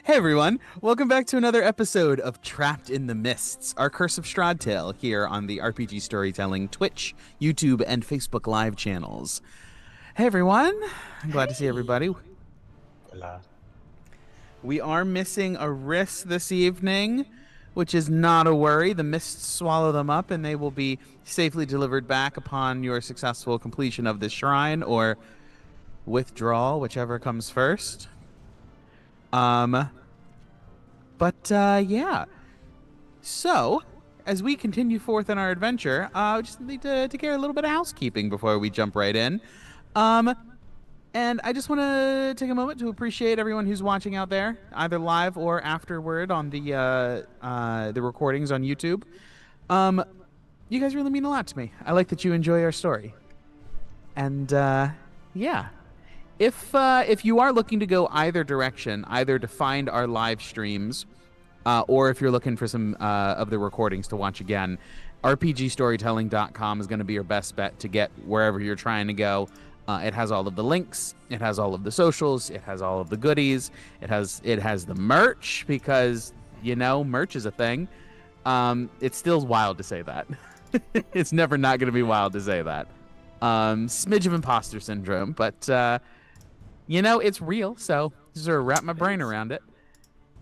Hey everyone, welcome back to another episode of Trapped in the Mists, our Curse of Strahdale here on the RPG Storytelling Twitch, YouTube, and Facebook Live channels. Hey everyone, I'm glad to see Hey. everybody. Hola. We are missing a Riss this evening, which is not a worry. The mists swallow them up and they will be safely delivered back upon your successful completion of this shrine or withdrawal, whichever comes first. Um, but so, as we continue forth in our adventure, we just need to take care of a little bit of housekeeping before we jump right in. Um, and I just want to take a moment to appreciate everyone who's watching out there, either live or afterward on the recordings on YouTube. Um, you guys really mean a lot to me. I like that you enjoy our story, and yeah. If you are looking to go either direction, either to find our live streams, or if you're looking for some of the recordings to watch again, rpgstorytelling.com is going to be your best bet to get wherever you're trying to go. It has all of the links, it has all of the socials, it has all of the goodies, it has the merch because merch is a thing. It's still wild to say that. It's never not going to be wild to say that. Smidge of imposter syndrome, but it's real, so just sort of wrap my brain around it.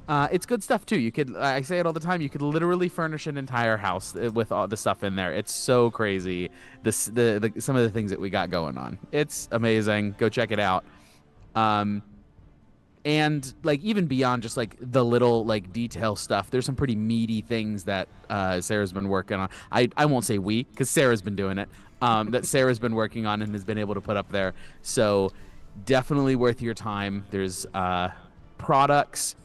It's good stuff too. You could, I say it all the time, you could literally furnish an entire house with all the stuff in there. It's so crazy. The some of the things that we got going on. It's amazing. Go check it out. And like even beyond just like the little like detail stuff, there's some pretty meaty things that Sarah's been working on. I won't say we, because Sarah's been doing it. That Sarah's been working on and has been able to put up there. So definitely worth your time. There's products.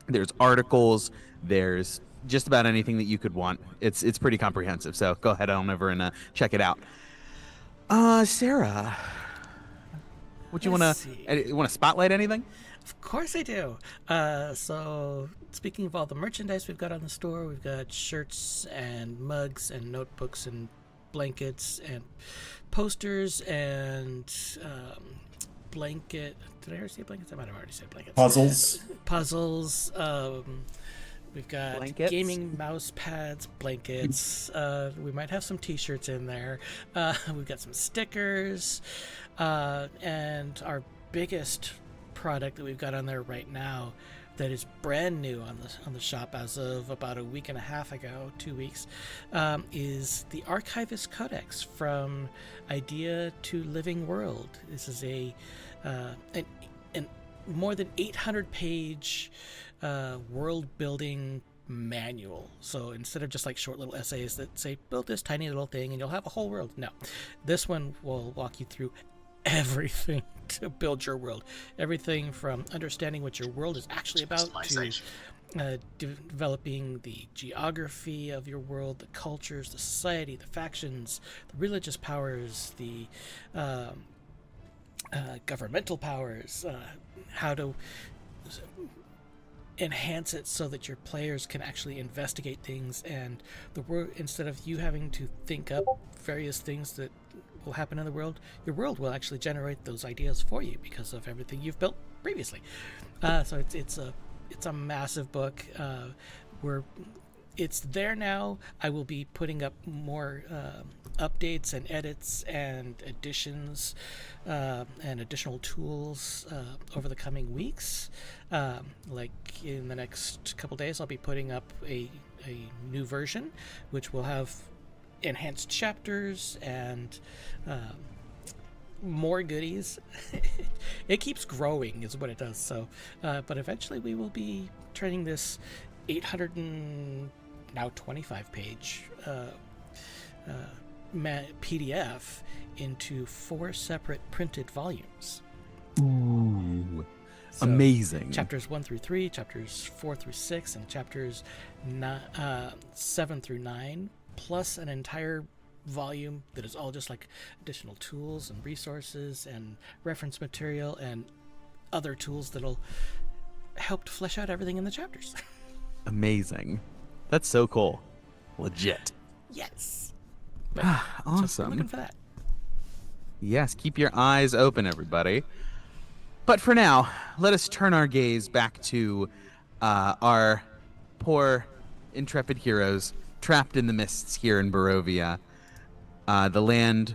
There's articles. There's just about anything that you could want. It's pretty comprehensive. So go ahead on over and check it out. Sarah, what you Let's see. want to spotlight anything? Of course I do. So, speaking of all the merchandise we've got on the store, we've got shirts and mugs and notebooks and blankets and posters and blanket. Did I already say blankets? I might have already said blankets. Puzzles. Puzzles. We've got Blankets. gaming mouse pads, blankets. We might have some T-shirts in there. We've got some stickers, and our biggest product that we've got on there right now, that is brand new on the shop as of about a week and a half ago, 2 weeks, is the Archivist Codex from Idea to Living World. This is an more than 800-page world-building manual. So instead of just like short little essays that say build this tiny little thing and you'll have a whole world, no, this one will walk you through everything to build your world. Everything from understanding what your world is actually about to developing the geography of your world, the cultures, the society, the factions, the religious powers, the governmental powers, how to enhance it so that your players can actually investigate things, and the world, instead of you having to think up various things that will happen in the world, your world will actually generate those ideas for you because of everything you've built previously. So it's a massive book. It's there now. I will be putting up more updates and edits and additions and additional tools over the coming weeks. Like in the next couple days, I'll be putting up a new version, which will have enhanced chapters and more goodies. It keeps growing is what it does. So but eventually we will be turning this 825 page PDF into 4 separate printed volumes. Ooh, So, amazing. Chapters 1 through 3, chapters 4 through 6, and chapters 7 through 9, plus an entire volume that is all just like additional tools and resources and reference material and other tools that'll help to flesh out everything in the chapters. Amazing. That's so cool. Legit. Yes. Awesome. So we're looking for that. Yes, keep your eyes open, everybody. But for now, let us turn our gaze back to our poor, intrepid heroes trapped in the mists here in Barovia, the land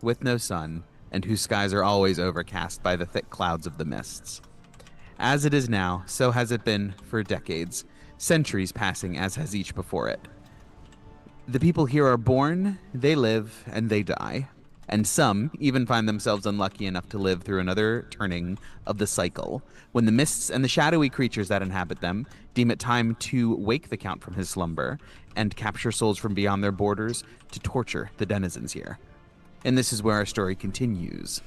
with no sun, and whose skies are always overcast by the thick clouds of the mists. As it is now, so has it been for decades, centuries passing as has each before it. The people here are born, they live, and they die. And some even find themselves unlucky enough to live through another turning of the cycle, when the mists and the shadowy creatures that inhabit them deem it time to wake the Count from his slumber and capture souls from beyond their borders to torture the denizens here. And this is where our story continues.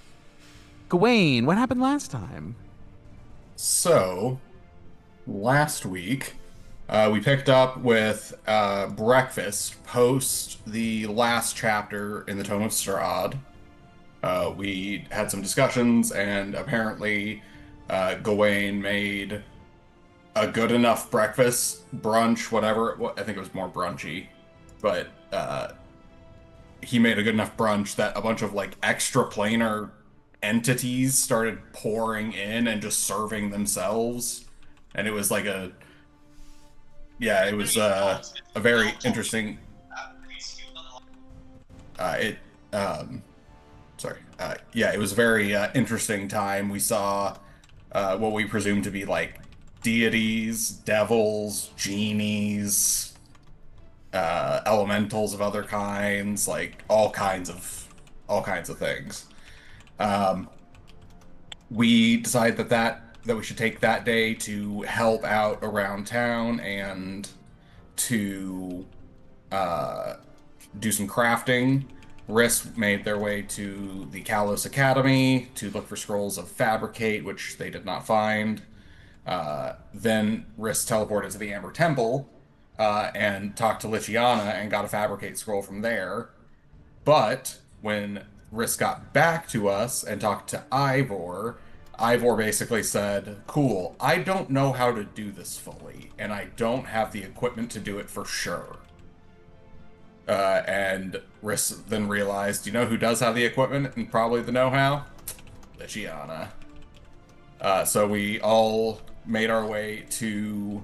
Gawain, what happened last time? So, last week, we picked up with breakfast post the last chapter in the Tome of Strahd. We had some discussions, and apparently, Gawain made a good enough breakfast, brunch, whatever. I think it was more brunchy, but he made a good enough brunch that a bunch of like extra planar entities started pouring in and just serving themselves, and it was like it was a very interesting. It sorry. Yeah, it was a very interesting time. We saw what we presume to be like deities, devils, genies, elementals of other kinds, like all kinds of things. We decided that we should take that day to help out around town and to do some crafting. Riss made their way to the Kalos Academy to look for scrolls of Fabricate, which they did not find. Then Riss teleported to the Amber Temple and talked to Lyciana and got a Fabricate scroll from there. But when Riss got back to us and talked to Ivor, Ivor basically said, "Cool, I don't know how to do this fully, and I don't have the equipment to do it for sure." And Riss then realized, you know who does have the equipment and probably the know-how? Lyciana. So we all made our way to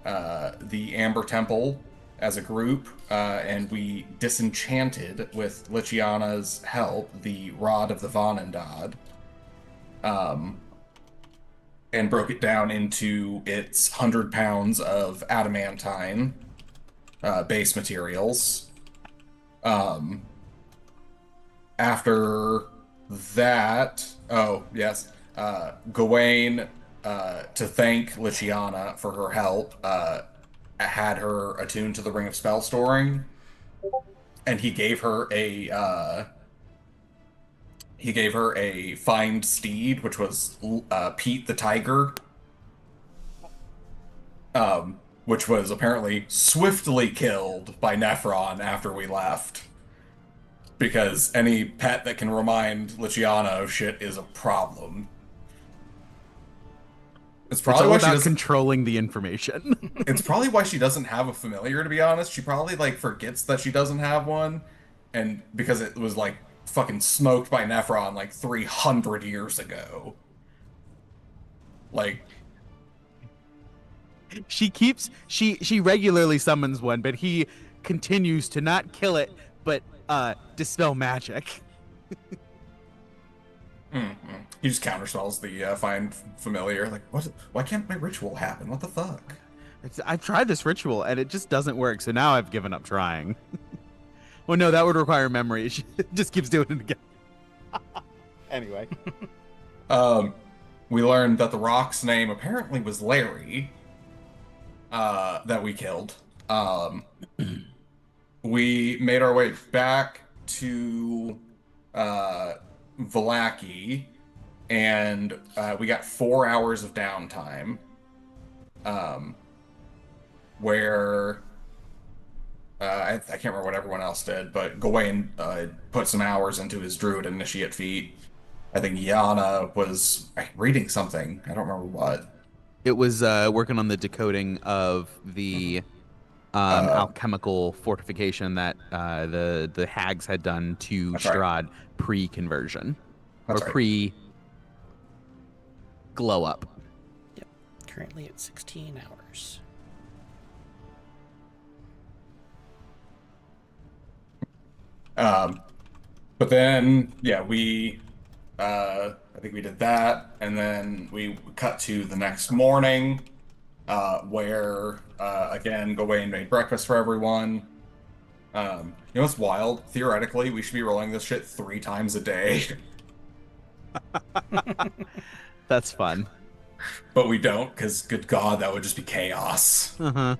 the Amber Temple as a group, and we disenchanted, with Lyciana's help, the Rod of the Vanindad, and broke it down into its 100 pounds of adamantine base materials. After that, oh, yes, Gawain, to thank Lyciana for her help, had her attuned to the Ring of Spell Storing, and he gave her a find steed, which was Pete the Tiger, which was apparently swiftly killed by Nephron after we left. Because any pet that can remind Lyciana of shit is a problem. It's probably all why about controlling the information. It's probably why she doesn't have a familiar, to be honest. She probably like forgets that she doesn't have one, and because it was like fucking smoked by Nephron like 300 years ago. Like she regularly summons one, but he continues to not kill it, but dispel magic. He just counterspells the find familiar. Like, what? Why can't my ritual happen? What the fuck? I've tried this ritual and it just doesn't work, so now I've given up trying. Well, no, that would require memory. She just keeps doing it again. Anyway. We learned that the rock's name apparently was Larry, that we killed. We made our way back to Vallaki, and we got 4 hours of downtime, where I can't remember what everyone else did, but Gawain put some hours into his Druid Initiate feat. I think Yana was reading something. I don't remember what. It was working on the decoding of the alchemical fortification that the hags had done to Strahd pre-conversion. Or pre-glow up. Yep. Currently at 16 hours. hours. Um, but then, yeah, I think we did that, and then we cut to the next morning, where again, Gawain made breakfast for everyone. You know what's wild? Theoretically, we should be rolling this shit 3 times a day, That's fun. but we don't, because good God, that would just be chaos. Uh-huh.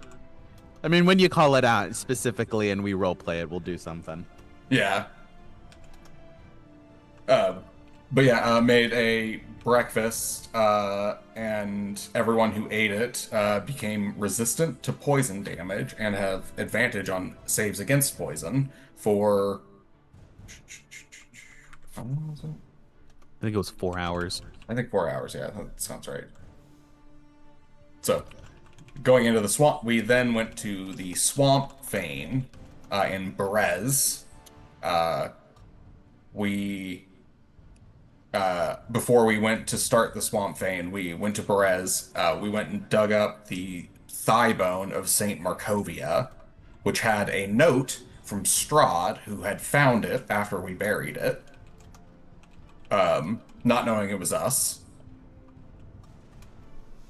I mean, when you call it out specifically and we role play it, we'll do something. Yeah. Uh, but yeah, made a breakfast, and everyone who ate it became resistant to poison damage and have advantage on saves against poison for. How long was it? I think it was 4 hours. I think 4 hours. Yeah, that sounds right. So, going into the swamp, we then went to the swamp fane in Berez. Uh, we Before we went to start the swamp fane, we went to Berez. We went and dug up the thigh bone of Saint Markovia, which had a note from Strahd, who had found it after we buried it, not knowing it was us.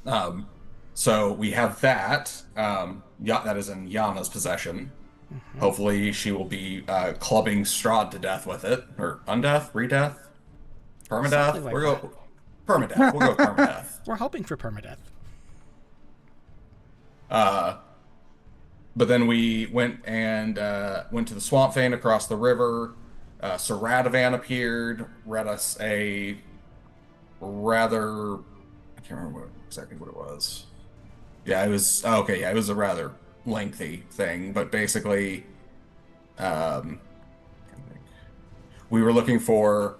Um, so we have that. That is in Yana's possession. Hopefully, she will be clubbing Strahd to death with it, or undeath, redeath. Something Permadeath? like We'll that. go permadeath. We'll go with permadeath. We're hoping for permadeath. Uh, but then we went to the swamp fane across the river. Sir Radovan appeared, read us a rather, I can't remember exactly what it was. Yeah, it was okay. Yeah, it was a rather lengthy thing, but basically, um, we were looking for.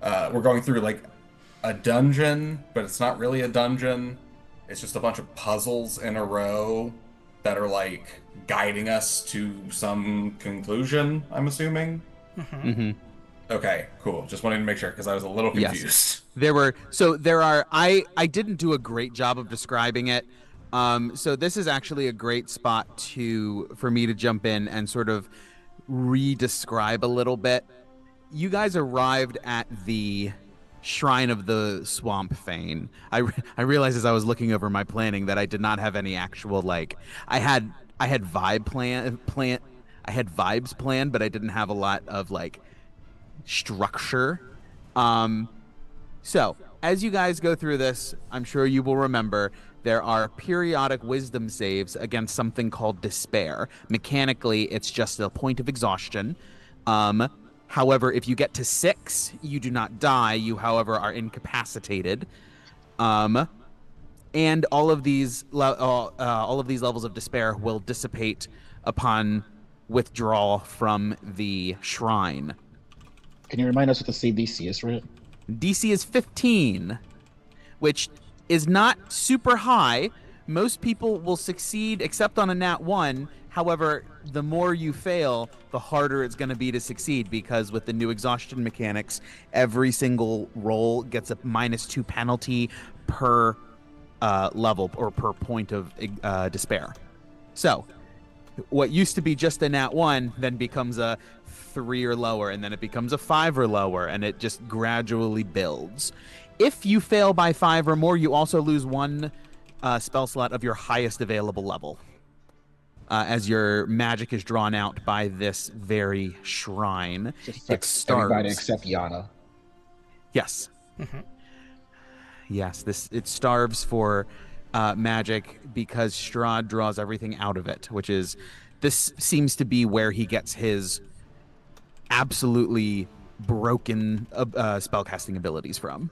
We're going through like a dungeon, but it's not really a dungeon. It's just a bunch of puzzles in a row that are like guiding us to some conclusion, I'm assuming. Mm-hmm. Okay, cool. Just wanted to make sure because I was a little Yes. confused. There are I didn't do a great job of describing it. So this is actually a great spot for me to jump in and sort of re-describe a little bit. You guys arrived at the Shrine of the Swamp Fane. I realized as I was looking over my planning that I did not have any actual like I had I had vibes planned, but I didn't have a lot of like structure. So as you guys go through this, I'm sure you will remember there are periodic wisdom saves against something called despair. Mechanically, it's just a point of exhaustion. However, if you get to 6, you do not die. You, however, are incapacitated. And all of these levels of despair will dissipate upon withdrawal from the shrine. Can you remind us what the CDC is, right? DC is 15, which is not super high. Most people will succeed except on a nat 1. However, the more you fail, the harder it's going to be to succeed because with the new exhaustion mechanics, every single roll gets a -2 penalty per level or per point of despair. So, what used to be just a nat 1 then becomes a 3 or lower, and then it becomes a 5 or lower, and it just gradually builds. If you fail by 5 or more, you also lose 1 spell slot of your highest available level. As your magic is drawn out by this very shrine. Just It affects everybody starves. except Yana. Yes. Mm-hmm. Yes, it starves for magic because Strahd draws everything out of it, this seems to be where he gets his absolutely broken spellcasting abilities from.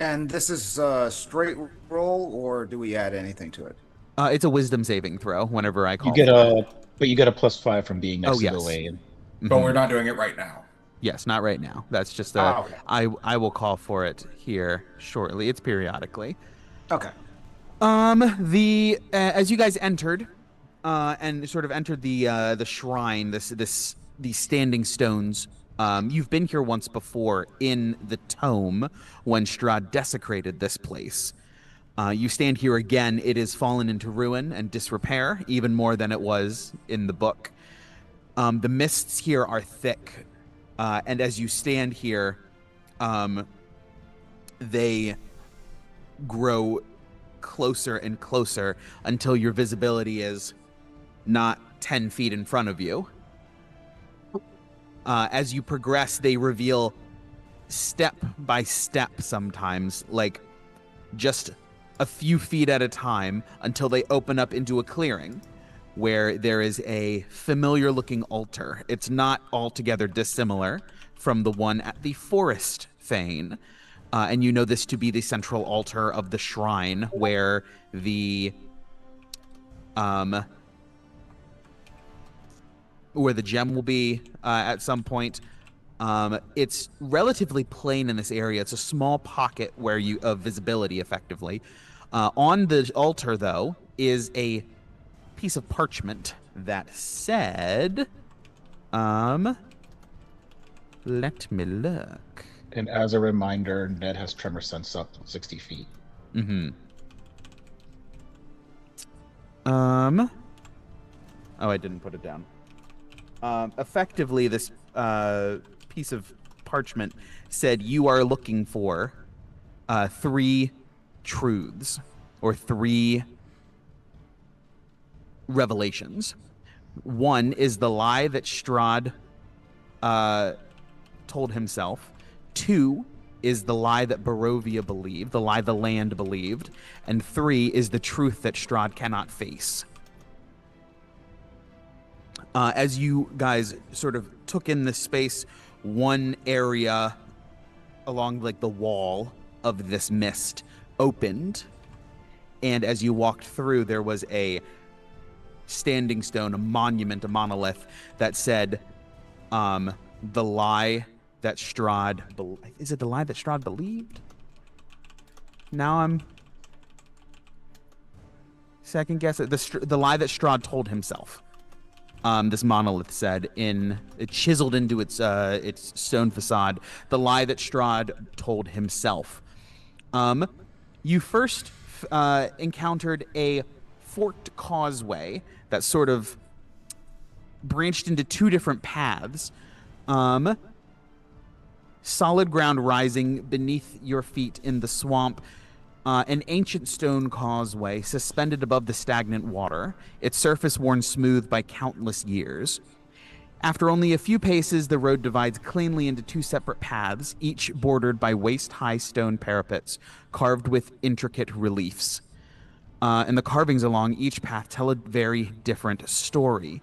And this is straight roll, or do we add anything to it? It's a wisdom saving throw whenever I You call get for it. but you get a +5 from being next Oh, to yes. the way. And But Mhm. we're not doing it right now. Yes, not right now. That's just Okay. I will call for it here shortly. It's periodically. Okay. The as you guys entered, and sort of entered the shrine, these standing stones. You've been here once before in the tome when Strahd desecrated this place. You stand here again. It is fallen into ruin and disrepair, even more than it was in the book. The mists here are thick, and as you stand here, they grow closer and closer until your visibility is not 10 feet in front of you. As you progress, they reveal step by step sometimes, like just a few feet at a time, until they open up into a clearing where there is a familiar-looking altar. It's not altogether dissimilar from the one at the Forest Fane. And you know this to be the central altar of the shrine where the gem will be at some point. It's relatively plain in this area. It's a small pocket where of visibility, effectively. On the altar, though, is a piece of parchment that said, let me look. And as a reminder, Ned has tremor sense up 60 feet. Mm-hmm. Oh, I didn't put it down. Effectively, this piece of parchment said you are looking for 3 truths, or 3 revelations. One is the lie that Strahd told himself. 2 is the lie that Barovia believed, the lie the land believed. And 3 is the truth that Strahd cannot face. As you guys sort of took in this space, one area along like the wall of this mist opened. And as you walked through, there was a standing stone, a monument, a monolith that said, the lie that Strahd... Is it the lie that Strahd believed? Now I'm second guessing. The lie that Strahd told himself. This monolith said, it chiseled into its stone facade, the lie that Strahd told himself. You first encountered a forked causeway that sort of branched into 2 different paths. Solid ground rising beneath your feet in the swamp. An ancient stone causeway suspended above the stagnant water, its surface worn smooth by countless years. After only a few paces, the road divides cleanly into 2 separate paths, each bordered by waist-high stone parapets carved with intricate reliefs. And the carvings along each path tell a very different story.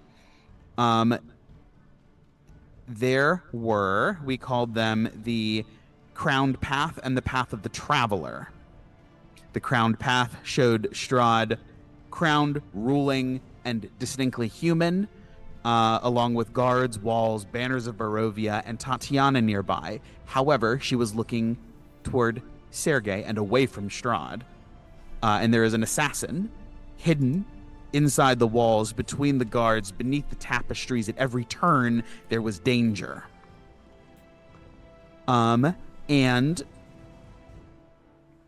There were, we called them the Crowned Path and the Path of the Traveler. The Crowned Path showed Strahd crowned, ruling, and distinctly human, along with guards, walls, banners of Barovia, and Tatiana nearby. However, she was looking toward Sergei and away from Strahd. And there is an assassin hidden inside the walls, between the guards, beneath the tapestries. At every turn, there was danger. And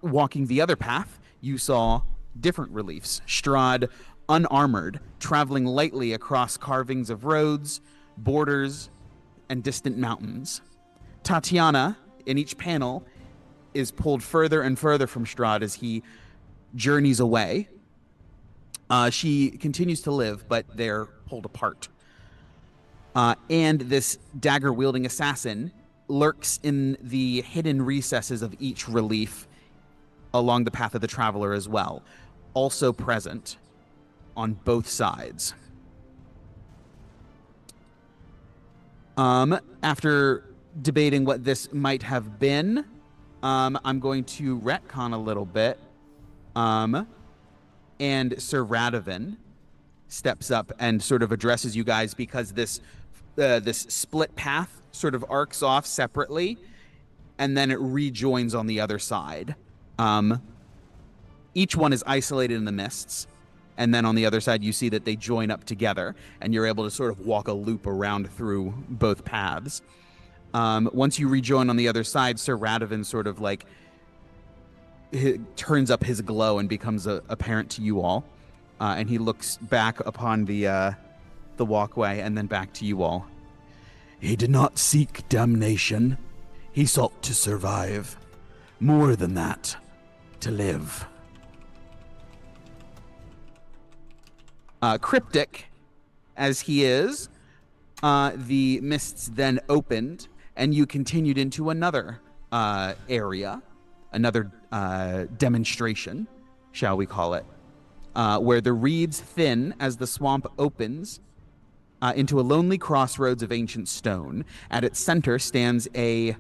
walking the other path, you saw different reliefs. Strahd, unarmored, traveling lightly across carvings of roads, borders, and distant mountains. Tatiana, in each panel, is pulled further and further from Strahd as he journeys away. She continues to live, but they're pulled apart. And this dagger-wielding assassin lurks in the hidden recesses of each relief along the path of the traveler as well, also present on both sides. After debating what this might have been, I'm going to retcon a little bit. And Sir Radovan steps up and sort of addresses you guys, because this split path sort of arcs off separately, and then it rejoins on the other side. Each one is isolated in the mists, and then on the other side you see that they join up together, and you're able to sort of walk a loop around through both paths. Once you rejoin on the other side, Sir Radovan sort of like turns up his glow and becomes apparent to you all. And he looks back upon the walkway and then back to you all. He did not seek damnation. He sought to survive. More than that, to live. Cryptic as he is, the mists then opened, and you continued into another area, another demonstration, shall we call it, where the reeds thin as the swamp opens into a lonely crossroads of ancient stone. At its center stands a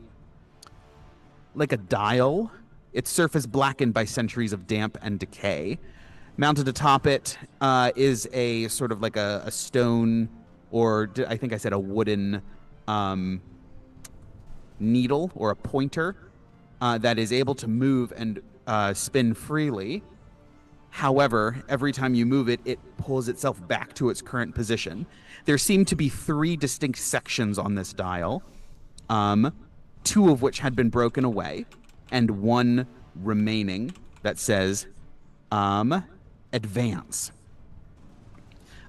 dial, its surface blackened by centuries of damp and decay. Mounted atop it is a sort of like a stone, or I think I said a wooden needle or a pointer that is able to move and spin freely. However, every time you move it, it pulls itself back to its current position. There seem to be 3 distinct sections on this dial, 2 of which had been broken away, and 1 remaining that says, advance.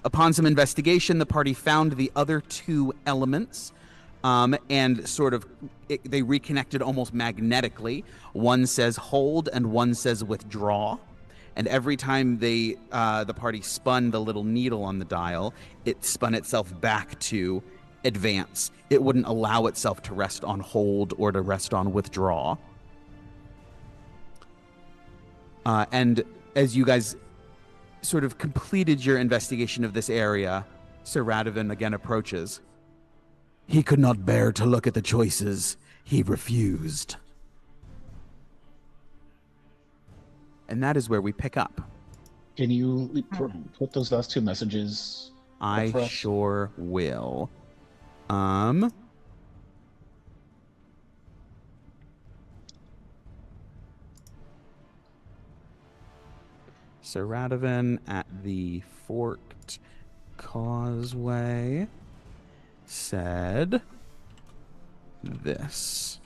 Upon some investigation, the party found the other 2 elements, and sort of they reconnected almost magnetically. One says hold and one says withdraw. And every time the party spun the little needle on the dial, it spun itself back to advance. It wouldn't allow itself to rest on hold or to rest on withdraw. And as you guys sort of completed your investigation of this area, Sir Radovan again approaches. He could not bear to look at the choices. He refused. And that is where we pick up. Can you put those last 2 messages up for I us? sure will. Sir Radovan at the Forked Causeway said this.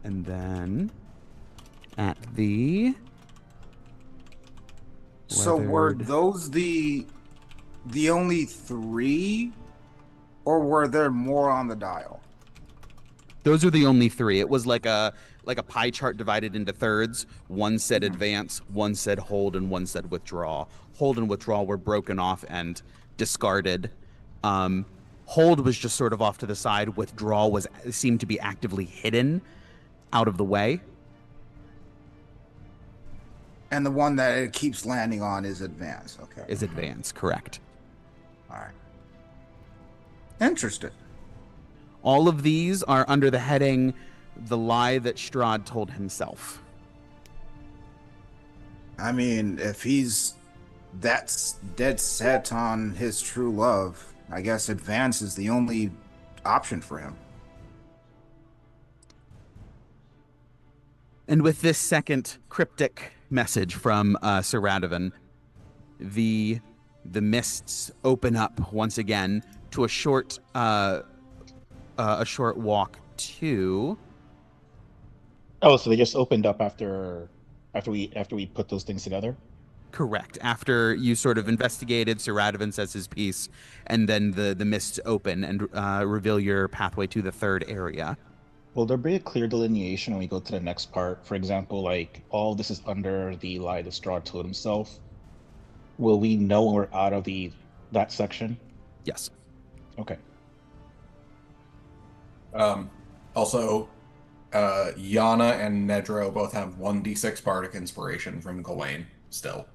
And then at the So were weathered- those the only 3, or were there more on the dial? Those are the only 3. It was like a pie chart divided into thirds. One said advance, one said hold, and one said withdraw. Hold and withdraw were broken off and discarded. Hold was just sort of off to the side. Withdraw seemed to be actively hidden out of the way. And the one that it keeps landing on is advance. Okay. Is advance, correct. All right. Interesting. All of these are under the heading The Lie That Strahd Told Himself. I mean, if he's that's dead set on his true love, I guess advance is the only option for him. And with this second cryptic message from Sir Radovan, the mists open up once again to a short walk to. Oh, so they just opened up after we put those things together? Correct. After you sort of investigated, Sir Radovan says his piece, and then the mists open and reveal your pathway to the 3rd area. Will there be a clear delineation when we go to the next part? For example, like, all this is under the lie that Strahd told himself. Will we know when we're out of that section? Yes. Okay. Also, Yana and Nedro both have 1d6 bardic inspiration from Gawain still.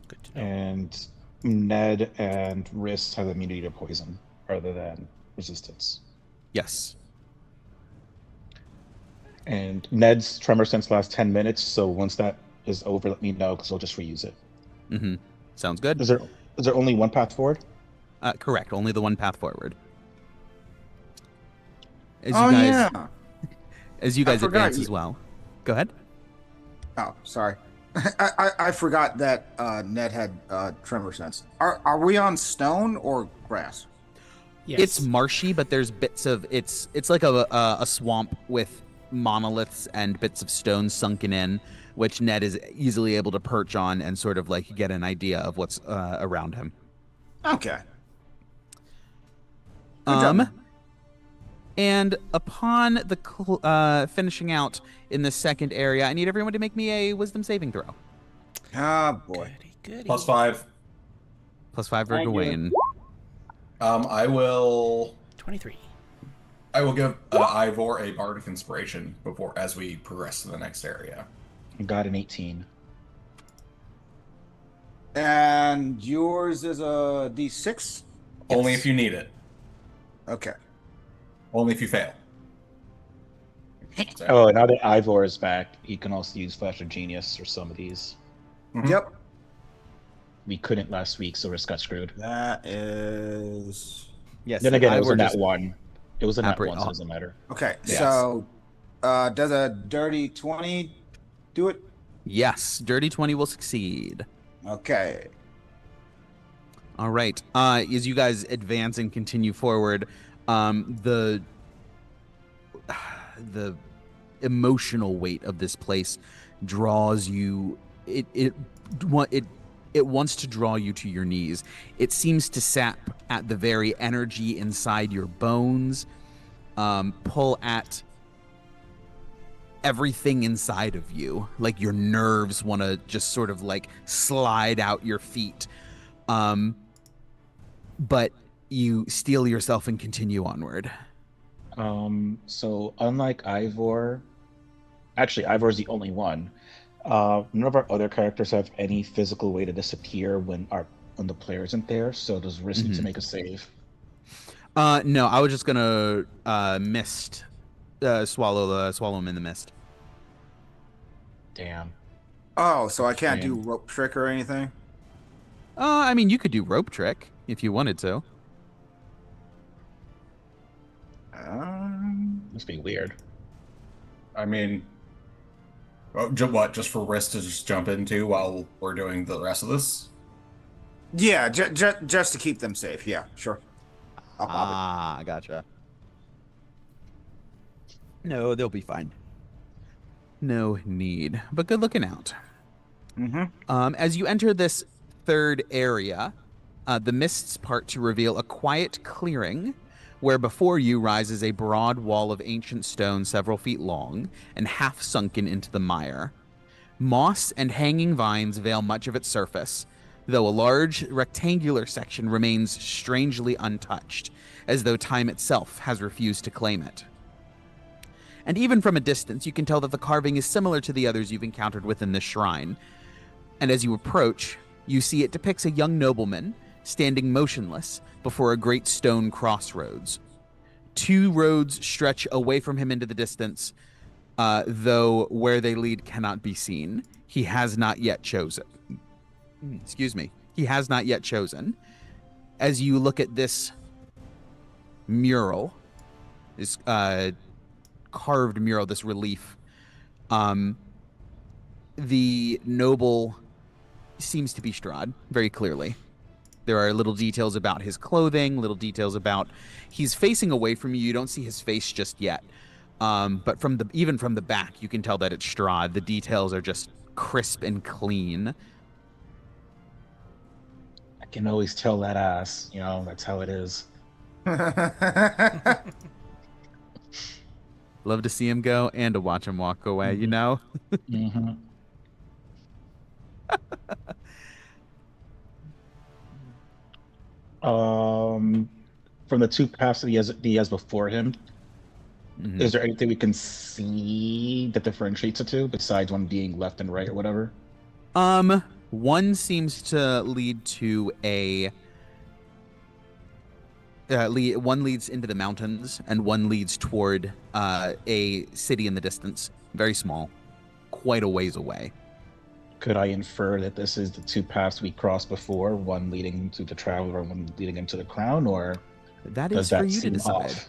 Good to know. And Ned and Riss have immunity to poison rather than resistance. Yes. And Ned's tremor sense lasts 10 minutes, so once that is over, let me know, because I'll just reuse it. Mm-hmm. Sounds good. Is there only one path forward? Correct. Only the one path forward. As Oh, you guys, yeah. As you guys I forgot advance as well. Go ahead. Oh, sorry. I forgot that Ned had tremor sense. Are we on stone or grass? Yes. It's marshy, but there's bits of it's like a swamp with monoliths and bits of stone sunken in, which Ned is easily able to perch on and sort of like get an idea of what's around him. Okay. Good job, man. And upon the finishing out in the second area, I need everyone to make me a wisdom saving throw. Oh boy. Goody. +5. +5 for Thank you. Gawain. I will 23. give Ivor a bardic inspiration as we progress to the next area. Got an 18. And yours is a D6? Only Yes. if you need it. Okay. Only if you fail. So- Oh, now that Ivor is back, he can also use Flash of Genius or some of these. Mhm. Yep. We couldn't last week, so we just got screwed. That is... Yes. Then again, it was Ivor in that just- one. It was in that Operate one, so on- it doesn't matter. Okay, Yes. so does a dirty 20 do it? Yes, dirty 20 will succeed. Okay. All right. As you guys advance and continue forward, the emotional weight of this place draws you. It wants to draw you to your knees. It seems to sap at the very energy inside your bones, pull at everything inside of you. Like your nerves want to just sort of like slide out your feet. But you steel yourself and continue onward. So unlike Ivor, actually Ivor's the only one. None of our other characters have any physical way to disappear when the player isn't there. So does Risk need to make a save? No, I was just gonna swallow him in the mist. Damn. Oh, so I can't do Damn. rope trick or anything? I mean, you could do rope trick if you wanted to. Must be weird. I mean, just for Risk to just jump into while we're doing the rest of this? Yeah, just to keep them safe. Yeah, sure. I'll pop Gotcha. No, they'll be fine. No need, but good looking out. it. Mm-hmm. As you enter this third area, the mists part to reveal a quiet clearing where before you rises a broad wall of ancient stone several feet long and half sunken into the mire. Moss and hanging vines veil much of its surface, though a large rectangular section remains strangely untouched, as though time itself has refused to claim it. And even from a distance, you can tell that the carving is similar to the others you've encountered within this shrine. And as you approach, you see it depicts a young nobleman standing motionless before a great stone crossroads. Two roads stretch away from him into the distance, though where they lead cannot be seen. He has not yet chosen. He has not yet chosen. As you look at this mural, this carved mural, this relief, the noble seems to be Strahd, very clearly. There are little details about his clothing, little details about he's facing away from you. You don't see his face just yet. But even from the back, you can tell that it's Strahd. The details are just crisp and clean. I can always tell that ass. That's how it is. Love to see him go and to watch him walk away, you know? Mm-hmm. From the two paths that he has before him, is there anything we can see that differentiates the two besides one being left and right or whatever? One seems to lead to one leads into the mountains, and one leads toward a city in the distance, very small, quite a ways away. Could I infer that this is the two paths we crossed before, one leading to the Traveler and one leading into the Crown, or That does is for that you to seem decide. off?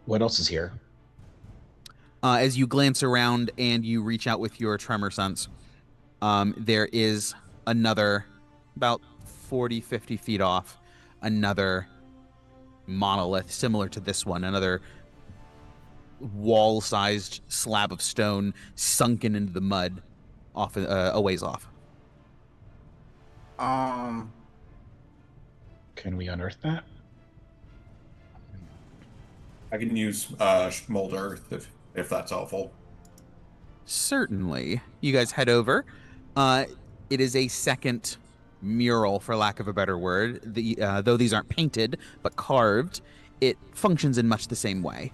What else is here? As you glance around and you reach out with your tremor sense, there is another, about 40, 50 feet off, another monolith similar to this one, another wall-sized slab of stone sunken into the mud off a ways off. Um, Can we unearth that? I can use mold earth if that's helpful. Certainly. You guys head over. It is a second mural, for lack of a better word. Though these aren't painted, but carved, it functions in much the same way.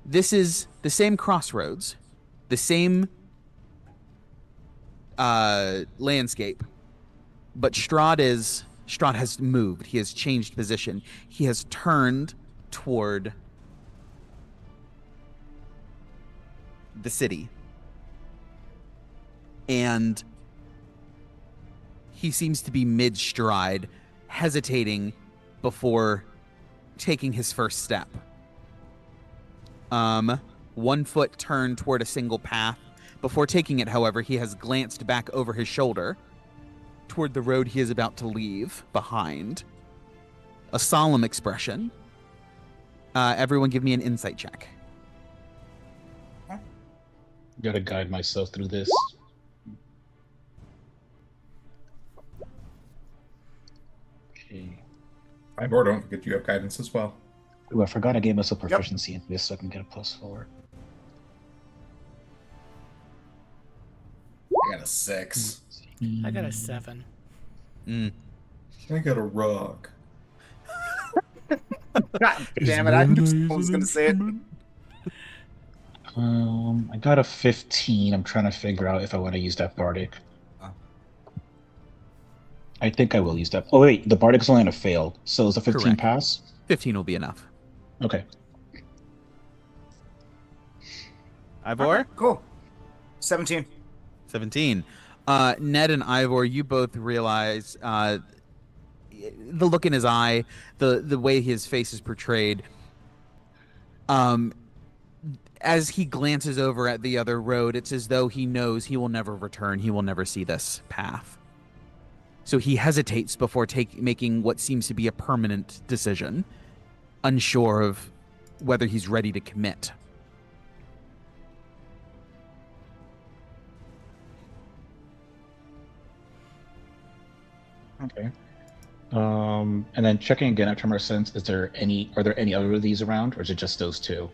This is the same crossroads, the same landscape, but Strahd has moved. He has changed position. He has turned toward the city. And he seems to be mid-stride, hesitating before taking his first step. 1 foot turned toward a single path. Before taking it, however, he has glanced back over his shoulder toward the road he is about to leave behind. A solemn expression. Everyone give me an insight check. Gotta guide myself through this. Okay. Ivor, don't forget you have guidance as well. Ooh, I forgot I gave myself proficiency in this so I can get a +4. I got a 6. I got a 7. Mm. I got a rock. God damn it! I knew someone was gonna say it. I got a 15. I'm trying to figure out if I want to use that bardic. I think I will use that. Oh wait, the bardic is only on a failed, so is a 15 Correct. pass? 15 will be enough. Okay. Ivor? Cool. 17. 17. Ned and Ivor, you both realize the look in his eye, the way his face is portrayed. As he glances over at the other road, it's as though he knows he will never return. He will never see this path. So he hesitates before making what seems to be a permanent decision, unsure of whether he's ready to commit. Okay. And then checking again after my sense, are there any other of these around, or is it just those two?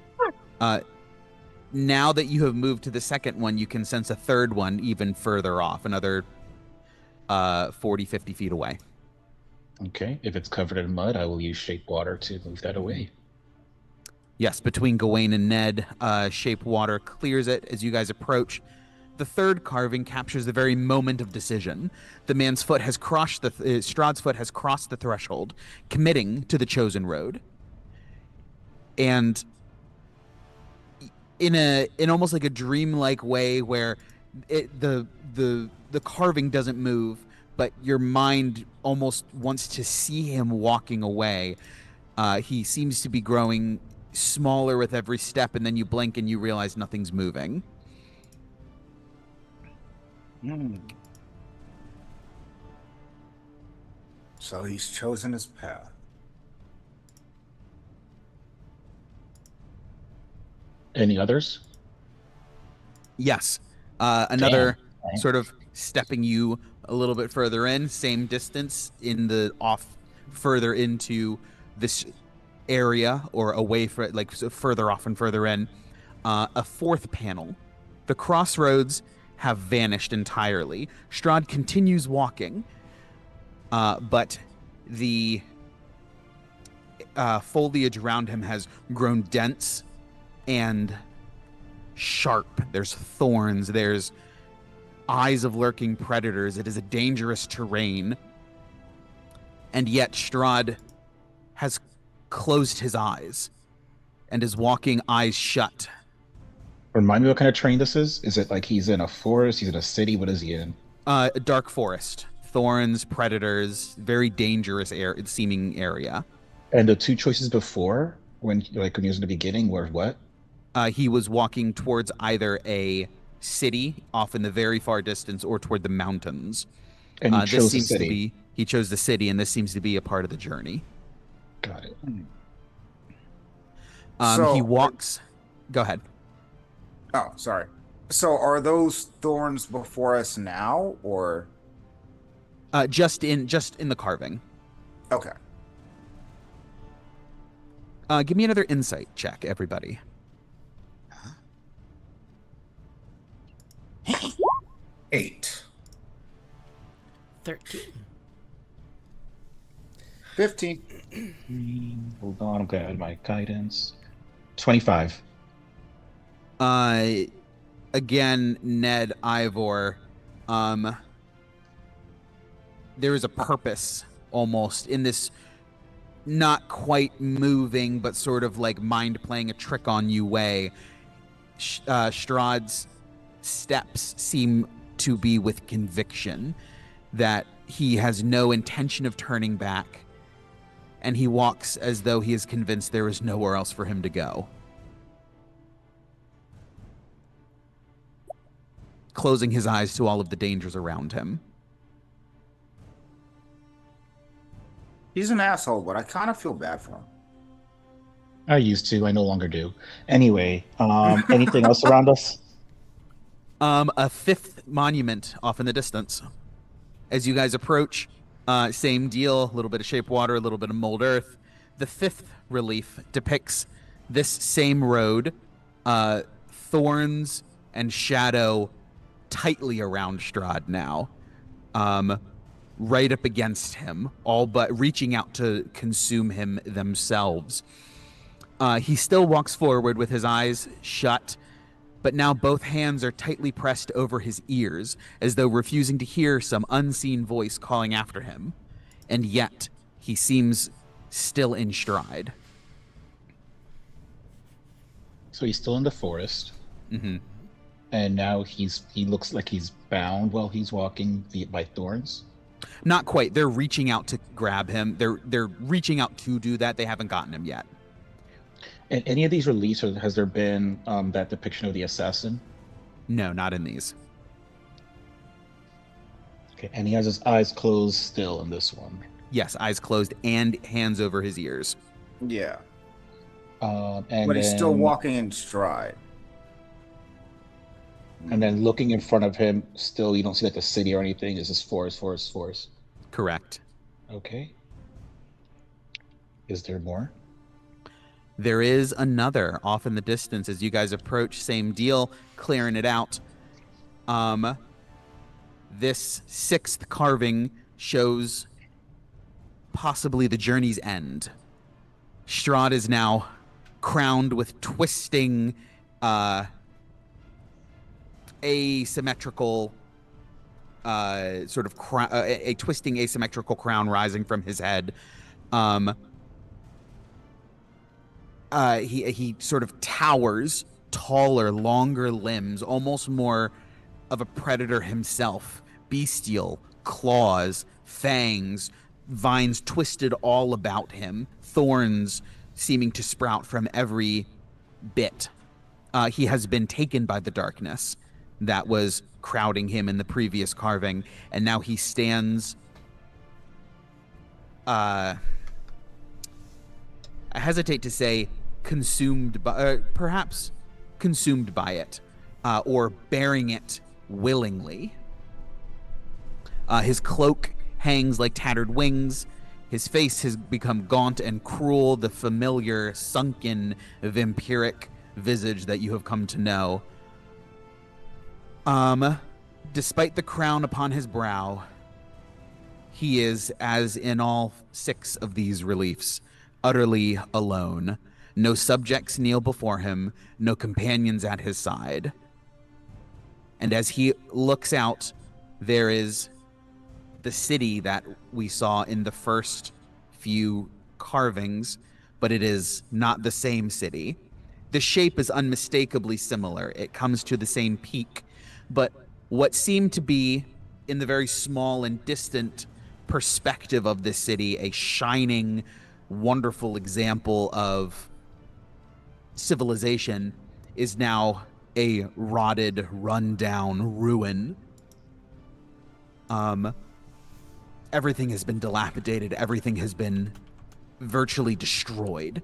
Now that you have moved to the second one, you can sense a third one even further off, another 40, 50 feet away. Okay. If it's covered in mud, I will use shape water to move that away. Yes, between Gawain and Ned, shape water clears it as you guys approach. The third carving captures the very moment of decision. The man's foot has crossed Strahd's foot has crossed the threshold, committing to the chosen road. And in almost like a dreamlike way, where the carving doesn't move, but your mind almost wants to see him walking away. He seems to be growing smaller with every step, and then you blink and you realize nothing's moving. So he's chosen his path. Any others? Yes. Another Damn. sort of stepping you a little bit further in, same distance further into this area, or away further off and further in. A fourth panel. The crossroads have vanished entirely. Strahd continues walking, but the foliage around him has grown dense and sharp. There's thorns, there's eyes of lurking predators. It is a dangerous terrain. And yet Strahd has closed his eyes and is walking eyes shut. Remind me what kind of terrain this is? Is it like he's in a forest, he's in a city? What is he in? A dark forest. Thorns, predators, very dangerous seeming area. And the two choices before, when he was in the beginning, were what? He was walking towards either a city off in the very far distance or toward the mountains. And he chose the city. He chose the city, and this seems to be a part of the journey. Got it. He So, walks. Go ahead. oh, sorry. So are those thorns before us now, or Just in the carving. okay? Give me another insight check, everybody. 8. 13. 15. Hold on, I'm gonna add my guidance. 25. Again, Ned, Ivor, there is a purpose almost in this, not quite moving, but sort of like mind playing a trick on you way. Strahd's steps seem to be with conviction that he has no intention of turning back, and he walks as though he is convinced there is nowhere else for him to go. Closing his eyes to all of the dangers around him. He's an asshole, but I kind of feel bad for him. I used to, I no longer do. Anyway, anything else around us? A fifth monument off in the distance. As you guys approach, same deal, a little bit of shaped water, a little bit of mold earth. The fifth relief depicts this same road, thorns and shadow tightly around Strahd now, right up against him, all but reaching out to consume him themselves. He still walks forward with his eyes shut, but now both hands are tightly pressed over his ears, as though refusing to hear some unseen voice calling after him. And yet, he seems still in stride. So he's still in the forest. Mm-hmm. And now he looks like he's bound while he's walking by thorns. Not quite. They're reaching out to grab him. They're reaching out to do that. They haven't gotten him yet. In any of these reliefs, or has there been that depiction of the assassin? No, not in these. Okay, and he has his eyes closed still in this one. Yes, eyes closed and hands over his ears. Yeah, And but he's still walking in stride. And then looking in front of him, still you don't see like the city or anything. It's just forest. Correct. Okay. Is there more? There is another off in the distance as you guys approach. Same deal, clearing it out. This sixth carving shows possibly the journey's end. Strahd is now crowned with twisting, asymmetrical, sort of a twisting asymmetrical crown rising from his head. He sort of towers, taller, longer limbs, almost more of a predator himself. Bestial, claws, fangs, vines twisted all about him, thorns seeming to sprout from every bit. He has been taken by the darkness that was crowding him in the previous carving, and now he stands I hesitate to say consumed by, perhaps consumed by it, or bearing it willingly. His cloak hangs like tattered wings. His face has become gaunt and cruel, the familiar, sunken, vampiric visage that you have come to know. Despite the crown upon his brow, he is, as in all six of these reliefs, utterly alone. No subjects kneel before him, no companions at his side. And as he looks out, there is the city that we saw in the first few carvings, but it is not the same city. The shape is unmistakably similar. It comes to the same peak, but what seemed to be, in the very small and distant perspective of this city, a shining, wonderful example of civilization, is now a rotted, run-down ruin. Everything has been dilapidated. Everything has been virtually destroyed,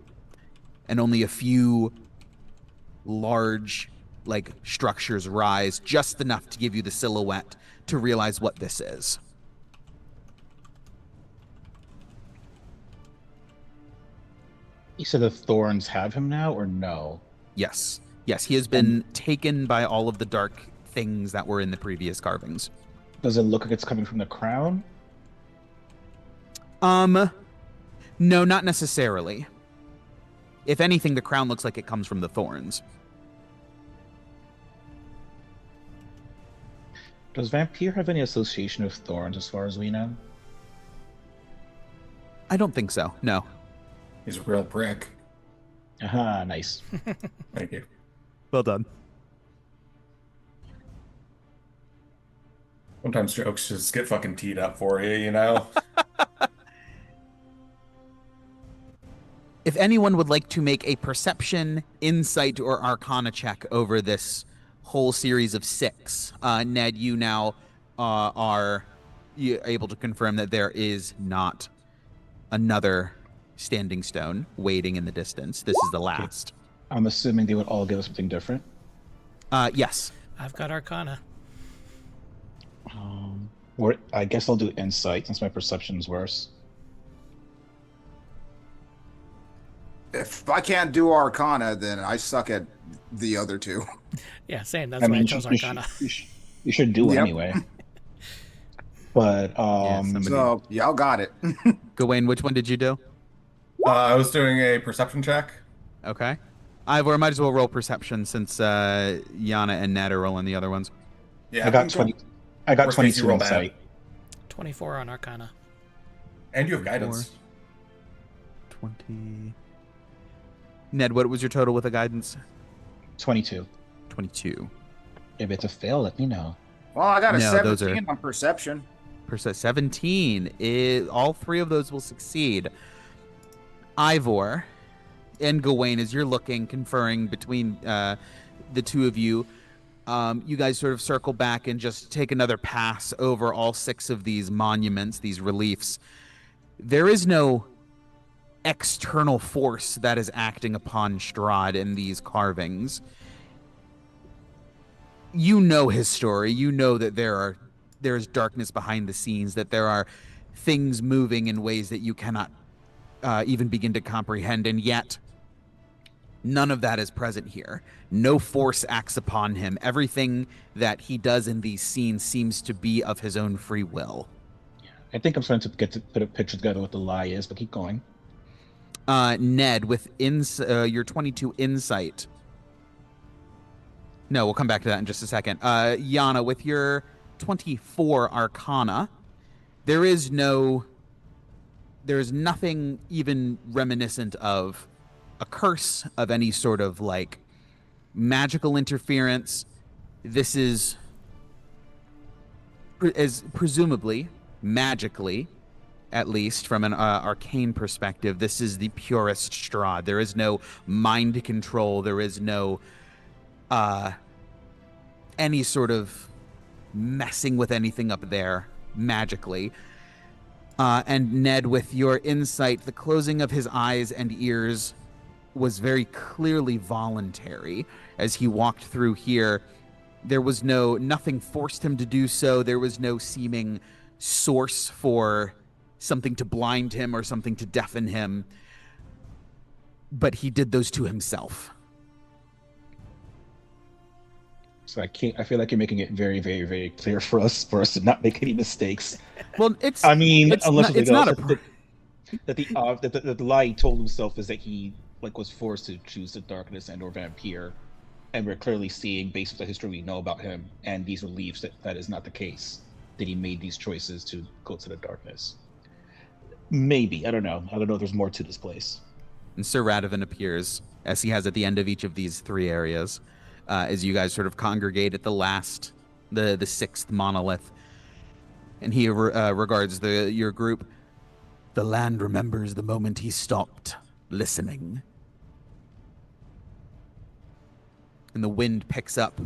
and only a few large like structures rise, just enough to give you the silhouette to realize what this is. You said the thorns have him now, or no? Yes. Yes, he has been taken by all of the dark things that were in the previous carvings. Does it look like it's coming from the crown? No, not necessarily. If anything, the crown looks like it comes from the thorns. Does Vampire have any association with thorns as far as we know? I don't think so, no. He's a real prick. Aha, nice. Thank you. Well done. Sometimes jokes just get fucking teed up for you, you know? If anyone would like to make a perception, insight, or arcana check over this whole series of 6, Ned, you now are able to confirm that there is not another standing stone waiting in the distance. This is the last. I'm assuming they would all give us something different. Yes. I've got Arcana. Or I guess I'll do insight since my perception's worse. If I can't do Arcana, then I suck at the other two. Yeah, same. That's why I chose Arcana. You should do it Yep. anyway. But So y'all got it. Gawain, which one did you do? I was doing a perception check. Okay. Ivor, might as well roll perception since Yana and Ned are rolling the other ones. Yeah, I got 20. I got Worst case, you 22 roll bad. insight. 24 on Arcana. And you have guidance. 20. Ned, what was your total with a guidance? 22. 22. If it's a fail, let me know. Well, I got a No, those 17 on perception. 17. All 3 of those will succeed. Ivor and Gawain, as you're looking, conferring between the two of you, you guys sort of circle back and just take another pass over all 6 of these monuments, these reliefs. There is no external force that is acting upon Strahd in these carvings. You know his story. You know that there's darkness behind the scenes, that there are things moving in ways that you cannot even begin to comprehend, and yet none of that is present here. No force acts upon him. Everything that he does in these scenes seems to be of his own free will. I think I'm starting to get to put a picture together what the lie is, but keep going. Ned, with your 22 insight. No, we'll come back to that in just a second. Yana, with your 24 arcana, there is nothing even reminiscent of a curse, of any sort of like magical interference. This is presumably, magically, at least from an arcane perspective, this is the purest Strahd. There is no mind control. There is no any sort of messing with anything up there magically. And Ned, with your insight, the closing of his eyes and ears was very clearly voluntary as he walked through here. There was nothing forced him to do so. There was no seeming source for something to blind him or something to deafen him. But he did those to himself. So I feel like you're making it very, very, very clear for us to not make any mistakes. Well, it's not a that the lie he told himself is that he was forced to choose the darkness and or vampire, and we're clearly seeing, based on the history we know about him and these reliefs, that is not the case. That he made these choices to go to the darkness. Maybe, I don't know. I don't know if there's more to this place. And Sir Radovan appears, as he has at the end of each of these 3 areas, as you guys sort of congregate at the 6th monolith. And he regards your group. The land remembers the moment he stopped listening. And the wind picks up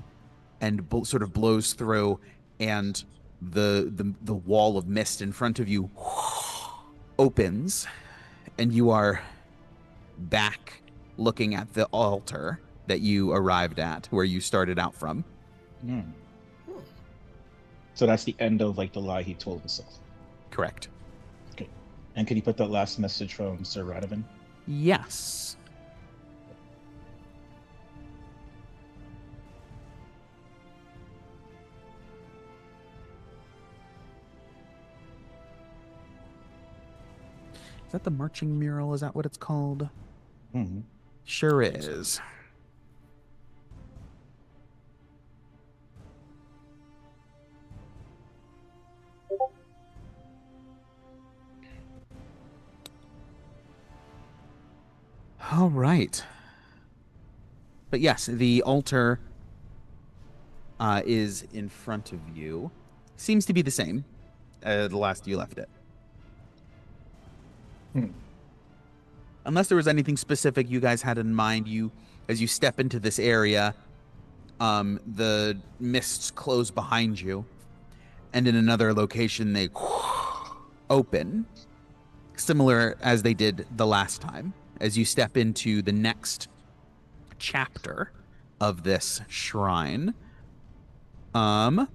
and sort of blows through, and the wall of mist in front of you opens, and you are back looking at the altar that you arrived at, where you started out from. Hmm. So that's the end of like the lie he told himself. Correct. Okay. And can you put that last message from Sir Radovan? Yes. Is that the marching mural? Is that what it's called? Mm-hmm. Sure is. All right. But yes, the altar is in front of you. Seems to be the same the last you left it. Unless there was anything specific you guys had in mind, as you step into this area, the mists close behind you, and in another location they open, similar as they did the last time. As you step into the next chapter of this shrine, so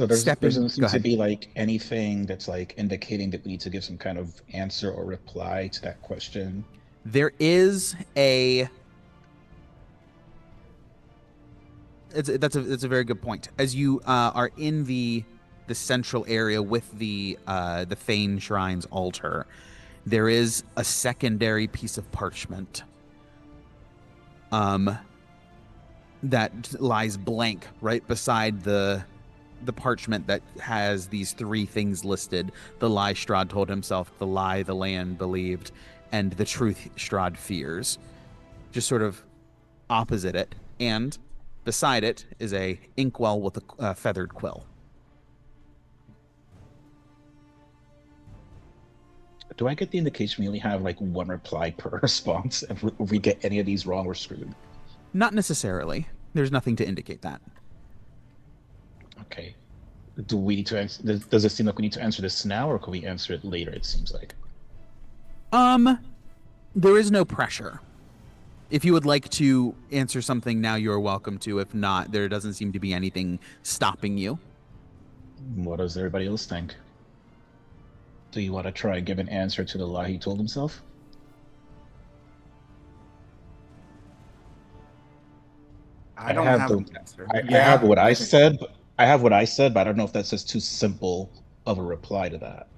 there doesn't seem Go to ahead. be like anything that's like indicating that we need to give some kind of answer or reply to that question. There is that's a very good point. As you are in the central area with the Thane Shrine's altar, there is a secondary piece of parchment that lies blank right beside the parchment that has these three things listed: the lie Strahd told himself, the lie the land believed, and the truth Strahd fears. Just sort of opposite it, and beside it is a inkwell with a feathered quill. Do I get the indication we only have like one reply per response? If we get any of these wrong, we're screwed. Not necessarily. There's nothing to indicate that. Okay. Do we need to answer? Does it seem like we need to answer this now, or can we answer it later? It seems like. There is no pressure. If you would like to answer something now, you're welcome to. If not, there doesn't seem to be anything stopping you. What does everybody else think? Do you want to try and give an answer to the lie he told himself? I don't have an answer. I have what I said. I have what I said, but I don't know if that's just too simple of a reply to that.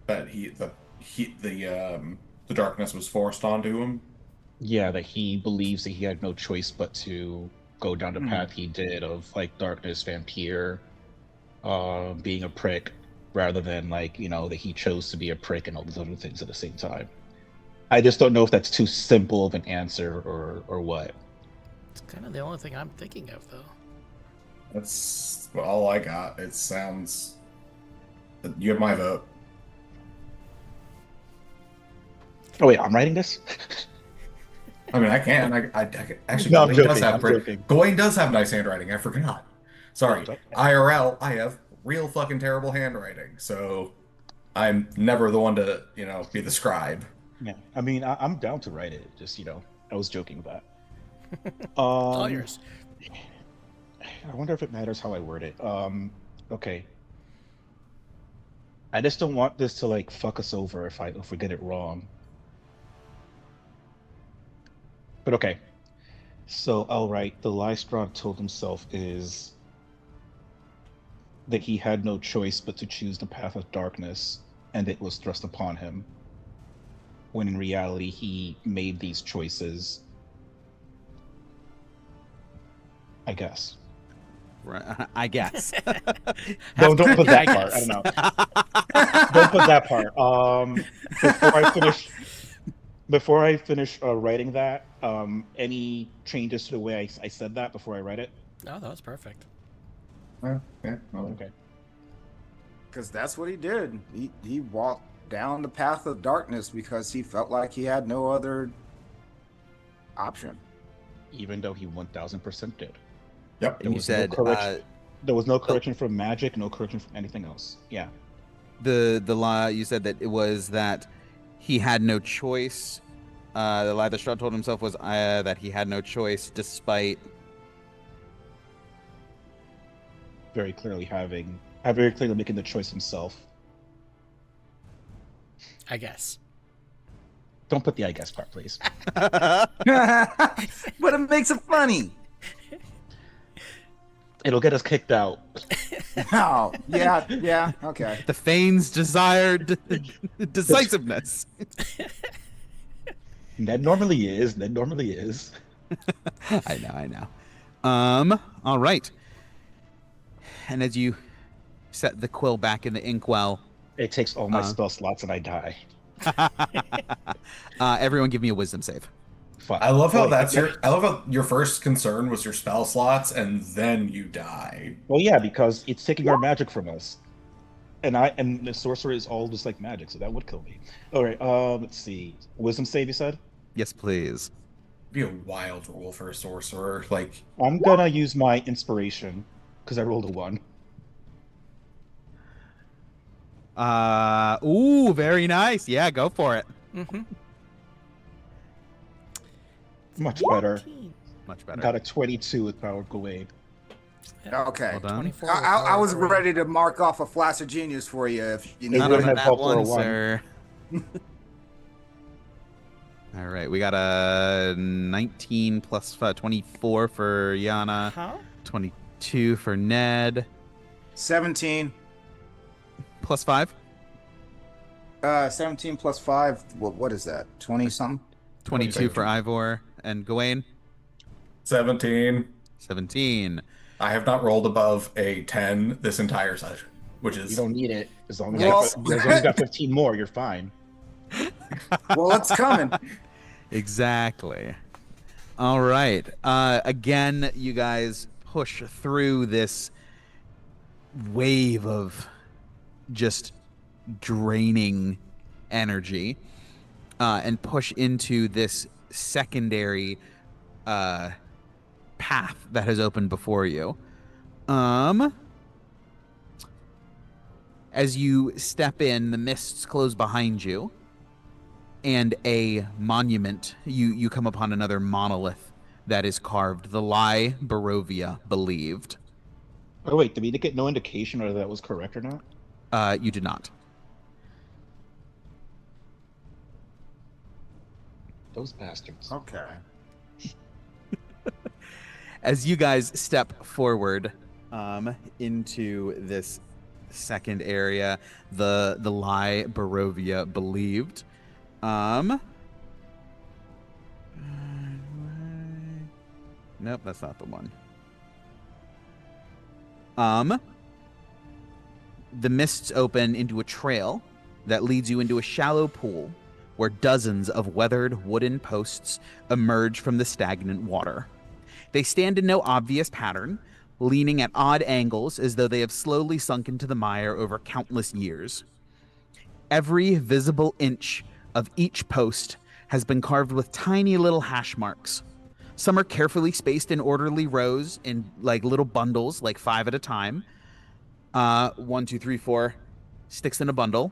That the darkness was forced onto him. Yeah, that he believes that he had no choice but to go down the path he did of like darkness, vampire, being a prick, rather than like, you know, that he chose to be a prick and all these other things at the same time. I just don't know if that's too simple of an answer or what. It's kind of the only thing I'm thinking of, though. That's all I got. It sounds. You have my vote. Oh wait, I'm writing this? I mean, I can. I actually. No, Gawain does have nice handwriting. I forgot. Sorry. IRL, I have real fucking terrible handwriting. So I'm never the one to, be the scribe. Yeah. I mean, I'm down to write it. Just, I was joking about. All yours. I wonder if it matters how I word it. Okay. I just don't want this to like fuck us over if we get it wrong. But okay. So I'll write the lie Strahd told himself is that he had no choice but to choose the path of darkness, and it was thrust upon him. When in reality he made these choices. I guess. Right, I guess. Don't put that part. I don't know. Don't put that part. Before I finish writing that, any changes to the way I said that before I write it? Oh, that was perfect. Yeah. Okay. Because that's what he did. He walked down the path of darkness because he felt like he had no other option. Even though he 1000% did. Yep. And you said there was no correction from magic, no correction from anything else. Yeah. The lie you said that it was that he had no choice. The lie that Strahd told himself was that he had no choice, despite. Very clearly very clearly making the choice himself. I guess. Don't put the I guess part, please. But it makes it funny. It'll get us kicked out. Oh, yeah, okay. The Thane's desired decisiveness. That normally is. I know. All right. And as you set the quill back in the inkwell, It takes all my spell slots and I die. everyone give me a wisdom save. Fuck. I love how I love how your first concern was your spell slots, and then you die. Well, yeah, because it's taking our magic from us, and the sorcerer is all just like magic, so that would kill me. All right, let's see. Wisdom save, you said? Yes, please. It'd be a wild roll for a sorcerer. Like, I'm gonna use my inspiration because I rolled a 1. Ooh, very nice. Yeah, go for it. Mm-hmm. Much better. Much better. Got a 22 with Power of Gawain. Okay. Well done. 24 I was with ready to mark off a flash of genius for you if you need Not Not wouldn't on have that helped for a one, one. sir. All right, we got a 19 plus 24 for Yana, Huh? 22 for Ned, 17. plus 5, 17 plus 5. What is that? 20 something? 22 for Ivor, and Gawain, 17. 17. I have not rolled above a 10 this entire session, which is You don't need it. As long as you got 15 more, you're fine. Well, it's coming. Exactly. All right. Again, you guys push through this wave of just draining energy and push into this secondary path that has opened before you. As you step in, the mists close behind you, and a monument, you come upon another monolith that is carved. The lie Barovia believed. Oh wait, did we get no indication whether that was correct or not? You did not. Those bastards. Okay. As you guys step forward into this second area, the lie Barovia believed. Nope, that's not the one. The mists open into a trail that leads you into a shallow pool where dozens of weathered wooden posts emerge from the stagnant water. They stand in no obvious pattern, leaning at odd angles as though they have slowly sunk into the mire over countless years. Every visible inch of each post has been carved with tiny little hash marks. Some are carefully spaced in orderly rows in like little bundles, like 5 at a time. 1, 2, 3, 4 sticks in a bundle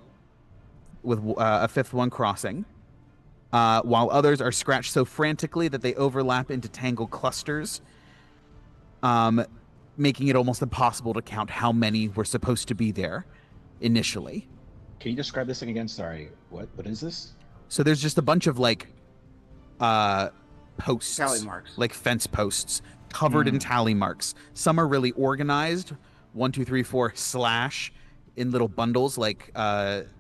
with a 5th one crossing. While others are scratched so frantically that they overlap into tangled clusters, making it almost impossible to count how many were supposed to be there initially. Can you describe this thing again? Sorry. What is this? So there's just a bunch of like posts, Tally marks. like fence posts covered in tally marks. Some are really organized, 1, 2, 3, 4 slash in little bundles, like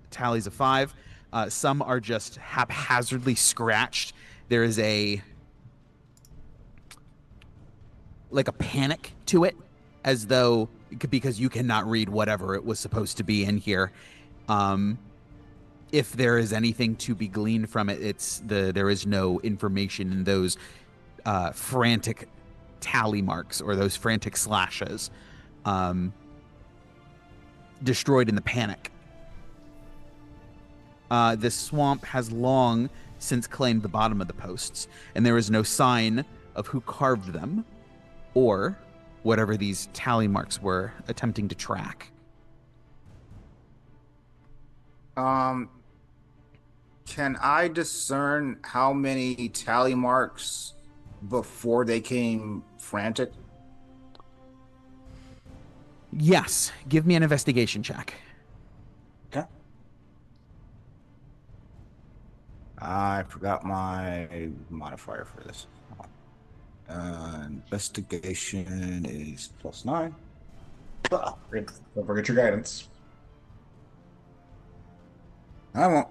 tallies of 5. Some are just haphazardly scratched. There is a panic to it, as though because you cannot read whatever it was supposed to be in here. If there is anything to be gleaned from it, there is no information in those frantic tally marks or those frantic slashes destroyed in the panic. This swamp has long since claimed the bottom of the posts, and there is no sign of who carved them or whatever these tally marks were attempting to track. Um, can I discern how many tally marks before they came frantic? Yes. Give me an investigation check. Okay. I forgot my modifier for this. Investigation is +9. Don't forget your guidance. I won't.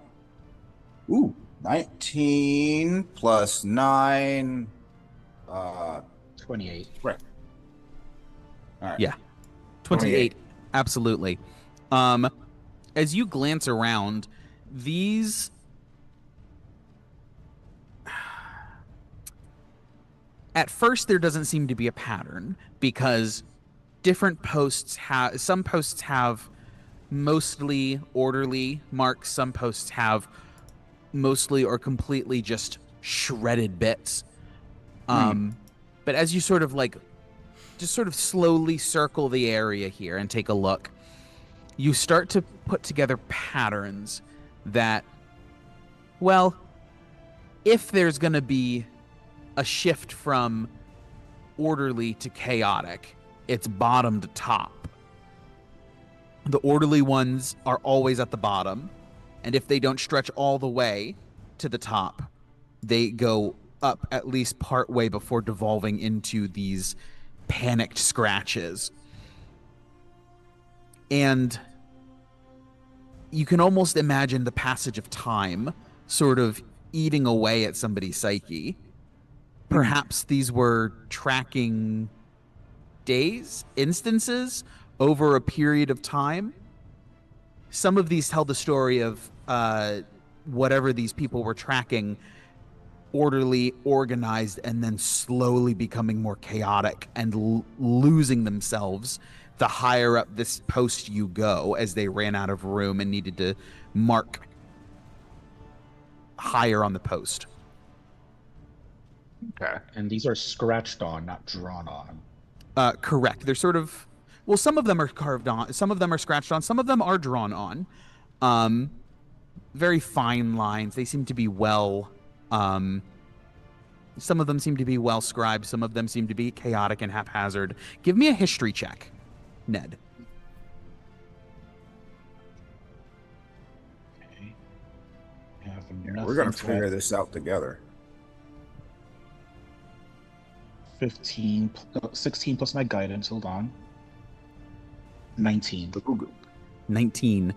Ooh, 19 plus 9. 28. Right. All right. Yeah. 28. 28. Absolutely. As you glance around, these at first there doesn't seem to be a pattern because different posts have some posts have mostly orderly marks, some posts have mostly or completely just shredded bits. But as you sort of like just sort of slowly circle the area here and take a look, you start to put together patterns that, well, if there's going to be a shift from orderly to chaotic, it's bottom to top. The orderly ones are always at the bottom, and if they don't stretch all the way to the top, they go up at least part way before devolving into these panicked scratches. And you can almost imagine the passage of time sort of eating away at somebody's psyche. Perhaps these were tracking days, instances over a period of time. Some of these tell the story of whatever these people were tracking, orderly, organized, and then slowly becoming more chaotic and losing themselves the higher up this post you go, as they ran out of room and needed to mark higher on the post. Okay. And these are scratched on, not drawn on. Correct. They're sort of, well, some of them are carved on, some of them are scratched on, some of them are drawn on. Very fine lines. They seem to be well, some of them seem to be well scribed. Some of them seem to be chaotic and haphazard. Give me a history check, Ned. Okay. We're going to figure this out together. 16 plus my guidance. Hold on. 19. 19.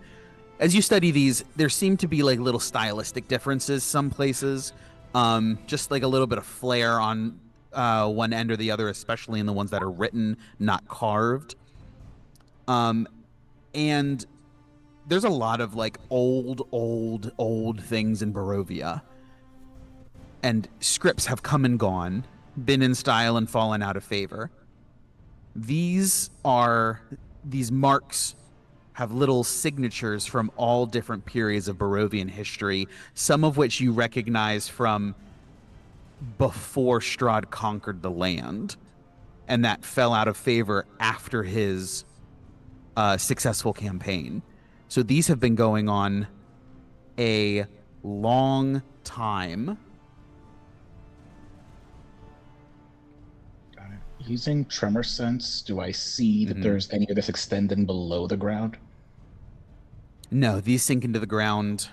As you study these, there seem to be like little stylistic differences some places. Just like a little bit of flair on one end or the other, especially in the ones that are written, not carved. And there's a lot of like old things in Barovia. And scripts have come and gone, been in style and fallen out of favor. These marks have little signatures from all different periods of Barovian history, some of which you recognize from before Strahd conquered the land, and that fell out of favor after his successful campaign. So these have been going on a long time. Got it. Using tremor sense, do I see that there's any of this extending below the ground? No, these sink into the ground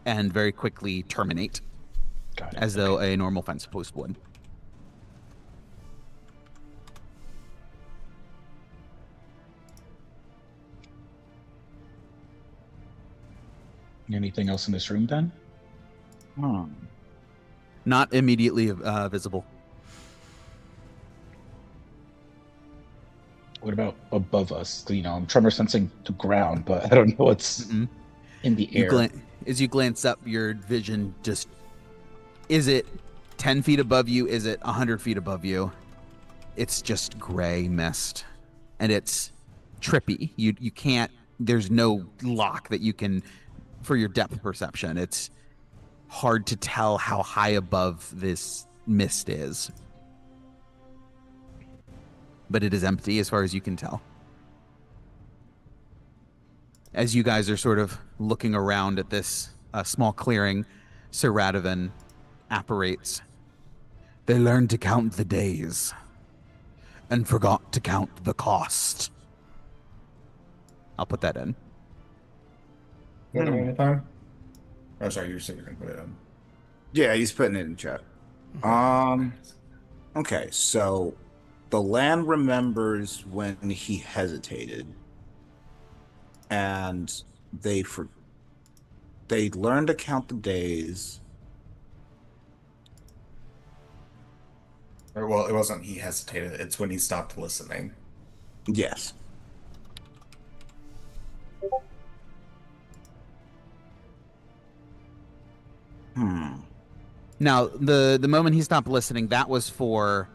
and very quickly terminate, Got it. as though a normal fence post would. Anything else in this room then? Not immediately visible. What about above us? You know, I'm tremor sensing the ground, but I don't know what's in the air. As you glance up, your vision just, is it 10 feet above you? Is it 100 feet above you? It's just gray mist, and it's trippy. You can't, there's no lock that you can, for your depth perception. It's hard to tell how high above this mist is. But it is empty as far as you can tell. As you guys are sort of looking around at this small clearing, Sir Radovan apparates. They learned to count the days and forgot to count the cost. I'll put that in. What time? Oh, sorry, you said you're gonna put it in. Yeah, he's putting it in chat. Okay, so the land remembers when he hesitated, and they learned to count the days. Or, well, it wasn't he hesitated. It's when he stopped listening. Yes. Now, the moment he stopped listening, that was for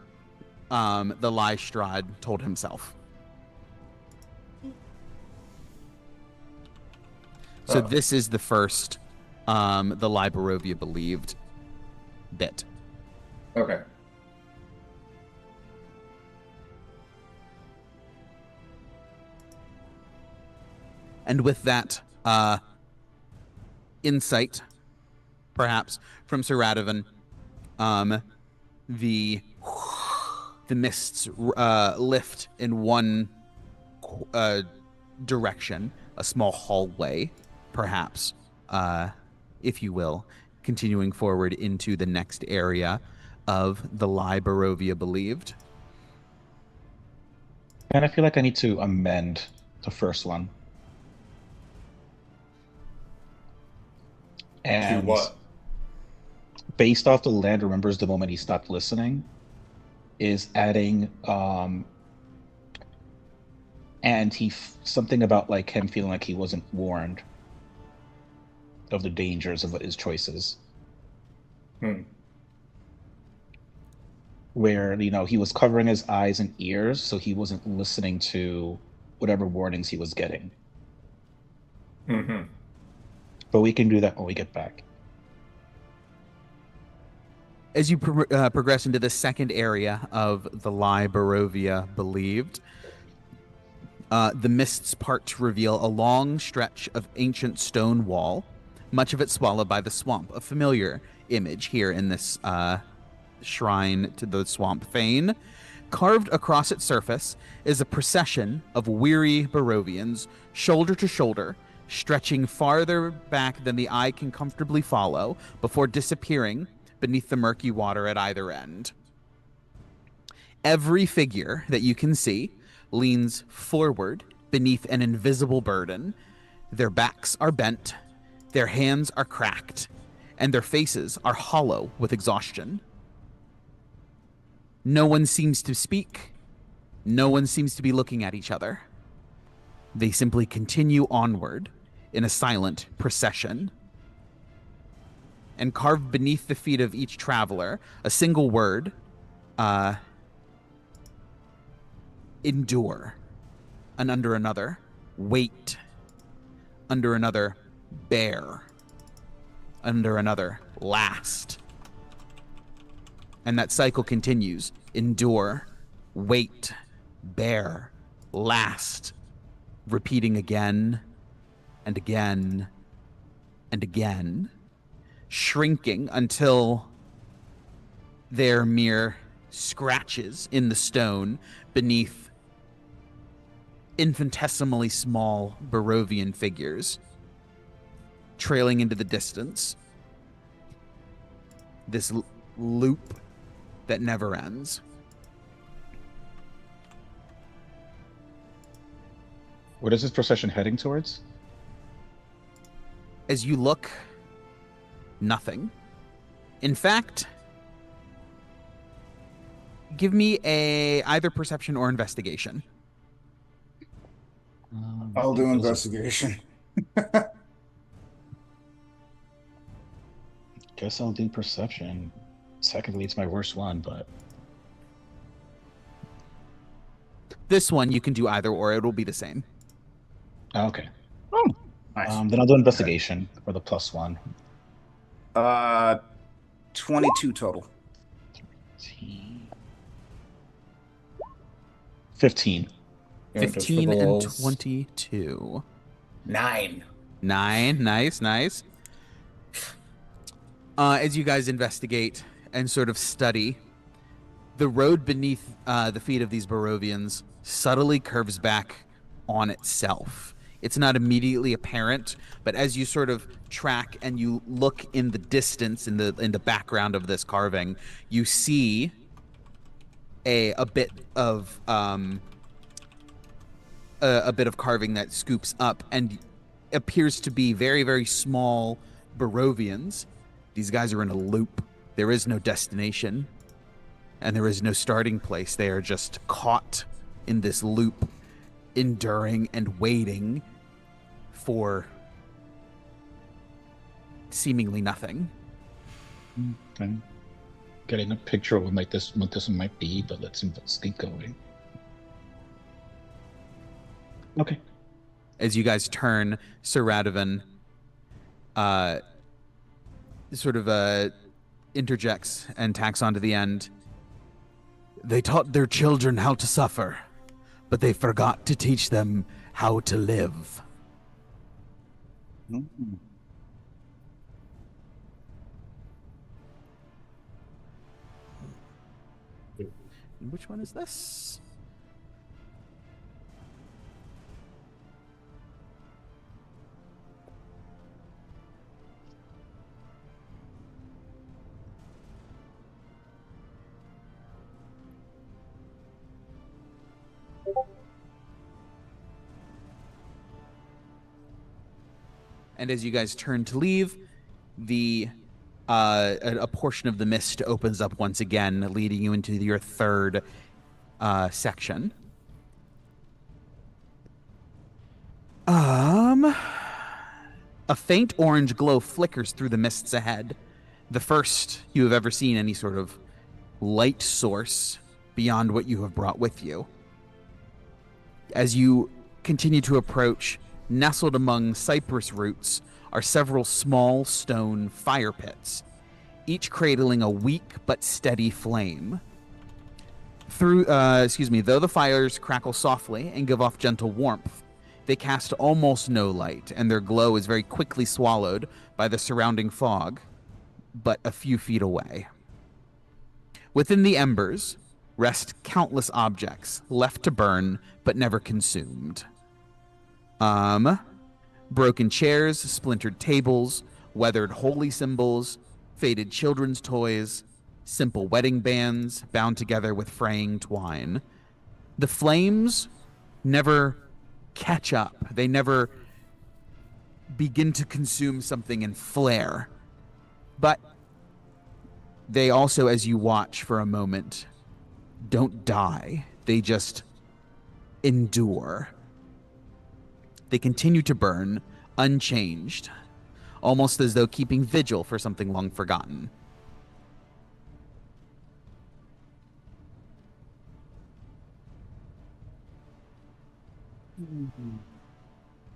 the lie Strahd told himself. So this is the first the lie Barovia believed bit. Okay. And with that insight, perhaps, from Sir Radovan, the mists lift in one direction, a small hallway, perhaps, if you will, continuing forward into the next area of the lie Barovia believed. And I feel like I need to amend the first one. And To what? based off the land remembers the moment he stopped listening, is adding and something about like him feeling like he wasn't warned of the dangers of his choices. Where, you know, he was covering his eyes and ears, so he wasn't listening to whatever warnings he was getting. But we can do that when we get back. As you progress into the second area of the lie Barovia believed, the mists part to reveal a long stretch of ancient stone wall, much of it swallowed by the swamp, a familiar image here in this shrine to the swamp fane. Carved across its surface is a procession of weary Barovians, shoulder to shoulder, stretching farther back than the eye can comfortably follow before disappearing beneath the murky water at either end. Every figure that you can see leans forward beneath an invisible burden. Their backs are bent, their hands are cracked, and their faces are hollow with exhaustion. No one seems to speak. No one seems to be looking at each other. They simply continue onward in a silent procession. And carved beneath the feet of each traveler, a single word, endure. And under another, wait. Under another, bear. Under another, last. And that cycle continues. Endure, wait, bear, last. Repeating again and again and again. Shrinking until they're mere scratches in the stone beneath infinitesimally small Barovian figures. Trailing into the distance. This loop that never ends. What is this procession heading towards? As you look, nothing. In fact, give me either perception or investigation. I'll do investigation. Guess I'll do perception. Secondly, it's my worst one, but this one you can do either or, it'll be the same. okay. Oh, nice. Then I'll do investigation for the +1. 22 total. 15. 15 and 22. 9. Nice. As you guys investigate and sort of study, the road beneath the feet of these Barovians subtly curves back on itself. It's not immediately apparent, but as you sort of track and you look in the distance, in the background of this carving, you see a bit of carving that scoops up and appears to be very, very small Barovians. These guys are in a loop. There is no destination, and there is no starting place. They are just caught in this loop, enduring and waiting for seemingly nothing. I'm getting a picture of what this one might be, but let's keep going. Okay. As you guys turn, Sir Radovan sort of interjects and tacks onto the end. They taught their children how to suffer, but they forgot to teach them how to live. Mm-hmm. Which one is this? And as you guys turn to leave, a portion of the mist opens up once again, leading you into your third section. A faint orange glow flickers through the mists ahead. The first you have ever seen any sort of light source beyond what you have brought with you. As you continue to approach, nestled among cypress roots are several small stone fire pits, each cradling a weak but steady flame. Though the fires crackle softly and give off gentle warmth, they cast almost no light, and their glow is very quickly swallowed by the surrounding fog, but a few feet away. Within the embers rest countless objects left to burn but never consumed. Broken chairs, splintered tables, weathered holy symbols, faded children's toys, simple wedding bands bound together with fraying twine. The flames never catch up. They never begin to consume something and flare. But they also, as you watch for a moment, don't die. They just endure. They continue to burn, unchanged, almost as though keeping vigil for something long forgotten.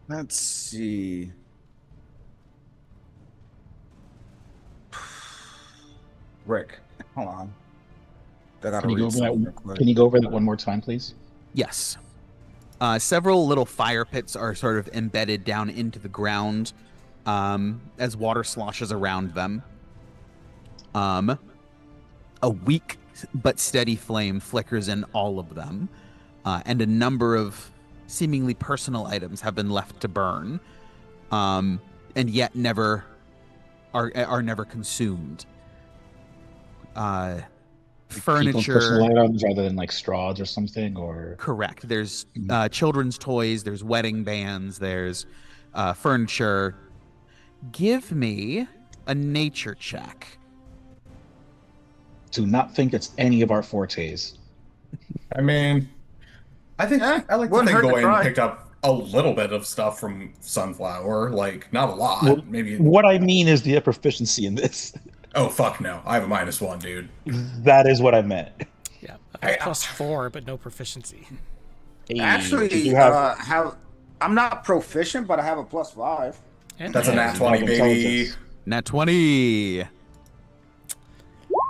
Let's see. Rick, hold on. Can you go over that one more time, please? Yes. Several little fire pits are sort of embedded down into the ground as water sloshes around them. A weak but steady flame flickers in all of them, and a number of seemingly personal items have been left to burn, and yet are never consumed. Furniture, personal items rather than like straws or something, or correct. There's children's toys, there's wedding bands, there's furniture. Give me a nature check. Do not think it's any of our fortes. I mean, I think I like to think Goyen picked up a little bit of stuff from Sunflower, like not a lot. Well, maybe. What I mean is the proficiency in this. Oh fuck no! I have a -1, dude. That is what I meant. Yeah, +4, but no proficiency. Actually, I'm not proficient, but I have a +5. And that's a nat 20, baby. Nat 20.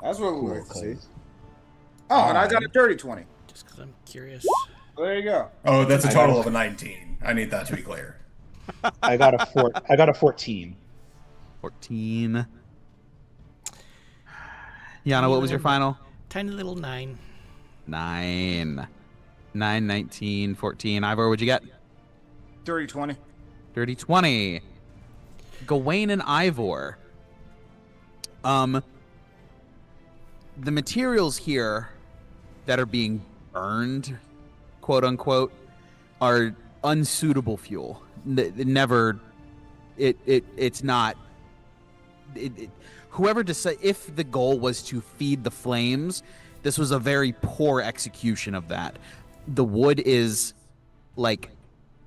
That's what we like to see. Oh, and I got a dirty 20. Just because I'm curious. There you go. Oh, that's a total of a 19. I need that to be clear. I got a 14. 14. Yana, what was your final? Tiny little 9. 9. 9, 19, 14. Ivor, what'd you get? Dirty 20. Dirty 20. Gawain and Ivor. The materials here that are being burned, quote unquote, are unsuitable fuel. It's not. Whoever decide, if the goal was to feed the flames, this was a very poor execution of that. The wood is like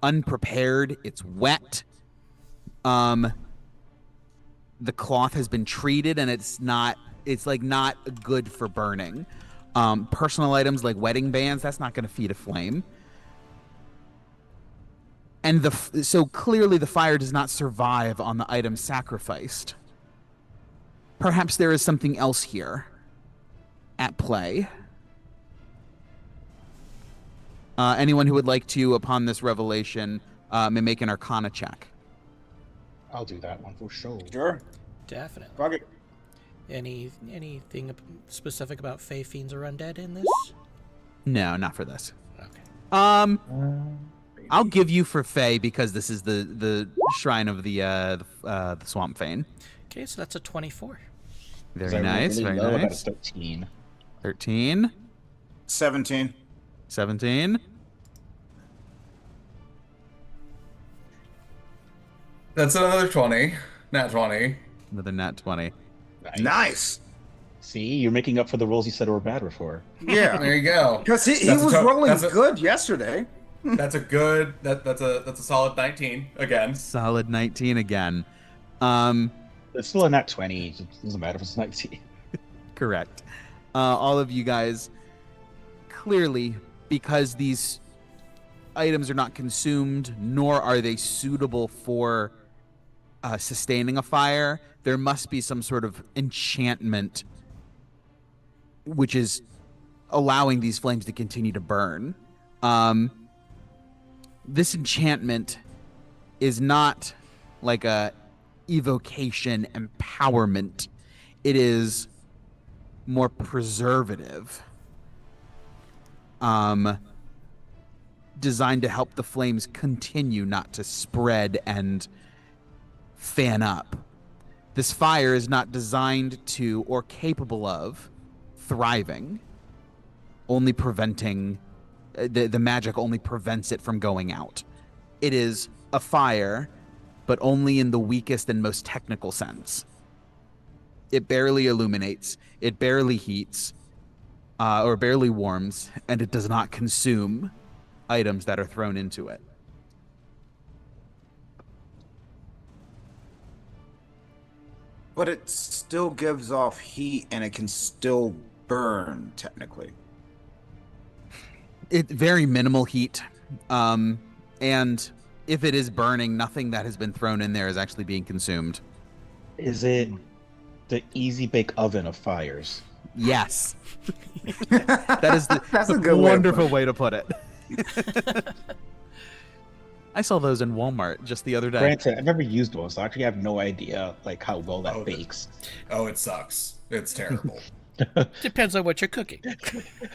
unprepared. It's wet. The cloth has been treated, and it's not good for burning. Personal items like wedding bands, that's not going to feed a flame. And so clearly the fire does not survive on the item sacrificed. Perhaps there is something else here at play. Anyone who would like to, upon this revelation, may make an Arcana check. I'll do that one for sure. Sure. Definitely. Fuck it. Anything specific about Fey Fiends or Undead in this? No, not for this. Okay. I'll give you for Fey because this is the shrine of the Swamp Fane. Okay, so that's a 24. Very nice, really very low, I got a nice. 13. 13, 17. 17. That's another 20. Nat 20. Another nat 20. Nice. See, you're making up for the rolls you said were bad before. Yeah. There you go. Because he That's a was to- rolling that's a- good yesterday. That's a good. That's a solid 19 again. Solid 19 again. It's still a nat 20. It doesn't matter if it's 19. Correct. All of you guys, clearly, because these items are not consumed, nor are they suitable for sustaining a fire, there must be some sort of enchantment which is allowing these flames to continue to burn. This enchantment is not like a evocation empowerment. It is more preservative, designed to help the flames continue, not to spread and fan up. This fire is not designed to or capable of thriving, only preventing the magic only prevents it from going out. It is a fire, but only in the weakest and most technical sense. It barely illuminates, it barely heats, or barely warms, and it does not consume items that are thrown into it. But it still gives off heat and it can still burn, technically. It very minimal heat, and if it is burning, nothing that has been thrown in there is actually being consumed. Is it the easy bake oven of fires? Yes. That is That's a the good wonderful way to put it. I saw those in Walmart just the other day. Granted, I've never used one, so I actually have no idea like how well that Oh, bakes. Oh, it sucks. It's terrible. Depends on what you're cooking.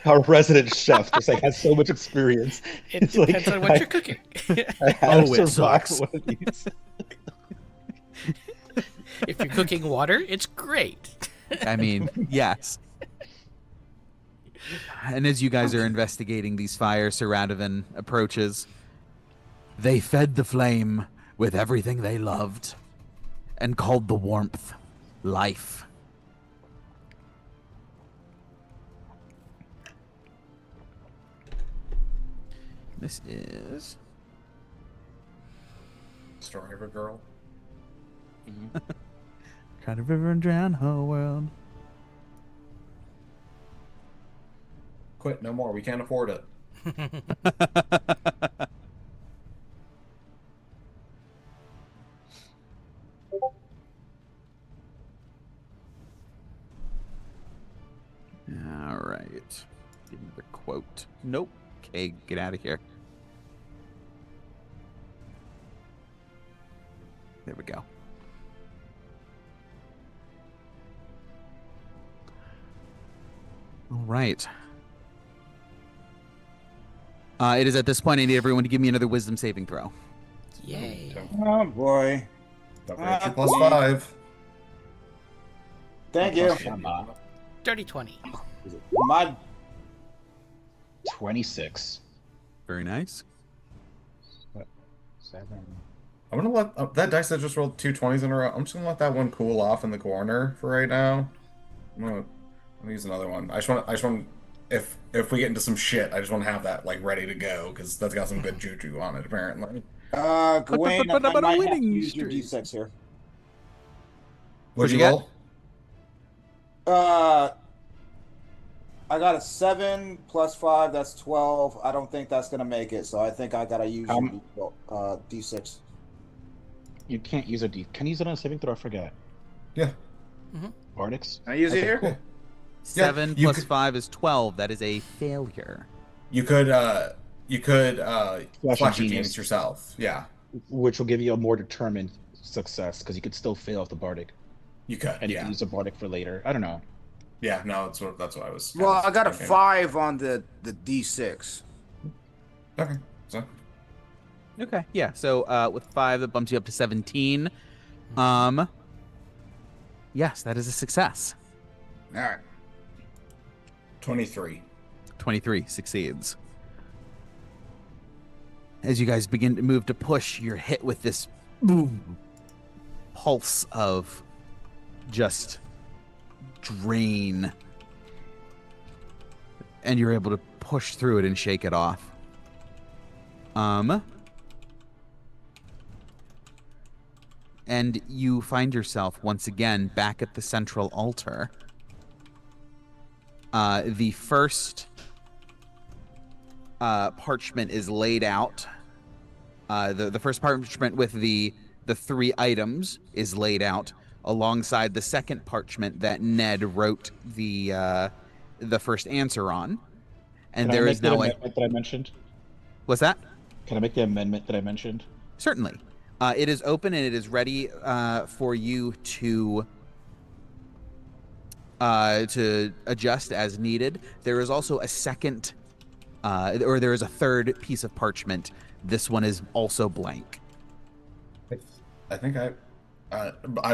Our resident chef just like has so much experience. It It's like, depends on what you're cooking. I have Oh, it survived sucks. one of these. If you're cooking water, it's great. I mean, yes. And as you guys are investigating these fires, Sir Radovan approaches. They fed the flame with everything they loved and called the warmth life. This is Story of a girl. Try to river and drown whole world. Quit. No more. We can't afford it. All right. Give me the quote. Nope. Okay, get out of here. There we go. All right. It is at this point I need everyone to give me another wisdom saving throw. Yay. Oh boy. Don't forget your +5. Thank you. Dirty 20. My 26. Very nice. 7. I'm gonna let that dice that just rolled 2 20s in a row. I'm just gonna let that one cool off in the corner for right now. I'm gonna use another one. I just want if we get into some shit, I just want to have that like ready to go because that's got some good juju on it apparently. Gawain, but I might have to winning use your streak. D6 here. What'd you you roll? I got a 7 + 5. That's 12. I don't think that's gonna make it, so I think I gotta use your D6. You can't use a D. Can you use it on a saving throw? I forget. Yeah. Bardix? Can I use it Okay, here? cool. 7 you plus could- 5 is 12. That is a failure. You could Flash flash of a genius genius. yourself. Yeah. Which will give you a more determined success because you could still fail off the Bardic. You could. And you Yeah. can use a Bardic for later. I don't know. Yeah, no, that's what I was. Well, I got a thinking. 5 on the D6. Okay. So Okay, yeah. So with 5, that bumps you up to 17. Yes, that is a success. All right. 23. 23 succeeds. As you guys begin to move to push, you're hit with this boom pulse of just drain. And you're able to push through it and shake it off. And you find yourself once again back at the central altar. The first parchment is laid out. The first parchment with the 3 items is laid out alongside the second parchment that Ned wrote the first answer on. And Can there I is make now the a... amendment that I mentioned? What's that? Can I make the amendment that I mentioned? Certainly. It is open and it is ready for you to adjust as needed. There is also a second, or there is a third piece of parchment. This one is also blank. I think I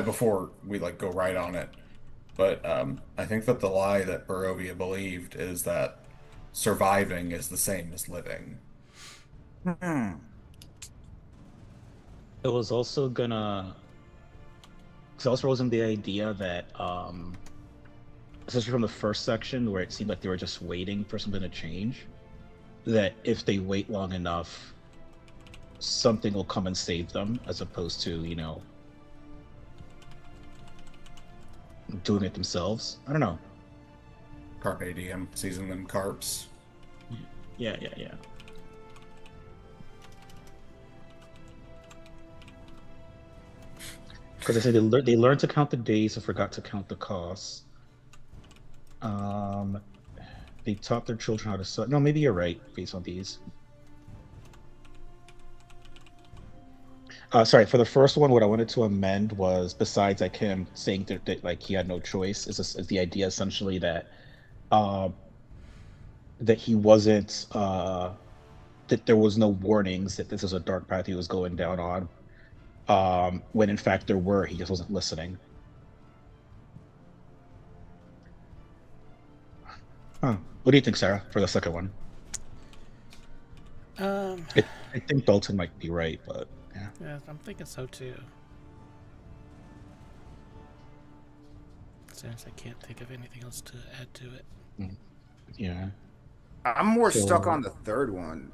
before we like go right on it, but I think that the lie that Barovia believed is that surviving is the same as living. It was also gonna. Because I was raising the idea that, especially from the first section where it seemed like they were just waiting for something to change, that if they wait long enough, something will come and save them, as opposed to, doing it themselves. I don't know. Carpe diem, season them carps. Yeah. Because I said they learned to count the days and forgot to count the costs. They taught their children how to sew. No, maybe you're right based on these. Sorry, for the first one, what I wanted to amend was, besides like him saying that like he had no choice, is the idea essentially that that he wasn't that there was no warnings that this is a dark path he was going down on, when in fact there were. He just wasn't listening. Huh. What do you think, Sarah, for the second one? I think Dalton might be right, but Yeah, I'm thinking so too. Since I can't think of anything else to add to it. yeah. I'm more So- stuck on the third one.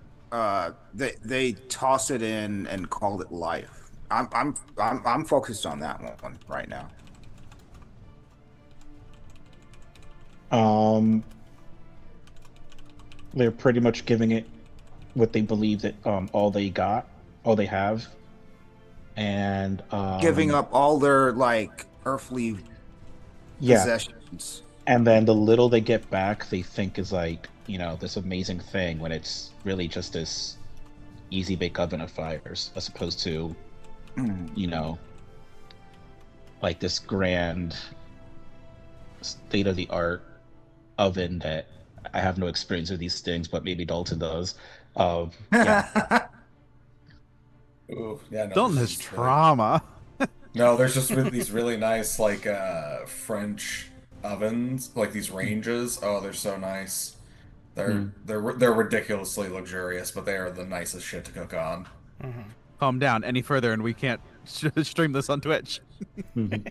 They toss it in and call it life. I'm focused on that one right now. They're pretty much giving it what they believe that all they have, and Giving up all their like earthly possessions. And then the little they get back, they think is like, this amazing thing, when it's really just this easy bake oven of fires, as opposed to you know, like this grand state of the art oven that I have no experience with these things, but maybe Dalton does. Yeah. Ooh, yeah, no, Dalton there's has just really trauma. no, there's just really, these really nice like French ovens, like these ranges. Oh, they're so nice. Hmm. They're ridiculously luxurious, but they are the nicest shit to cook on. Calm down any further, and we can't stream this on Twitch. Mhm.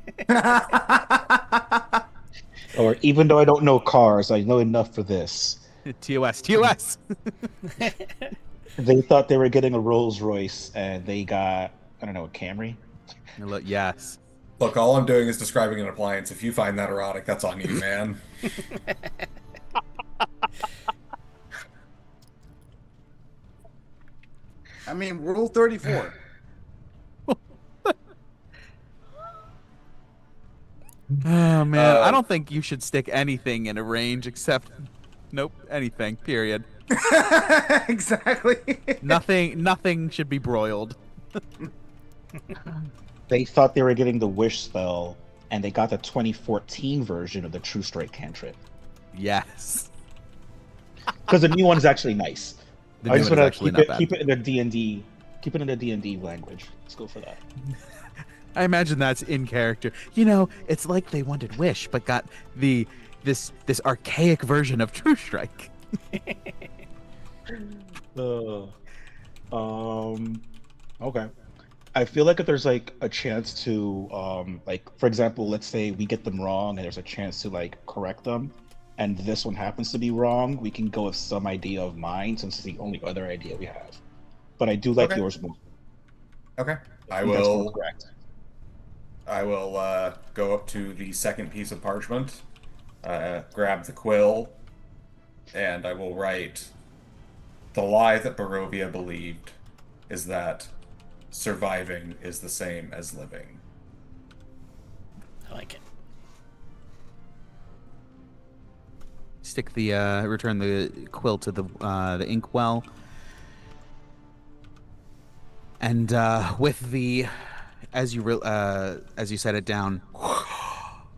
Or even though I don't know cars, I know enough for this. TOS, TOS. They thought they were getting a Rolls Royce, and they got, I don't know, a Camry. Yes. Look, all I'm doing is describing an appliance. If you find that erotic, that's on you, man. I mean, Rule 34. Oh man, I Uh, don't think you should stick anything in a range except, nope, anything. Period. Exactly. Nothing should be broiled. They thought they were getting the Wish spell, and they got the 2014 version of the True Strike cantrip. Yes. Because the new one is actually nice. The I new just one is want to actually not bad. keep it in the D&D, keep it in the D&D language. Let's go for that. I imagine that's in character. You know, it's like they wanted Wish, but got this archaic version of True Strike. Okay. I feel like if there's like a chance to like for example, let's say we get them wrong and there's a chance to like correct them and this one happens to be wrong, we can go with some idea of mine since it's the only other idea we have. But I do like Okay. yours more. Okay. I think that's more will correct. go up to the second piece of parchment, grab the quill, and I will write: the lie that Barovia believed is that surviving is the same as living. I like it. Stick the return the quill to the inkwell, and with the as you set it down,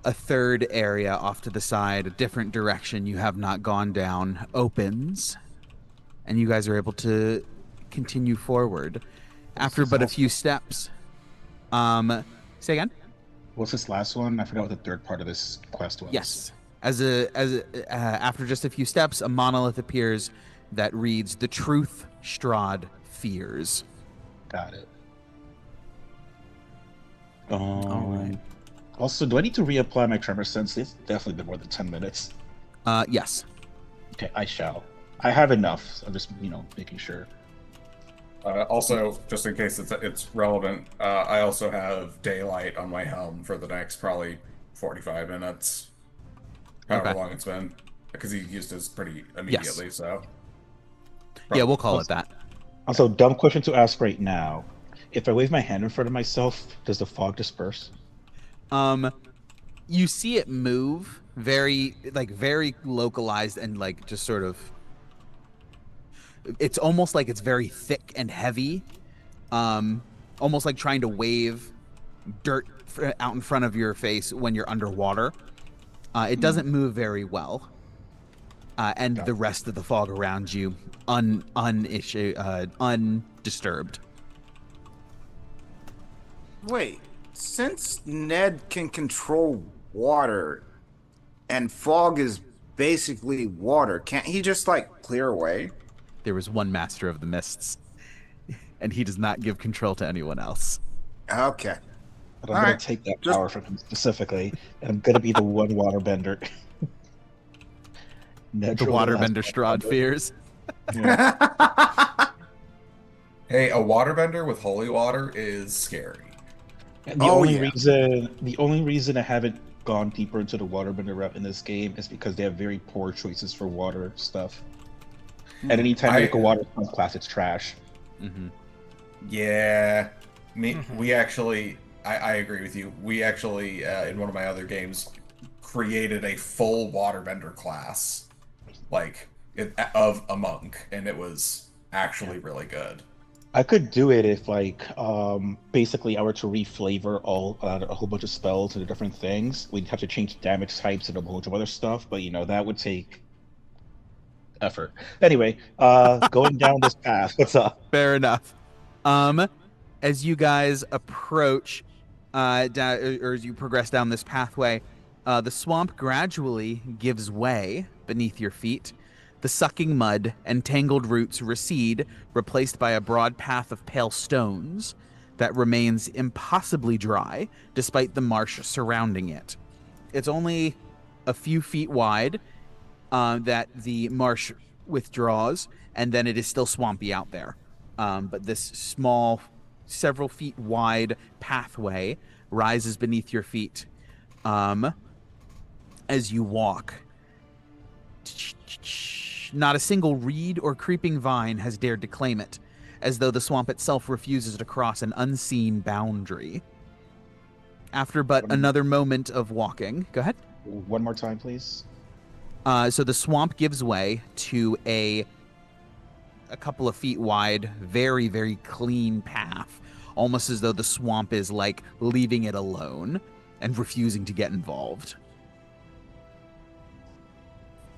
a third area off to the side, a different direction you have not gone down, opens, and you guys are able to continue forward. After but a few steps, say again. What's this last one? I forgot what the third part of this quest was. Yes. After just a few steps, a monolith appears that reads, "The truth Strahd fears." Got it. All right. Also, do I need to reapply my tremor sense? It's definitely been more than 10 minutes. Yes. Okay, I shall. I have enough. So I'm just, making sure. Also, just in case it's relevant, I also have daylight on my helm for the next probably 45 minutes. However Okay. long it's been. Because he used his pretty immediately, so. Yeah, we'll call it that. Also, dumb question to ask right now. If I wave my hand in front of myself, does the fog disperse? You see it move very localized and like just sort of. It's almost like it's very thick and heavy, almost like trying to wave dirt out in front of your face when you're underwater. It doesn't move very well, and the rest of the fog around you undisturbed. Wait, since Ned can control water and fog is basically water, can't he just like clear away? There was one master of the mists, and he does not give control to anyone else. Okay. But I'm All going right, to take that just- power from him specifically, and I'm going to be the one waterbender. The waterbender Strahd fears. Hey, a waterbender with holy water is scary. And Oh, the yeah. only reason I haven't gone deeper into the waterbender route in this game is because they have very poor choices for water stuff. And anytime you make a water class, it's trash. Mm-hmm. Yeah. We actually, I agree with you. We actually, in one of my other games, created a full waterbender class, of a monk, and it was actually really good. I could do it if, like, basically I were to reflavor a whole bunch of spells into different things. We'd have to change damage types and a whole bunch of other stuff, but that would take effort. Anyway, going down this path, what's up? Fair enough. As you guys approach, or as you progress down this pathway, the swamp gradually gives way beneath your feet. The sucking mud and tangled roots recede, replaced by a broad path of pale stones that remains impossibly dry despite the marsh surrounding it. It's only a few feet wide that the marsh withdraws, and then it is still swampy out there. But this small, several feet wide pathway rises beneath your feet as you walk. Not a single reed or creeping vine has dared to claim it, as though the swamp itself refuses to cross an unseen boundary. After but another moment of walking, go ahead. One more time, please. So the swamp gives way to a couple of feet wide, very, very clean path, almost as though the swamp is like leaving it alone and refusing to get involved.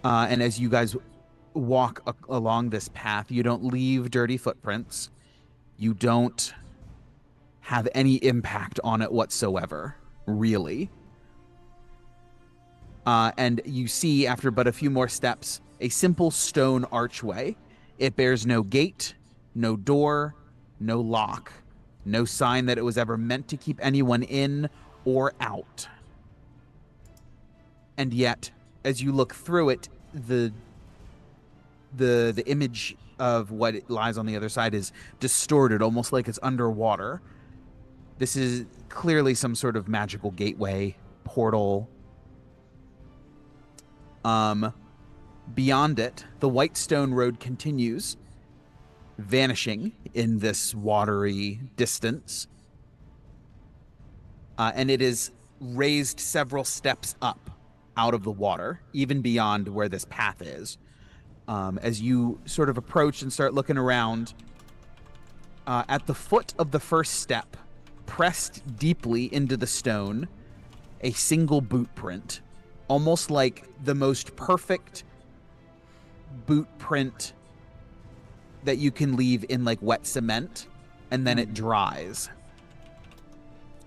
And as you guys walk along this path, you don't leave dirty footprints. You don't have any impact on it whatsoever, really. And you see, after but a few more steps, a simple stone archway. It bears no gate, no door, no lock, no sign that it was ever meant to keep anyone in or out. And yet, as you look through it, the image of what it lies on the other side is distorted, almost like it's underwater. This is clearly some sort of magical gateway, portal. Beyond it, the white stone road continues, vanishing in this watery distance. And it is raised several steps up out of the water, even beyond where this path is. As you sort of approach and start looking around, at the foot of the first step, pressed deeply into the stone, a single boot print, almost like the most perfect boot print that you can leave in like wet cement, and then it dries.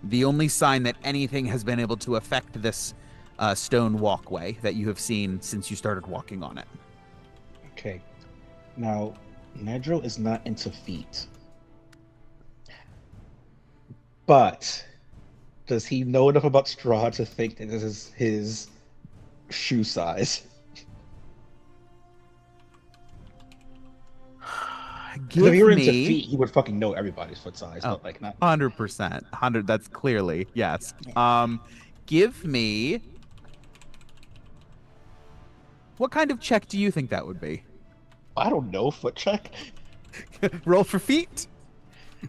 The only sign that anything has been able to affect this stone walkway that you have seen since you started walking on it. Okay. Now, Nedro is not into feet. But does he know enough about straw to think that this is his shoe size? If he were into feet, he would fucking know everybody's foot size, but like not 100%. 100, that's clearly, yes. Give me, what kind of check do you think that would be? I don't know, foot check. Roll for feet?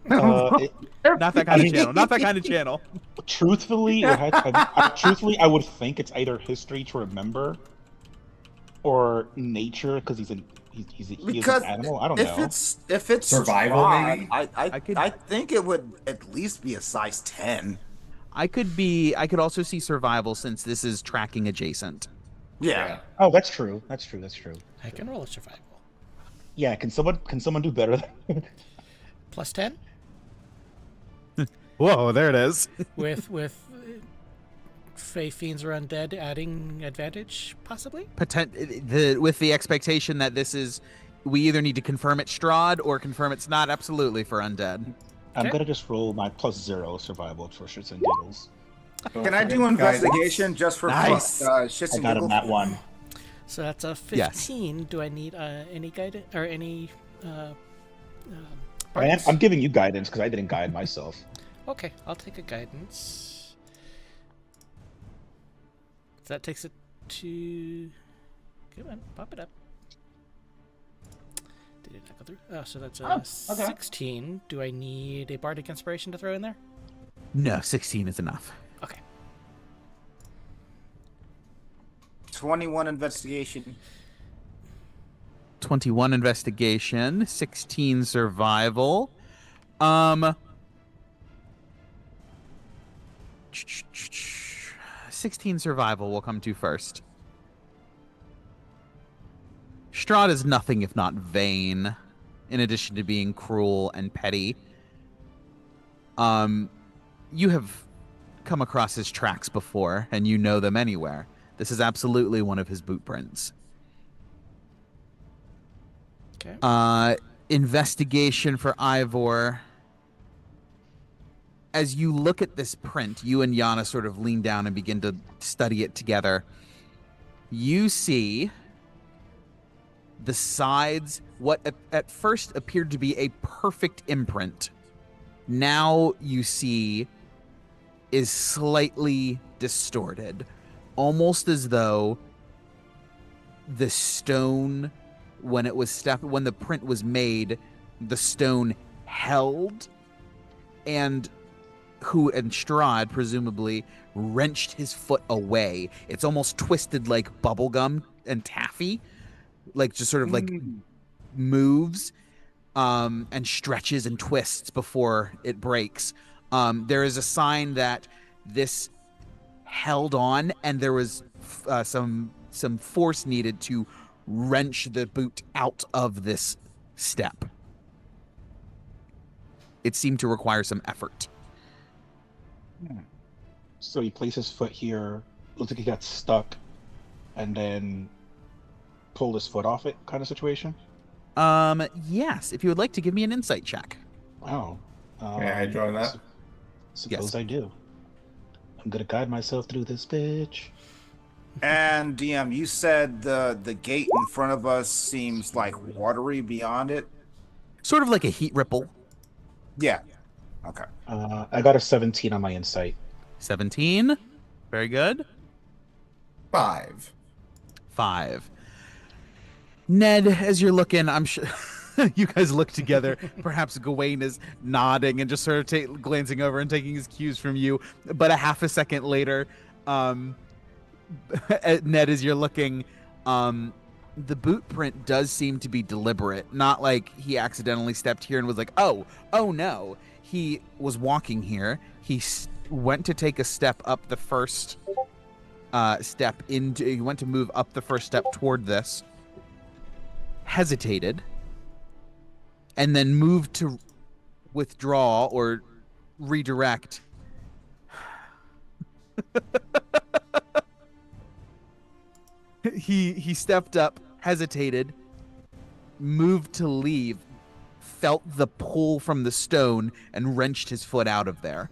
Not that kind of channel. Not that kind of channel. Truthfully, I would think it's either history to remember or nature, because he is an animal. I don't know. If it's survival, strong, maybe. I think it would at least be a size 10. I could also see survival, since this is tracking adjacent. Yeah. Oh, that's true. That's true. I can roll a survival. Yeah, can someone do better than Plus 10? Whoa, there it is. with Fey Fiends or Undead adding advantage, possibly? With the expectation that this is, we either need to confirm it's Strahd or confirm it's not, absolutely, for Undead. I'm gonna just roll my +0 survival for shits and giggles. Can I do investigation just for Nice. shits I and got him giggles? that one. So that's a 15. Yes. Do I need any guidance or any? I'm giving you guidance because I didn't guide myself. Okay, I'll take a guidance. So that takes it to. Come on, pop it up. Did it not go through? Oh, so that's a 16. Do I need a bardic inspiration to throw in there? No, 16 is enough. Okay. 21 investigation. 21 investigation, 16 survival. Um, 16 survival will come to first. Strahd is nothing if not vain, in addition to being cruel and petty. You have come across his tracks before, and you know them anywhere. This is absolutely one of his boot prints. Okay. Investigation for Ivor. As you look at this print, you and Yana sort of lean down and begin to study it together. You see the sides, what at first appeared to be a perfect imprint, now you see is slightly distorted, almost as though the stone, when the print was made, the stone held, and Strahd presumably wrenched his foot away. It's almost twisted like bubblegum and taffy, like just sort of like moves and stretches and twists before it breaks. There is a sign that this held on, and there was some force needed to wrench the boot out of this step. It seemed to require some effort. So he placed his foot here, looks like he got stuck, and then pulled his foot off it, kind of situation? Yes, if you would like to give me an insight check. Wow. Yeah, I join that. Suppose Yes. I do. I'm gonna guide myself through this bitch. And DM, you said the gate in front of us seems like watery beyond it. Sort of like a heat ripple. Yeah. Okay. I got a 17 on my insight. 17. Very good. 5. 5. Ned, as you're looking, I'm sure you guys look together. Perhaps Gawain is nodding and just sort of glancing over and taking his cues from you. But a half a second later, Ned, as you're looking, the boot print does seem to be deliberate. Not like he accidentally stepped here and was like, oh no. He was walking here. He went to take a step up the first step into. He went to move up the first step toward this. Hesitated. And then moved to withdraw or redirect. He stepped up, hesitated, moved to leave, felt the pull from the stone, and wrenched his foot out of there.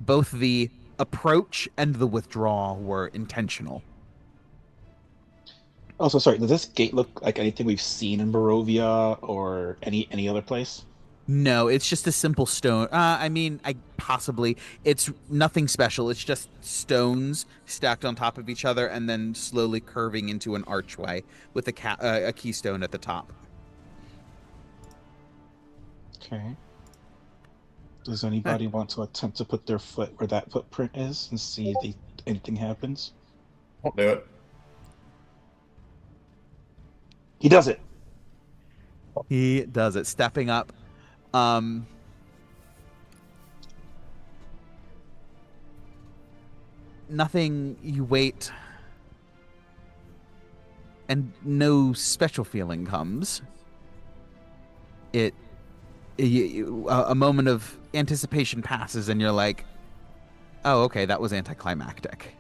Both the approach and the withdrawal were intentional. Also, sorry, does this gate look like anything we've seen in Barovia or any other place? No, it's just a simple stone. It's nothing special. It's just stones stacked on top of each other and then slowly curving into an archway with a keystone at the top. Okay. Does anybody want to attempt to put their foot where that footprint is and see if anything happens? I'll do it. He does it. He does it, stepping up. Nothing, you wait, and no special feeling comes. A moment of anticipation passes, and you're like, oh, okay, that was anticlimactic.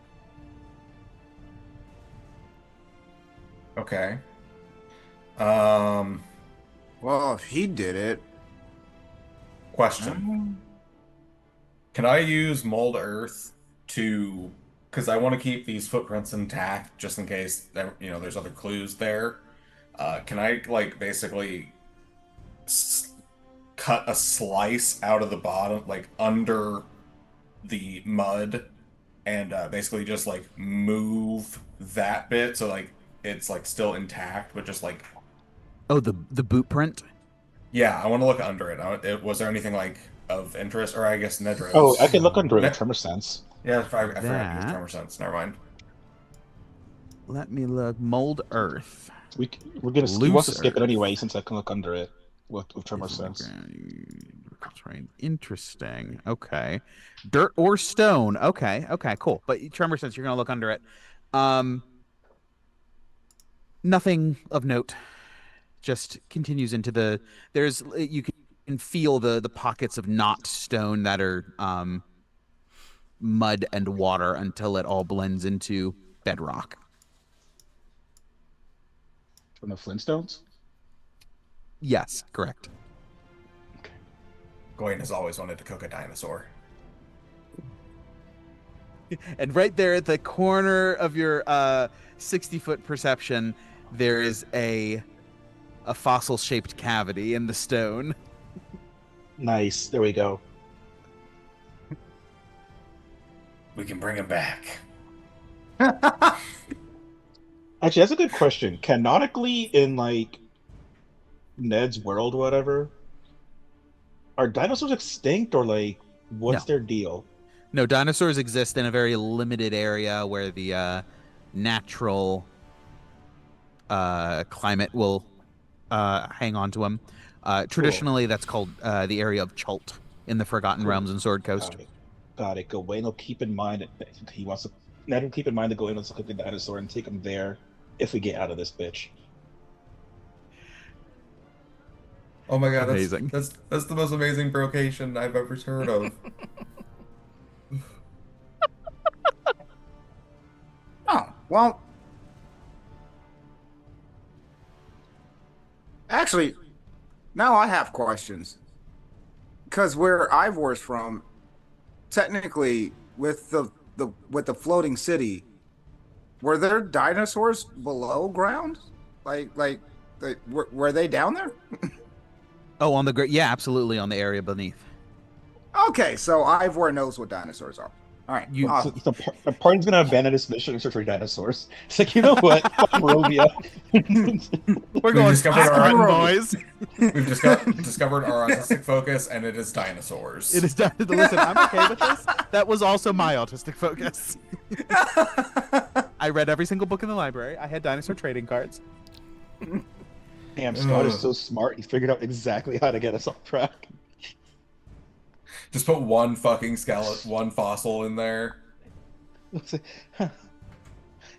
Okay. Well, if he did it. Question. Can I use mold earth to, because I want to keep these footprints intact just in case there's other clues there. Can I basically cut a slice out of the bottom, like under the mud, and basically just move that bit so it's still intact, but just Oh, the boot print? yeah, I want to look under it. Was there anything of interest, or I guess Nedros? Oh, I can look under it with tremor sense. Yeah, I forgot to use That- tremor sense. Never mind. Let me look. Mold earth. We're gonna he wants to Loose skip it earth. anyway since I can look under it with tremor sense. Terrain. Interesting. Okay. Dirt or stone. Okay. Okay, cool. But tremor sense, you're gonna look under it. Um, nothing of note. Just continues into the there's you can feel the pockets of not stone that are mud and water until it all blends into bedrock. From the Flintstones? Yes, correct. Goyen has always wanted to cook a dinosaur. And right there at the corner of your 60-foot perception, there is a fossil-shaped cavity in the stone. Nice. There we go. We can bring him back. Actually, that's a good question. Canonically, in like Ned's world, whatever, are dinosaurs extinct or like what's their deal? No, dinosaurs exist in a very limited area where the natural climate will hang on to them. Traditionally, that's called the area of Chult in the Forgotten Realms and Sword Coast. Got it. Gawain will keep in mind that he wants to. Ned will keep in mind that Gawain wants to cook the dinosaur and take him there if we get out of this bitch. Oh my god, Amazing. That's the most amazing brocation I've ever heard of. Oh, well. Actually, now I have questions. Because where Ivor's from, technically, with the floating city, were there dinosaurs below ground? Like were they down there? Oh, on the yeah, absolutely on the area beneath. Okay, so Ivor knows what dinosaurs are. All right. You- awesome. The party's gonna abandon this mission and search for dinosaurs. It's like, you know what? Fuck Barovia. We're going discovered our hunting, own- boys. We've discovered our autistic focus, and it is dinosaurs. It is time to listen. I'm okay with this. That was also my autistic focus. I read every single book in the library. I had dinosaur trading cards. Damn, Scott is so smart. He figured out exactly how to get us off track. Just put one fucking skeleton, one fossil in there.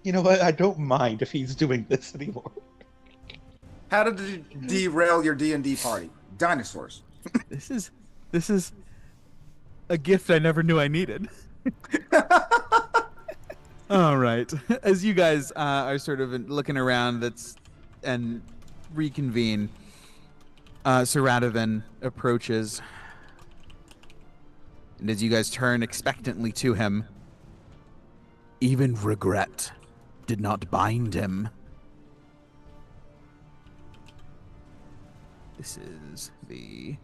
You know what? I don't mind if he's doing this anymore. How did you derail your D&D party? Dinosaurs. This is a gift I never knew I needed. All right. As you guys are sort of looking around and reconvene, Sir Radovan approaches. And as you guys turn expectantly to him, even regret did not bind him. This is the...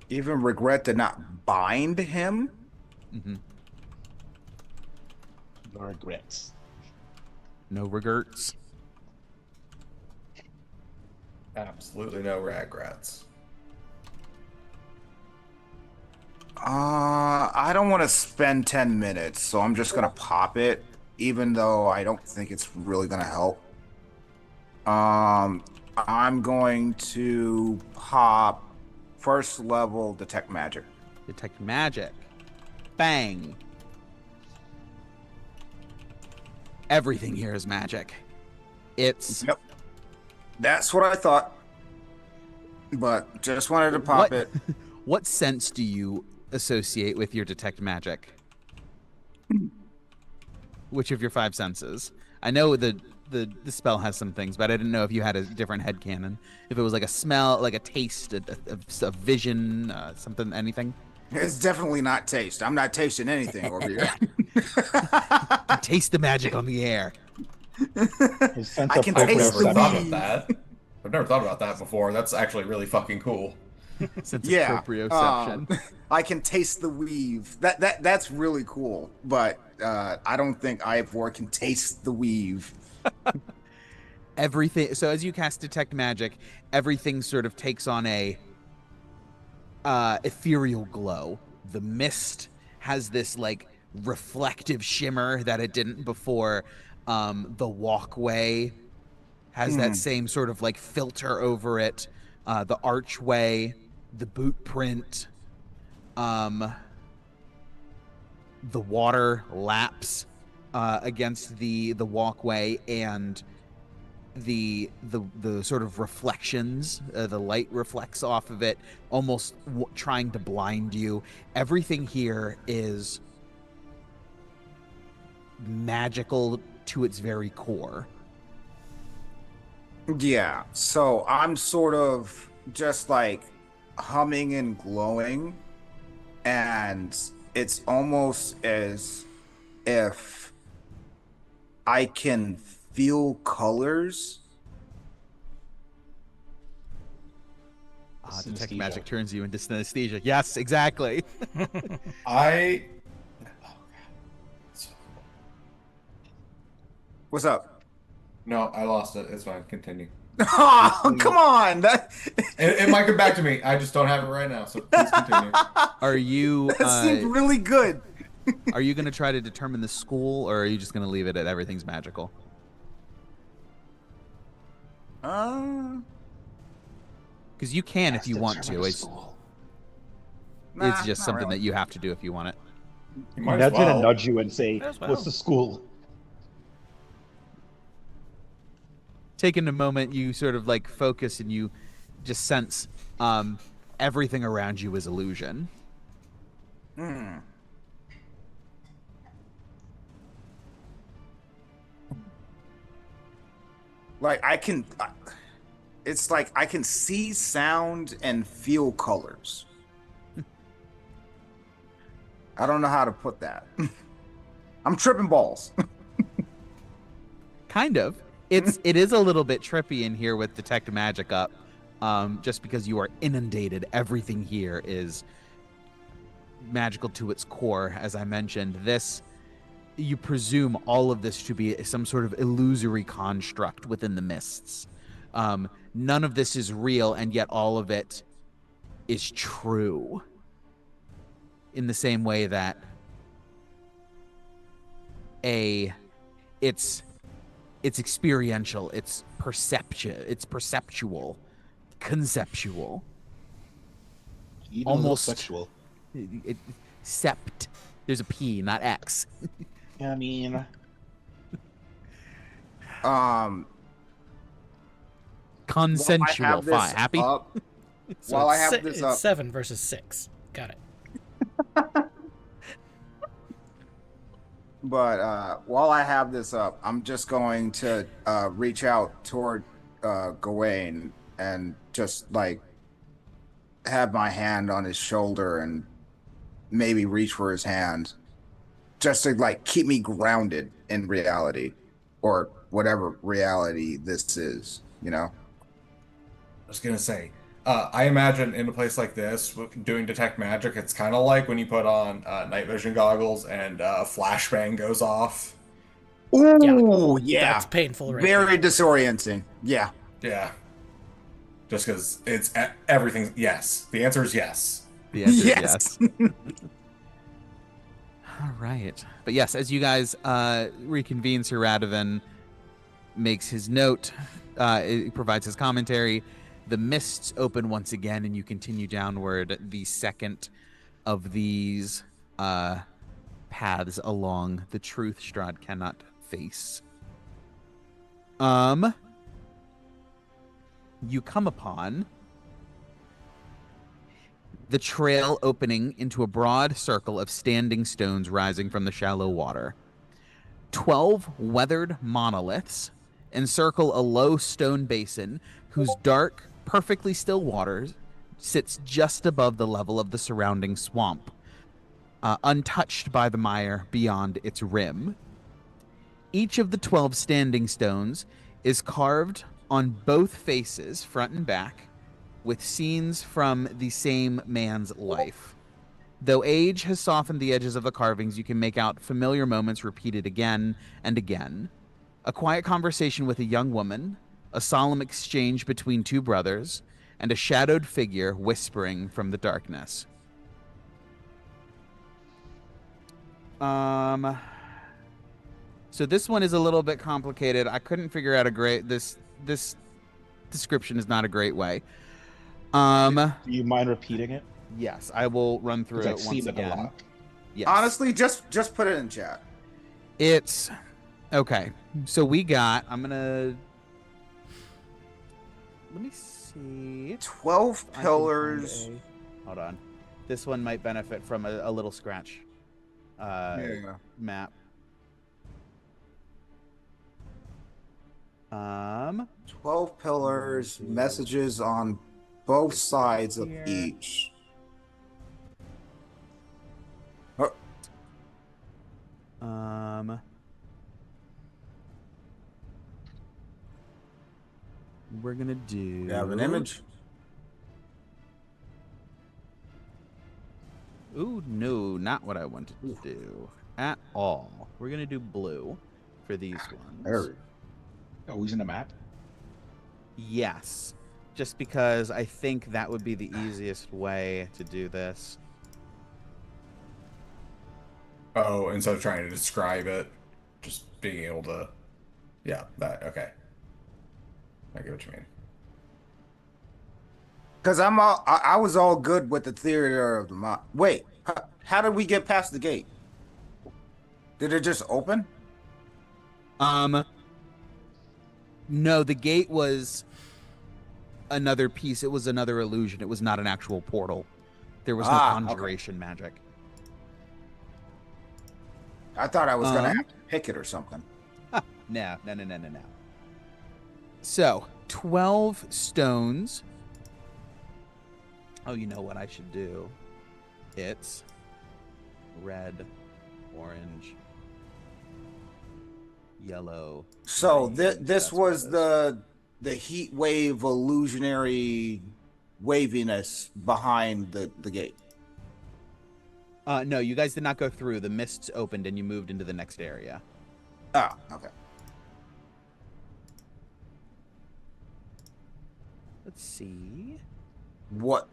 Even regret did not bind him? Mm-hmm. No regrets. No regrets. Absolutely no regrets. I don't want to spend 10 minutes, so I'm just going to pop it, even though I don't think it's really going to help. I'm going to pop first level detect magic. Detect magic. Bang. Everything here is magic. It's... Yep. That's what I thought. But just wanted to pop it. What sense do you associate with your detect magic? Which of your 5 senses? I know the spell has some things, but I didn't know if you had a different headcanon. If it was like a smell, like a taste, a vision, something, anything. It's definitely not taste. I'm not tasting anything over here. You taste the magic on the air. His sense I of can I've taste never the thought weed. of that. I've never thought about that before. That's actually really fucking cool. Sense Yeah, of proprioception. I can taste the weave. That's really cool. But I don't think Ivor can taste the weave. Everything. So as you cast detect magic, everything sort of takes on a ethereal glow. The mist has this like reflective shimmer that it didn't before. The walkway has that same sort of like filter over it. The archway the boot print, the water laps against the walkway, and the sort of reflections, the light reflects off of it, almost trying to blind you. Everything here is magical to its very core. Yeah, so I'm sort of just like humming and glowing, and it's almost as if I can feel colors. Detect magic turns you into synesthesia. Yes, exactly. What's up? No, I lost it. It's fine. Continue. Oh, come on! It might come back to me. I just don't have it right now, so please continue. Are you? That seemed really good. Are you going to try to determine the school, or are you just going to leave it at everything's magical? Because you can if you want to. It's just something that you have to do if you want it. Ned's gonna nudge you and say, "What's the school?" Taking a moment, you sort of like focus and you just sense everything around you is illusion. Like it's like I can see sound and feel colors. I don't know how to put that. I'm tripping balls. Kind of. It is a little bit trippy in here with detect magic up, just because you are inundated. Everything here is magical to its core. As I mentioned, you presume all of this to be some sort of illusory construct within the mists. None of this is real, and yet all of it is true. In the same way that it's experiential, it's perceptual, conceptual, even almost sexual. Sept. There's a P, not X. Yeah, I mean, consensual. Fine. Happy? So While I have this it's up, 7 versus 6. Got it. but while I have this up, I'm just going to reach out toward Gawain and just like have my hand on his shoulder and maybe reach for his hand, just to like keep me grounded in reality, or whatever reality this is, you know? I was gonna say, I imagine in a place like this, doing detect magic, it's kind of like when you put on night vision goggles and a flashbang goes off. Ooh, yeah. That's painful, right? Very disorienting. Yeah. Yeah. Just because it's everything. Yes. The answer is yes. The answer is yes. All right. But yes, as you guys reconvene, Sir Radovan makes his note, provides his commentary. The mists open once again, and you continue downward the second of these paths along the truth Strahd cannot face. You come upon the trail opening into a broad circle of standing stones rising from the shallow water. 12 weathered monoliths encircle a low stone basin whose dark, perfectly still water sits just above the level of the surrounding swamp, untouched by the mire beyond its rim. Each of the 12 standing stones is carved on both faces, front and back, with scenes from the same man's life. Though age has softened the edges of the carvings, you can make out familiar moments repeated again and again. A quiet conversation with a young woman, a solemn exchange between two brothers, and a shadowed figure whispering from the darkness. So this one is a little bit complicated. I couldn't figure out this description is not a great way. Um, Do you mind repeating it? yes, I will run through Because it I've once seen it a again. lot. Yes. Honestly, just put it in chat. It's okay. So we got. I'm gonna. Let me see. 12 if I can find pillars. Hold on. This one might benefit from a little scratch. Yeah. Map. 12 pillars, messages on both sides of here. each. We're gonna do. You have an image? Ooh, no, not what I wanted to do at all. We're gonna do blue for these ones. There. Oh, he's in the map? Yes, just because I think that would be the easiest way to do this. Oh, instead of trying to describe it, just being able to. Yeah, that. Okay. I get what you mean. Because I was all good with the theater of the mind. Wait, how did we get past the gate? Did it just open? No, the gate was another piece. It was another illusion. It was not an actual portal. There was no conjuration magic. I thought I was going to have to pick it or something. No. So, 12 stones. Oh, you know what I should do? It's red, orange, yellow. So green. this was the heat wave illusionary waviness behind the gate. No, you guys did not go through. The mists opened and you moved into the next area. Ah, okay. Let's see. What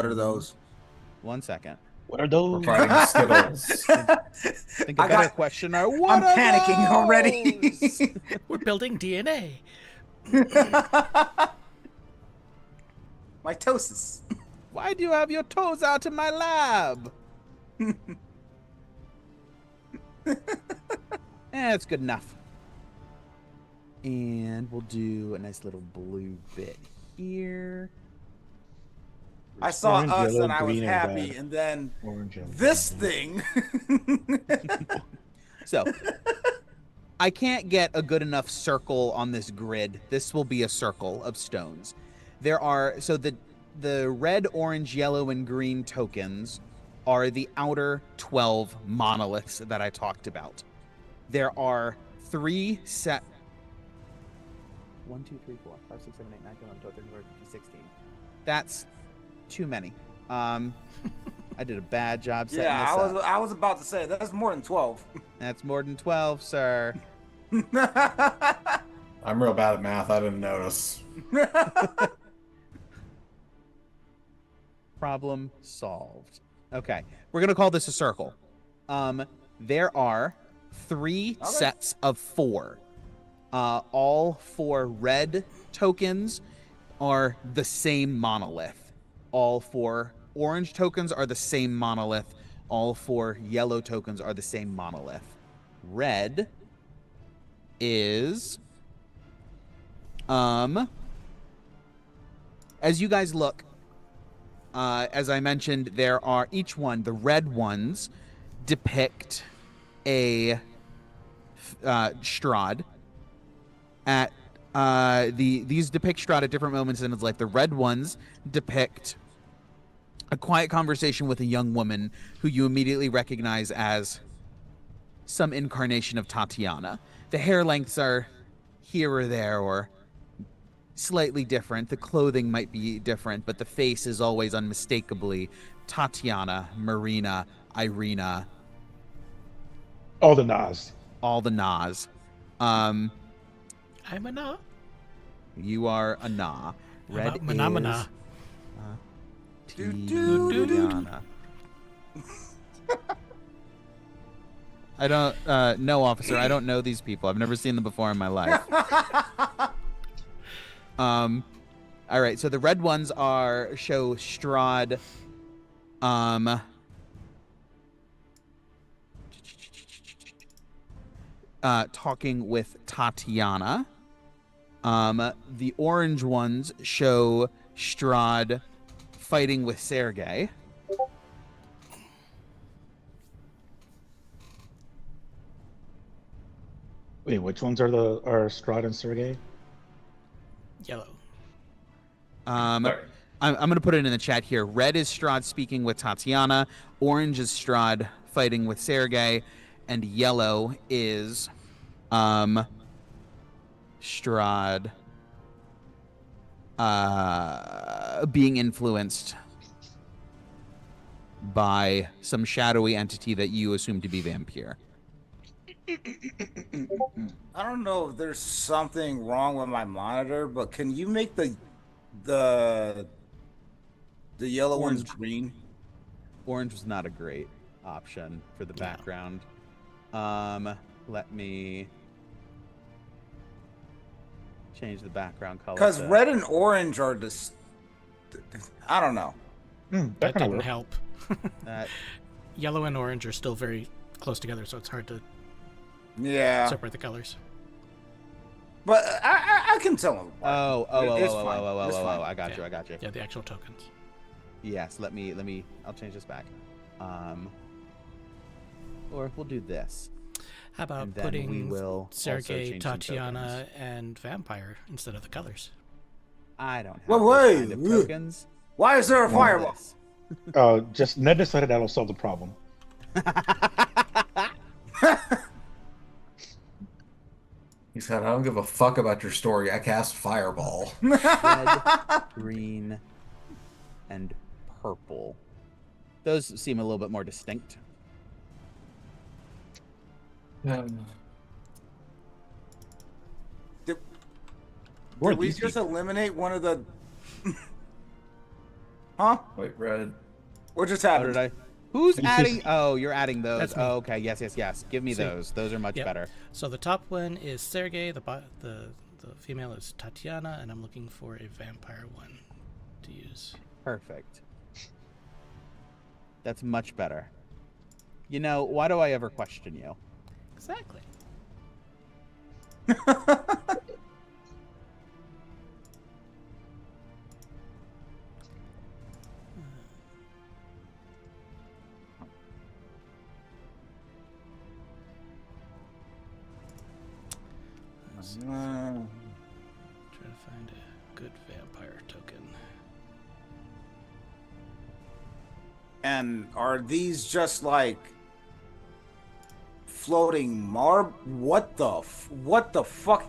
are those? 1 second. What are those? We're fighting Skittles. I think a better question are what I'm are panicking those? already. We're building DNA. Mitosis. Why do you have your toes out in my lab? It's good enough. And we'll do a nice little blue bit here. I saw Orange, us yellow, and I was green, and happy, red. and then Orange, yellow, this green. thing. So, I can't get a good enough circle on this grid. This will be a circle of stones. There are, so the red, orange, yellow, and green tokens are the outer 12 monoliths that I talked about. There are 3 set. 1, 2, 3, 4, 5, 6, 7, 8, 9, 10, 11, 12, 13, 14, 15, 16. That's too many. I did a bad job setting Yeah, this up. I was about to say that's more than 12. That's more than 12, sir. I'm real bad at math. I didn't notice. Problem solved. Okay, we're gonna call this a circle. There are 3 sets of 4. All 4 red tokens are the same monolith. All 4 orange tokens are the same monolith. All 4 yellow tokens are the same monolith. Red is as you guys look, as I mentioned, there are each one, the red ones depict a Strahd. At these depict Strahd at different moments in his life. The red ones depict a quiet conversation with a young woman who you immediately recognize as some incarnation of Tatiana. The hair lengths are here or there or slightly different. The clothing might be different, but the face is always unmistakably Tatiana, Marina, Irina. All the Nas. All the Nas. I'm a nah. You are a Na. Red is Manamana. Tiana. I don't no, officer. I don't know these people. I've never seen them before in my life. All right, so the red ones show Strahd, talking with Tatiana. The orange ones show Strahd fighting with Sergei. Wait, which ones are Strahd and Sergey? Yellow. I'm Sorry. going to put it in the chat here. Red is Strahd speaking with Tatiana. Orange is Strahd fighting with Sergei. And yellow is Strahd being influenced by some shadowy entity that you assume to be Vampire. I don't know if there's something wrong with my monitor, but can you make the yellow ones Orange. green? Orange was not a great option for the background. Let me change the background color. Because red and orange are just, I don't know. That kinda didn't works. help. that. Yellow and orange are still very close together, so it's hard to Yeah, separate the colors. but I can tell them. Oh, It's fine. It's fine. I got you. I got you. Yeah, the actual tokens. Yes, let me I'll change this back. Or we'll do this. How about And then putting we will also Sergei, change some Tatiana, and Vampire instead of the colors? I don't have Well, those wait. kind of tokens. Why is there a for fireball? this. Just Ned decided that'll solve the problem. He said, I don't give a fuck about your story. I cast Fireball. Red, green, and purple. Those seem a little bit more distinct. Who are Did we these just people? eliminate one of the? Huh? Wait, red. What just Oh, happened? did I? Who's You adding? just- Oh, you're adding those. That's me. Oh, okay. Yes, yes, yes. Give me See? those. Those are much Yep. better. So the top one is Sergei, the female is Tatiana, and I'm looking for a vampire one to use. Perfect. That's much better. You know, why do I ever question you? Exactly. Try to find a good vampire token. And are these just like floating marb? What the fuck?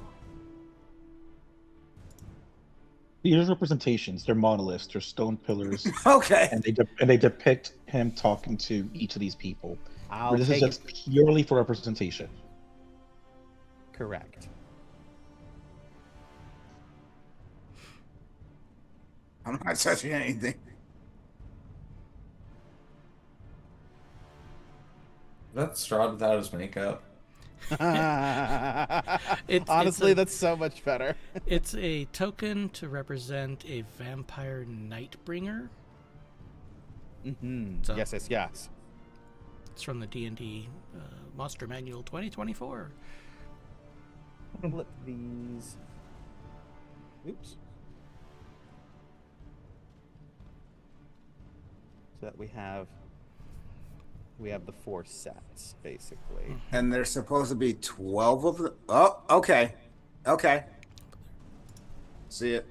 These are representations. They're monoliths. They're stone pillars, Okay. and they depict him talking to each of these people. I'll This is take it. just purely for representation. Correct. I'm not touching anything. Is that Strahd without his makeup? Honestly, a- that's so much better. It's a token to represent a vampire nightbringer. Mm-hmm. So- Yes, yes, yes. It's from the D&D Monster Manual 2024. Flip these. Oops. So that we have the 4 sets basically. And there's supposed to be 12 of them. Oh, okay. Okay. See it.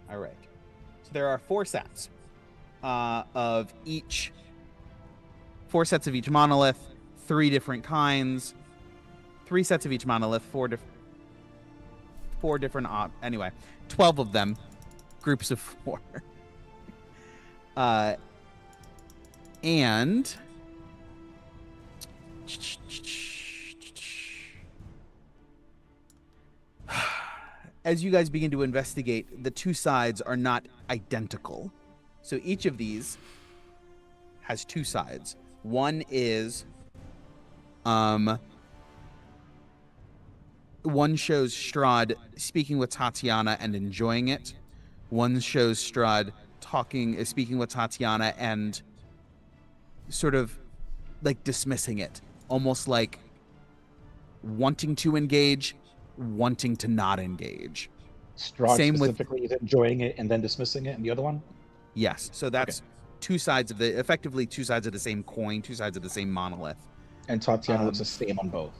All right. So there are 4 sets of each. 4 sets of each monolith, 3 different kinds. 3 sets of each monolith, 4 different. Anyway, 12 of them, groups of 4. And as you guys begin to investigate, the 2 sides are not identical. So each of these has 2 sides. One is One shows Strahd speaking with Tatiana and enjoying it. One shows Strahd speaking with Tatiana and sort of like dismissing it, almost like wanting to engage, wanting to not engage. Strahd Same with specifically is enjoying it and then dismissing it, and the other one? yes. So that's effectively two sides of the same coin, two sides of the same monolith. And Tatiana looks the same on both.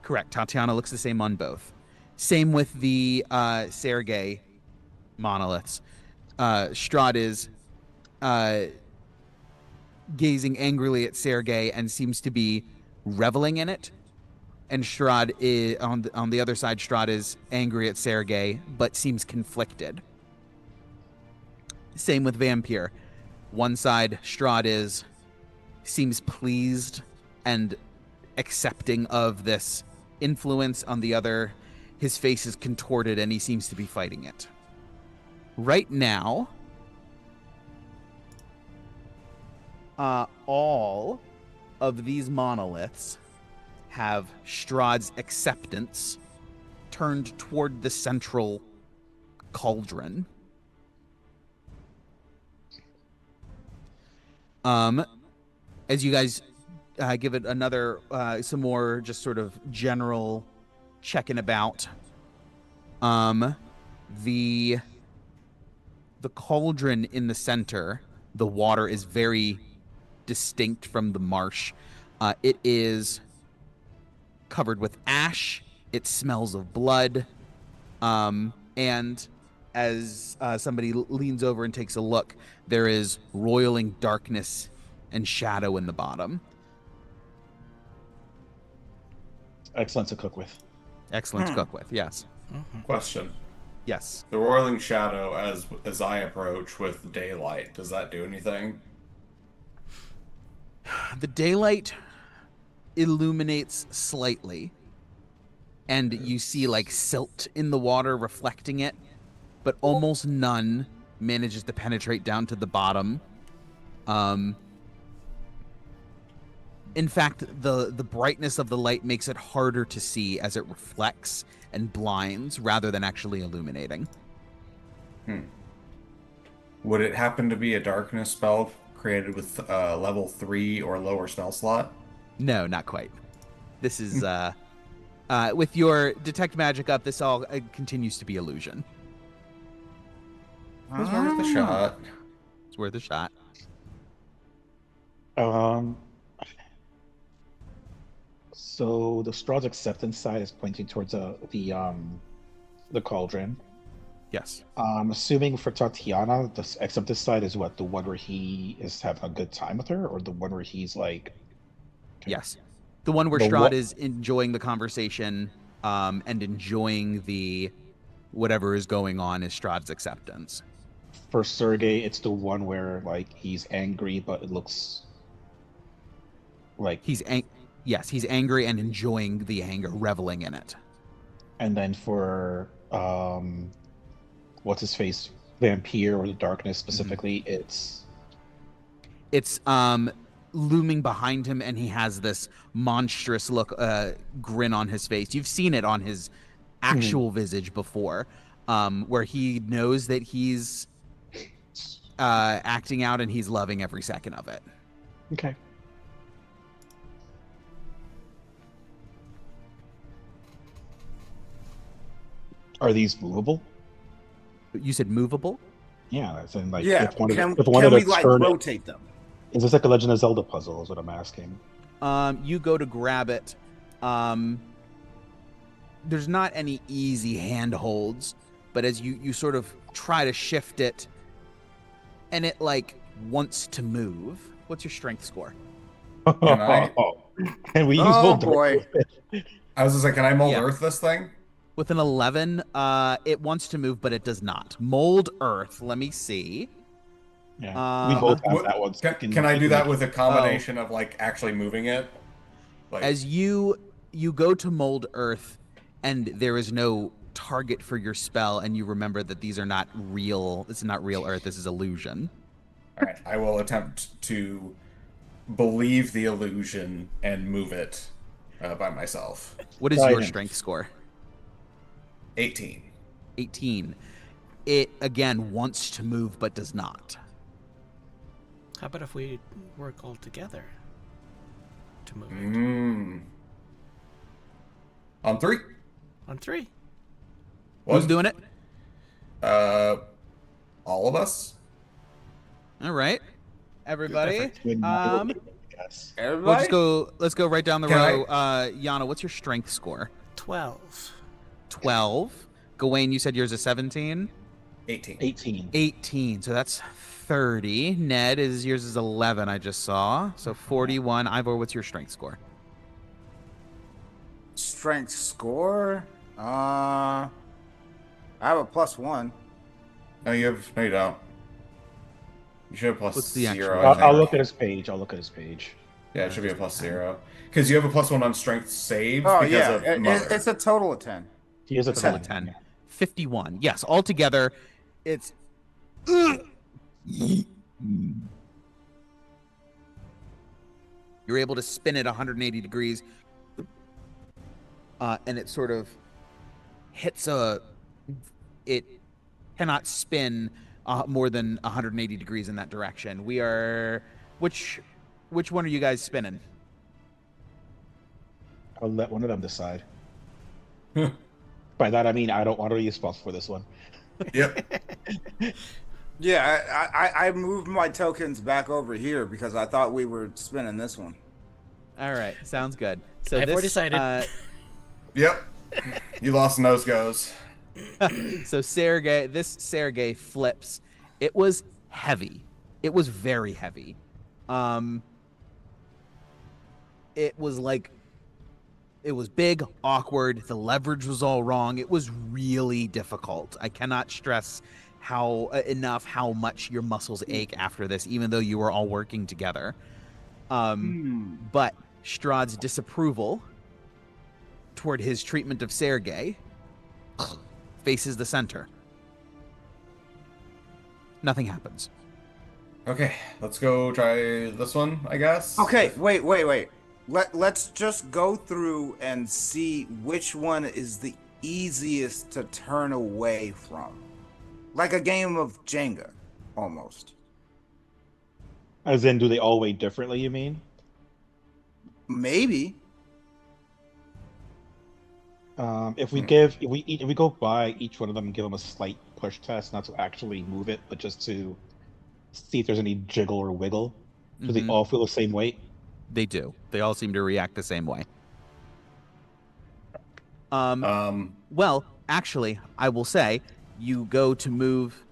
Correct. Tatiana looks the same on both. Same with the Sergei monoliths. Strahd is gazing angrily at Sergei and seems to be reveling in it. And Strahd is on the other side. Strahd is angry at Sergei, but seems conflicted. Same with Vampire. One side, Strahd seems pleased and accepting of this influence. On the other, his face is contorted and he seems to be fighting it. Right now, all of these monoliths have Strahd's acceptance turned toward the central cauldron. As you guys give it another, some more just sort of general checking about, the cauldron in the center, the water is very distinct from the marsh. It is covered with ash. It smells of blood. And as somebody leans over and takes a look, there is roiling darkness and shadow in the bottom. Excellent to cook with. Excellent to cook with, yes. Question. Yes. The roiling shadow as I approach with daylight, does that do anything? The daylight illuminates slightly, and you see like silt in the water reflecting it, but almost none manages to penetrate down to the bottom. In fact, the brightness of the light makes it harder to see as it reflects and blinds rather than actually illuminating. Would it happen to be a darkness spell created with level 3 or lower spell slot? No, not quite. This is with your detect magic up, this all continues to be illusion. It was worth a shot. It's worth a shot. So the Strahd's acceptance side is pointing towards the cauldron. Yes. I'm assuming for Tatiana, the acceptance side is what, the one where he is having a good time with her, or the one where he's like? Okay. Yes. The one where Strahd is enjoying the conversation and enjoying the whatever is going on is Strahd's acceptance. For Sergei, it's the one where like he's angry, but it looks like yes, he's angry and enjoying the anger, reveling in it. And then for what's his face, Vampire, or the darkness specifically, it's looming behind him, and he has this monstrous grin on his face. You've seen it on his actual visage before, where he knows that he's acting out and he's loving every second of it. Okay. Are these movable? You said movable? Yeah, as in like Yeah, if one can of the we like turn rotate them? Is this like a Legend of Zelda puzzle? Is what I'm asking. You go to grab it. There's not any easy handholds, but as you sort of try to shift it, and it like wants to move. What's your strength score? Can we use Mold boy. I was just like, can I mold Yeah. earth this thing? With an 11, it wants to move, but it does not. Mold earth. Let me see. Yeah, we both have that one. So Can I do that with a combination of like actually moving it? Like, As you go to mold earth, and there is no target for your spell, and you remember that these are not real. This is not real earth. This is illusion. all right, I will attempt to believe the illusion and move it. by myself. What is your Guidance. strength score? 18. 18. It, again, wants to move but does not. How about if we work all together to move it? On 3. On 3. Who's doing it? All of us. All right. Everybody. Yes. Everybody? We'll just go. Let's go right down the Can row. Yana, what's your strength score? 12. 12. Gawain, you said yours is 17. 18. 18. 18. So that's 30. Ned, yours is 11. I just saw. So 41. Ivor, what's your strength score? Strength score? I have a +1. No, you don't. You should have What's the +0. actual- I think. I'll look at his page. Yeah, it should be a +0. Because you have a +1 on strength saves Oh, because yeah. of Mother. It's a total of 10. He is a Total of 10. 51. Yes, altogether, it's. You're able to spin it 180 degrees, and it sort of hits a. It cannot spin more than 180 degrees in that direction. We are. Which one are you guys spinning? I'll let one of them decide. By that I mean I don't want to use spells for this one. Yep. Yeah, I moved my tokens back over here because I thought we were spinning this one. All right, sounds good. So I've already decided. Yep. You lost nose goes. So Sergey flips. It was heavy. It was very heavy. It was big, awkward. The leverage was all wrong. It was really difficult. I cannot stress enough how much your muscles ache after this, even though you were all working together. But Strahd's disapproval toward his treatment of Sergey faces the center. Nothing happens. Okay, let's go try this one, I guess. Okay, wait. Let's just go through and see which one is the easiest to turn away from. Like a game of Jenga, almost. As in, do they all weigh differently, you mean? Maybe. If we go by each one of them and give them a slight push test, not to actually move it, but just to see if there's any jiggle or wiggle, do they all feel the same weight? They do. They all seem to react the same way. Well, actually, I will say, you go to move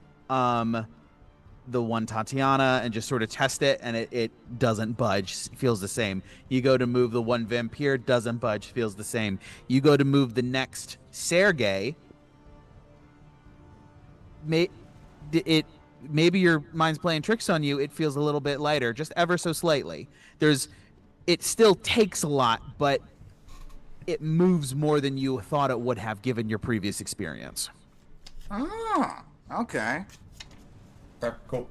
the one Tatiana and just sort of test it, and it doesn't budge, feels the same. You go to move the one Vampire, doesn't budge, feels the same. You go to move the next Sergey, maybe your mind's playing tricks on you, it feels a little bit lighter, just ever so slightly. It still takes a lot, but it moves more than you thought it would have given your previous experience. Ah, okay. Okay, cool.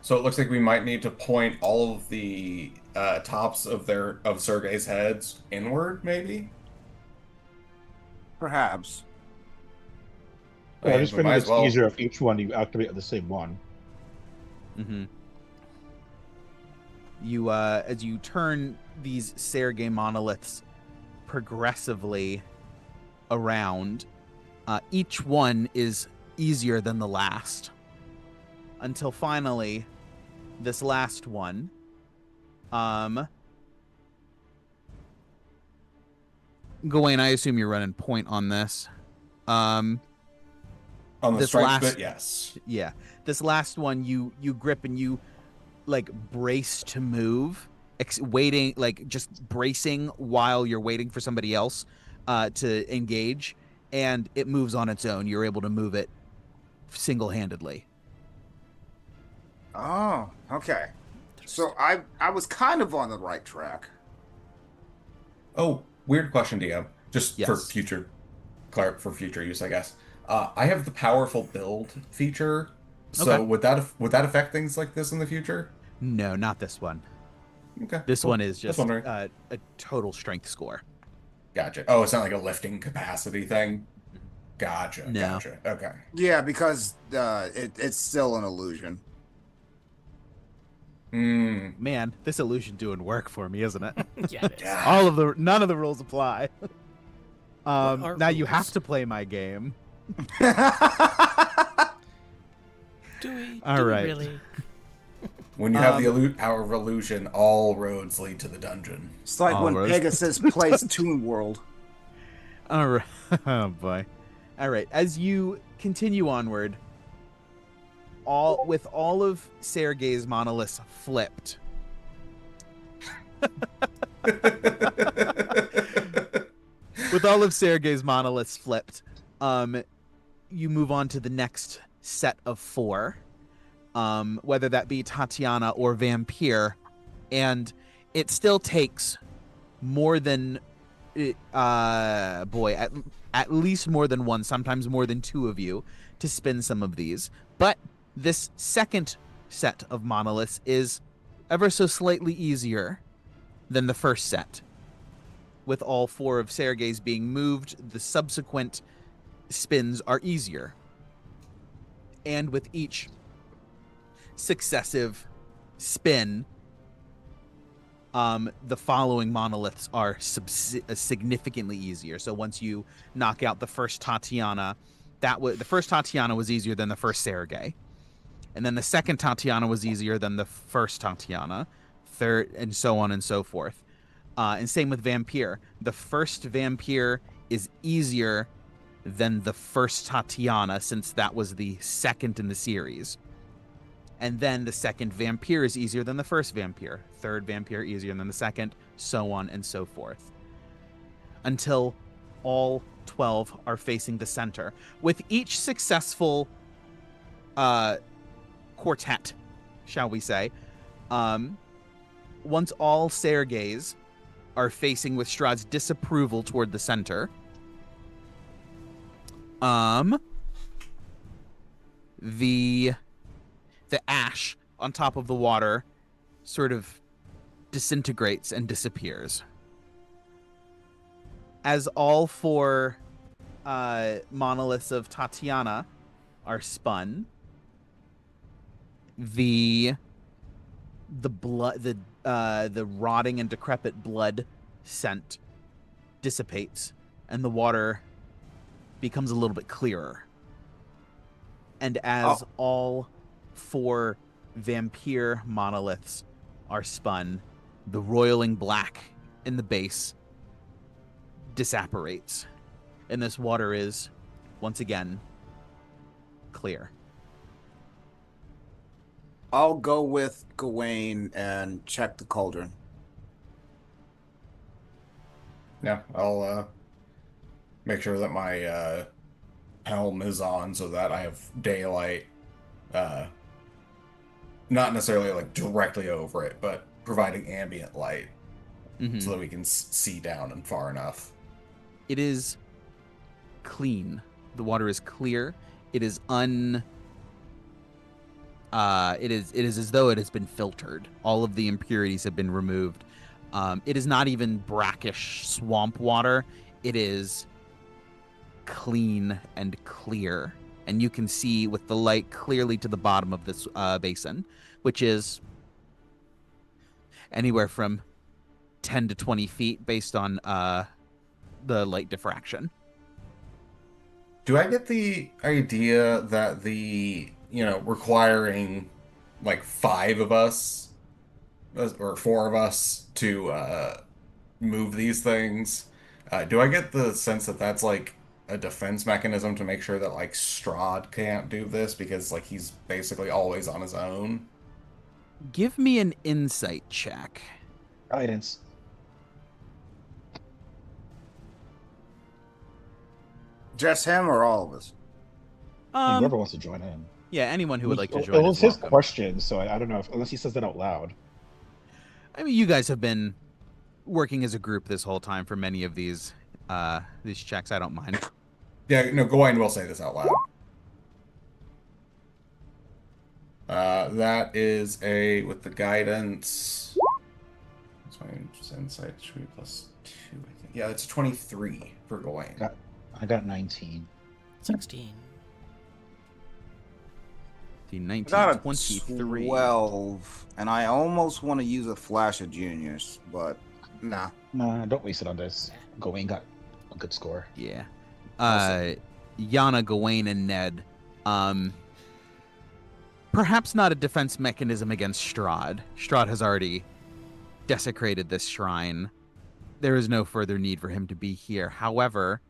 So it looks like we might need to point all of the tops of Sergey's heads inward, maybe? Perhaps. I just We figured might it's as well. easier if each one you activate the same one. Mm-hmm. You, as you turn these Sergey monoliths progressively around, each one is easier than the last. Until finally, this last one, Gawain, I assume you're running point on this. On the this strength last- bit, yes. Yeah, this last one, you grip and you like brace to move, waiting, like just bracing while you're waiting for somebody else to engage, and it moves on its own. You're able to move it single-handedly. Oh, okay. So I was kind of on the right track. Oh, weird question, DM. Just for Yes. future use, I guess. I have the powerful build feature. So Okay. would that affect things like this in the future? No, not this one. Okay. This Cool. one is Just just wondering. a total strength score. Gotcha. Oh, it's not like a lifting capacity thing. Gotcha. No. Gotcha. Okay. Yeah, because it's still an illusion. Hmm. Man, this illusion doing work for me, isn't it? Yeah, it is. Yeah. None of the rules apply. What are Now you have rules? to play my game. Do we? All Do we right. really? When you have the Um, power of illusion, all roads lead to the dungeon. It's like All when right. Pegasus plays Toon World. All right. Oh boy. All right. As you continue onward, with all of Sergei's monoliths flipped, with all of Sergei's monoliths flipped, you move on to the next set of 4, whether that be Tatiana or Vampire, and it still takes more than, at least more than one, sometimes more than 2 of you to spin some of these. But this second set of monoliths is ever so slightly easier than the first set. With all 4 of Sergei's being moved, the subsequent spins are easier. And with each successive spin, the following monoliths are significantly easier. So once you knock out the first Tatiana, the first Tatiana was easier than the first Sergei. And then the second Tatiana was easier than the first Tatiana, third, and so on and so forth. And same with Vampire. The first Vampire is easier than the first Tatiana, since that was the second in the series. And then the second Vampire is easier than the first Vampire. Third Vampire easier than the second, so on and so forth. Until all 12 are facing the center. With each successful quartet, shall we say, once all Sergeis are facing with Strahd's disapproval toward the center, the ash on top of the water sort of disintegrates and disappears. As all 4 monoliths of Tatiana are spun, the blood, the rotting and decrepit blood scent dissipates, and the water becomes a little bit clearer. And as all 4 Vampire monoliths are spun, the roiling black in the base disapparates, and this water is once again clear. I'll go with Gawain and check the cauldron. Yeah, I'll make sure that my helm is on so that I have daylight, not necessarily like directly over it, but providing ambient light so that we can see down and far enough. It is clean. The water is clear. It is it is as though it has been filtered. All of the impurities have been removed. It is not even brackish swamp water. It is clean and clear. And you can see with the light clearly to the bottom of this basin, which is anywhere from 10 to 20 feet based on the light diffraction. Do I get the idea that requiring like 5 of us or 4 of us to move these things, do I get the sense that that's like a defense mechanism to make sure that like Strahd can't do this because like he's basically always on his own? Give me an insight check. Guidance. Just him or all of us? Whoever wants to join in. Yeah, anyone who would like to join. It was is his welcome. question, so I don't know unless he says that out loud. I mean, you guys have been working as a group this whole time for many of these checks. I don't mind. Yeah, no, Gawain will say this out loud. That is with the guidance, 20 insight should be +2, I think. Yeah, it's 23 for Gawain. I got 19. 16. The I got a 1923. 12, and I almost want to use a flash of juniors, but nah. Nah, don't waste it on this. Gawain got a good score. Yeah. Awesome. Yana, Gawain, and Ned. Perhaps not a defense mechanism against Strahd. Strahd has already desecrated this shrine. There is no further need for him to be here. However,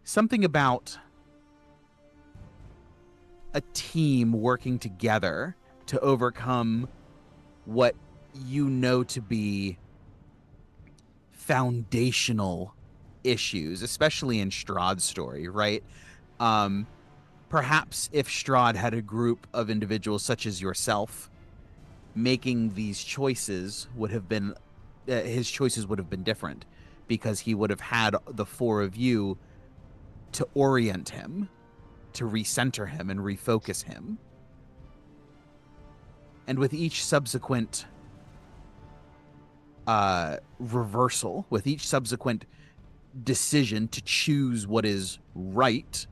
something about a team working together to overcome what you know to be foundational issues, especially in Strahd's story, right? Perhaps if Strahd had a group of individuals such as yourself, making these choices would have been, his choices would have been different, because he would have had the four of you to orient him, to recenter him and refocus him. And with each subsequent reversal, with each subsequent decision to choose what is right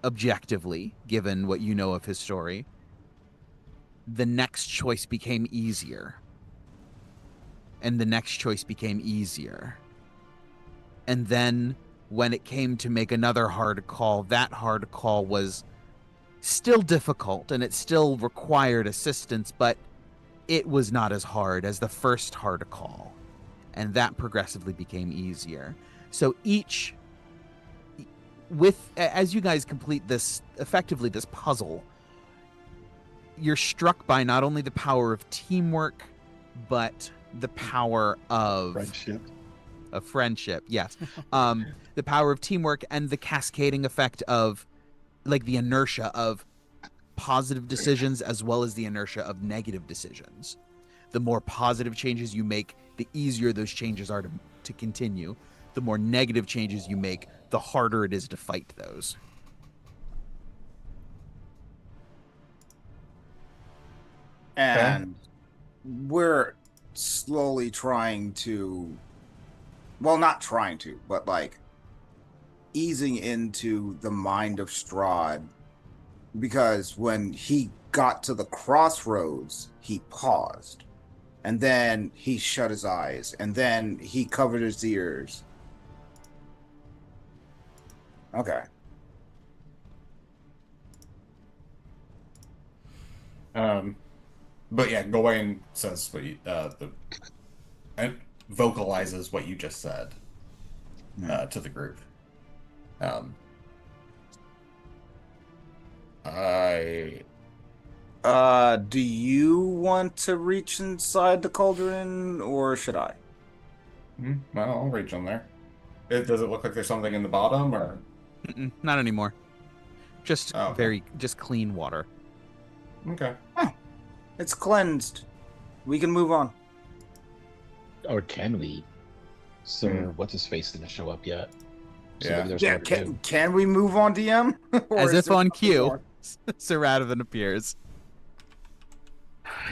objectively, given what you know of his story, the next choice became easier. And the next choice became easier. And then when it came to make another hard call, that hard call was still difficult and it still required assistance, but it was not as hard as the first hard call. And that progressively became easier. So as you guys complete this, effectively this puzzle, you're struck by not only the power of teamwork, but the power of friendship, yes. The power of teamwork and the cascading effect of, like, the inertia of positive decisions as well as the inertia of negative decisions. The more positive changes you make, the easier those changes are to continue. The more negative changes you make, the harder it is to fight those. And we're slowly trying to, well, not trying to, but like easing into the mind of Strahd, because when he got to the crossroads, he paused, and then he shut his eyes, and then he covered his ears. Okay. But yeah, Gawain says what you, vocalizes what you just said to the group. Do you want to reach inside the cauldron, or should I? Well, I'll reach in there. Does it look like there's something in the bottom, or? Not anymore. Just just clean water. Okay. Oh, it's cleansed. We can move on. Or can we? Sir, what's his face didn't show up yet. So Yeah. maybe there's Yeah, more to do. can we move on, DM? Or As is if there on something cue, more? Sir Radovan appears.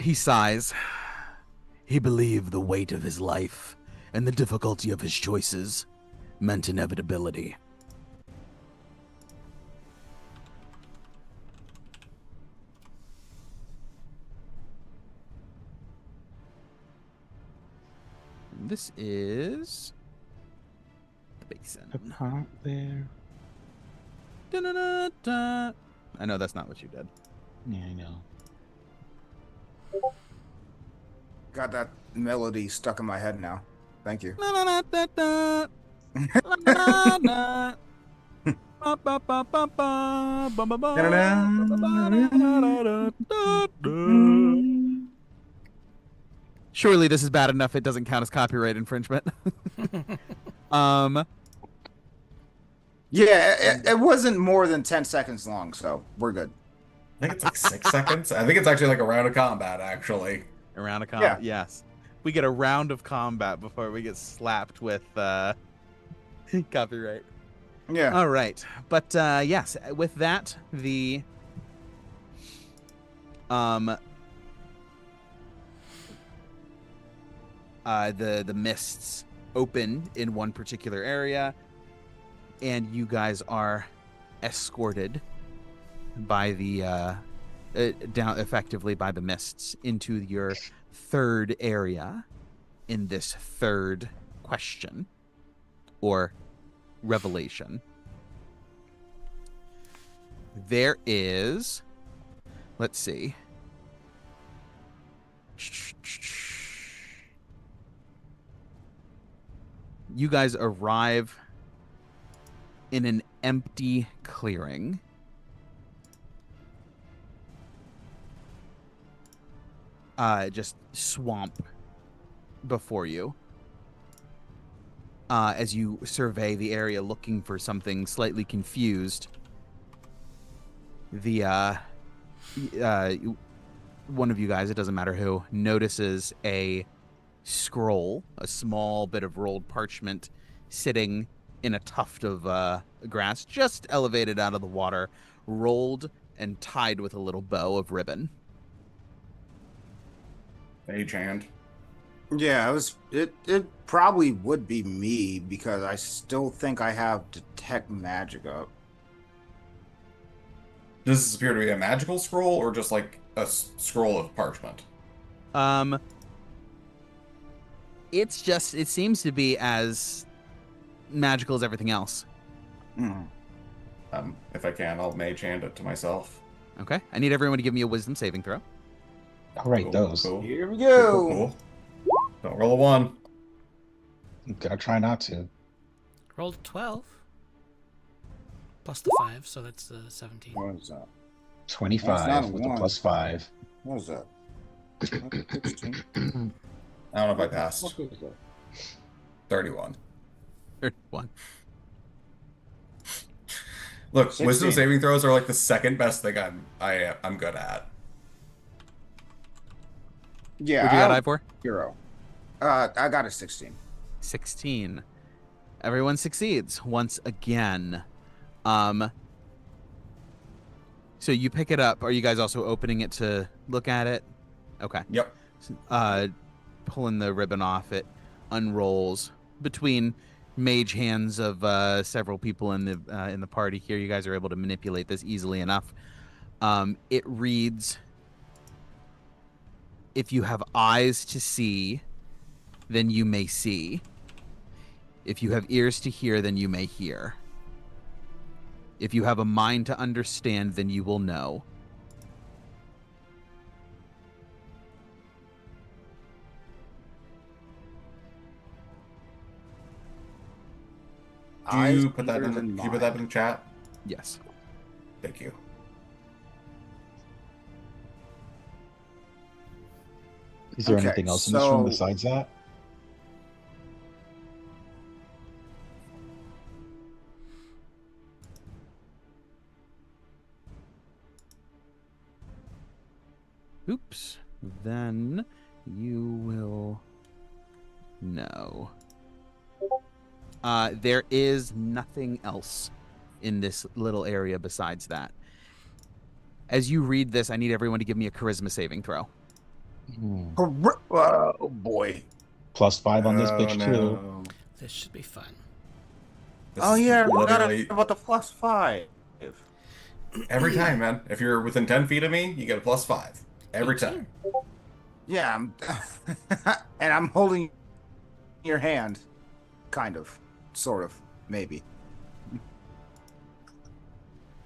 He sighs. He believed the weight of his life and the difficulty of his choices meant inevitability. This is the basin. The pot there. Da-da-da-da. I know that's not what you did. Yeah, I know. Got that melody stuck in my head now. Thank you. La-la-la-da-da. La-la-la-la. Ba-ba-ba-ba-ba. Ba-ba-ba-ba-ba-da-da-da-da-da. Surely this is bad enough it doesn't count as copyright infringement. Yeah, it wasn't more than 10 seconds long, so we're good. I think it's like 6 seconds. I think it's actually like a round of combat, actually. A round of combat, yes. We get a round of combat before we get slapped with copyright. Yeah. All right. But yes, with that, the mists open in one particular area, and you guys are escorted by the down effectively by the mists into your third area in this third question or revelation. There is, let's see. You guys arrive in an empty clearing. Just swamp before you. As you survey the area looking for something, slightly confused, the one of you guys, it doesn't matter who, notices a scroll, a small bit of rolled parchment sitting in a tuft of grass, just elevated out of the water, rolled and tied with a little bow of ribbon. Mage hand. Yeah, it probably would be me because I still think I have detect magic up. Does this appear to be a magical scroll or just like a scroll of parchment? It seems to be as magical as everything else. Mm. If I can, I'll mage hand it to myself. Okay. I need everyone to give me a wisdom saving throw. All right, Cool, those. Cool. Here we Cool, go. cool, cool. Don't roll a 1. Gotta try not to. Rolled 12. Plus the 5, so that's 17. What is that? 25 with a one. +5. What is that? I don't know if I passed. What is that? 31. 1. Look, 16. wisdom saving throws are like the second best thing I'm good at. Yeah, What'd you got, Ivor? 0. I got a 16. 16. Everyone succeeds once again. So you pick it up. Are you guys also opening it to look at it? Okay. Yep. Pulling the ribbon off, it unrolls between mage hands of several people in the party here. You guys are able to manipulate this easily enough. It reads, "If you have eyes to see, then you may see. If you have ears to hear, then you may hear. If you have a mind to understand, then you will know." Do you put that in the chat? Yes. Thank you. Is there Okay, anything else in this room so- besides that? Oops. Then you will know. There is nothing else in this little area besides that. As you read this, I need everyone to give me a charisma saving throw. Oh boy. +5 on this Oh, bitch too. no. This should be fun. This Oh is yeah, I forgot literally about the +5. every time, man. If you're within 10 feet of me, you get a +5 every time. Yeah, and I'm holding your hand, kind of, sort of, maybe.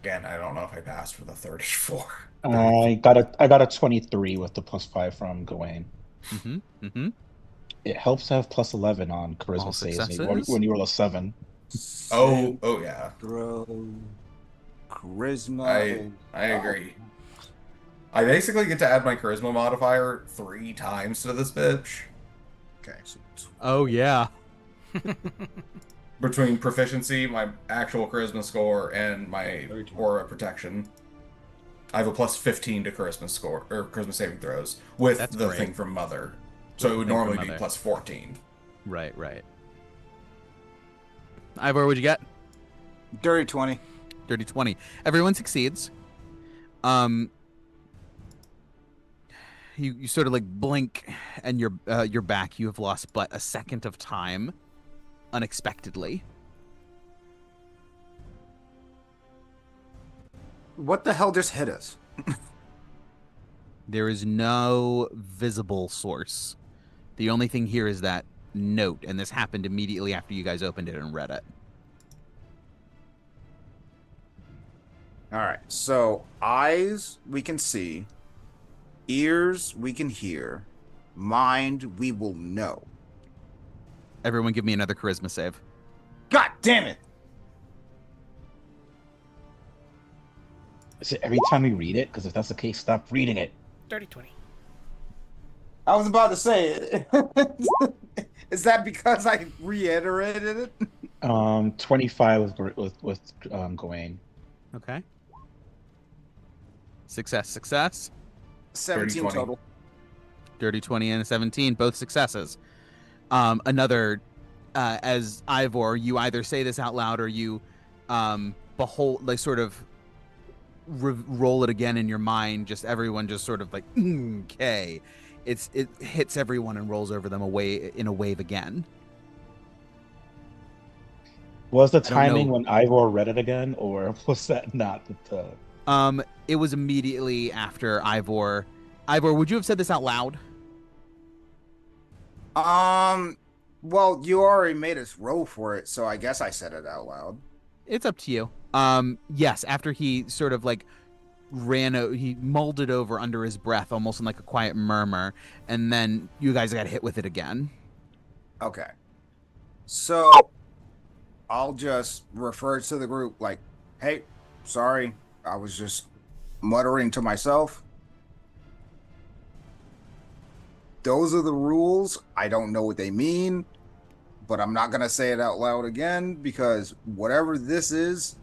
Again, I don't know if I passed for the 34. I got a 23 with the +5 from Gawain. Mm-hmm. Mm-hmm. It helps to have +11 on All charisma saves successes? when you roll a 7. Oh yeah. Throw charisma. I agree. I basically get to add my charisma modifier 3 times to this bitch. Okay, so Oh, yeah. Between proficiency, my actual charisma score, and my 32. aura protection. I have a +15 to charisma score or charisma saving throws with That's the great. thing from Mother. With So the it would thing from normally be Mother. +14. Right, right. Ivor, what'd you get? dirty 20. Dirty 20. Everyone succeeds. you sort of like blink, and you're back. You have lost but a second of time, unexpectedly. What the hell just hit us? There is no visible source. The only thing here is that note, and this happened immediately after you guys opened it and read it. All right. So eyes we can see, ears we can hear, mind we will know. Everyone give me another charisma save. God damn it! Is it every time we read it? Because if that's the case, stop reading it. Dirty 20. I was about to say it. Is that because I reiterated it? 25 with Gawain. Okay. Success. 17 20. total. Dirty 20 and a 17, both successes. Another, as Ivor, you either say this out loud or you behold, like sort of roll it again in your mind. Just everyone just sort of like, okay. It hits everyone and rolls over them away in a wave again. Was the I don't timing know. when Ivor read it again, or was that not the? It was immediately after Ivor. Ivor, would you have said this out loud? Well, you already made us roll for it, so I guess I said it out loud. It's up to you. Yes, after he sort of like he mulled it over under his breath, almost in like a quiet murmur, and then you guys got hit with it again. Okay. So I'll just refer to the group like, hey, sorry, I was just muttering to myself. Those are the rules. I don't know what they mean, but I'm not going to say it out loud again because whatever this is,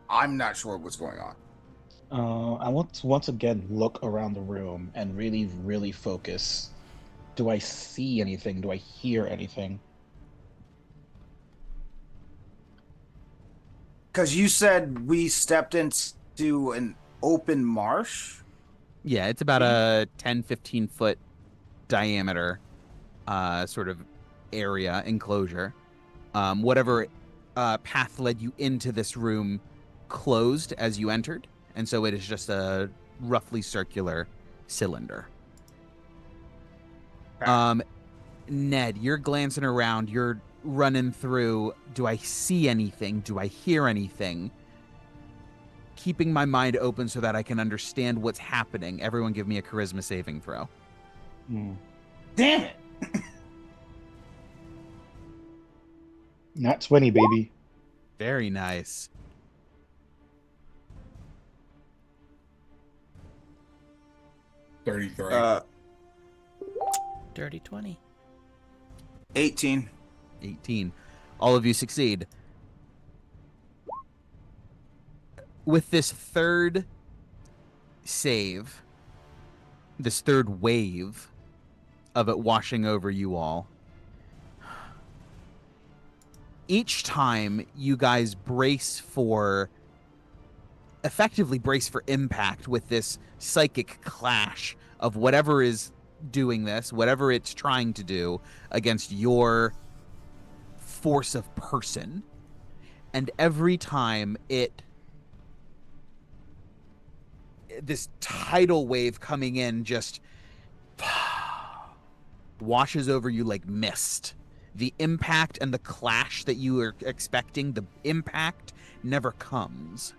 I'm not sure what's going on. I want to once again look around the room and really, really focus. Do I see anything? Do I hear anything? Because you said we stepped into an open marsh? Yeah, it's about a 10, 15 foot diameter sort of area, enclosure. Whatever path led you into this room closed as you entered, and so it is just a roughly circular cylinder. Ned, you're glancing around, you're running through. Do I see anything? Do I hear anything? Keeping my mind open so that I can understand what's happening. Everyone give me a charisma saving throw. Damn it! Not 20, baby. Very nice. Dirty 20. 18. 18. All of you succeed. With this third save, this third wave of it washing over you all, each time you guys effectively brace for impact with this psychic clash of whatever is doing this, whatever it's trying to do against your force of person. And every time this tidal wave coming in just washes over you like mist. The impact and the clash that you are expecting, the impact never comes.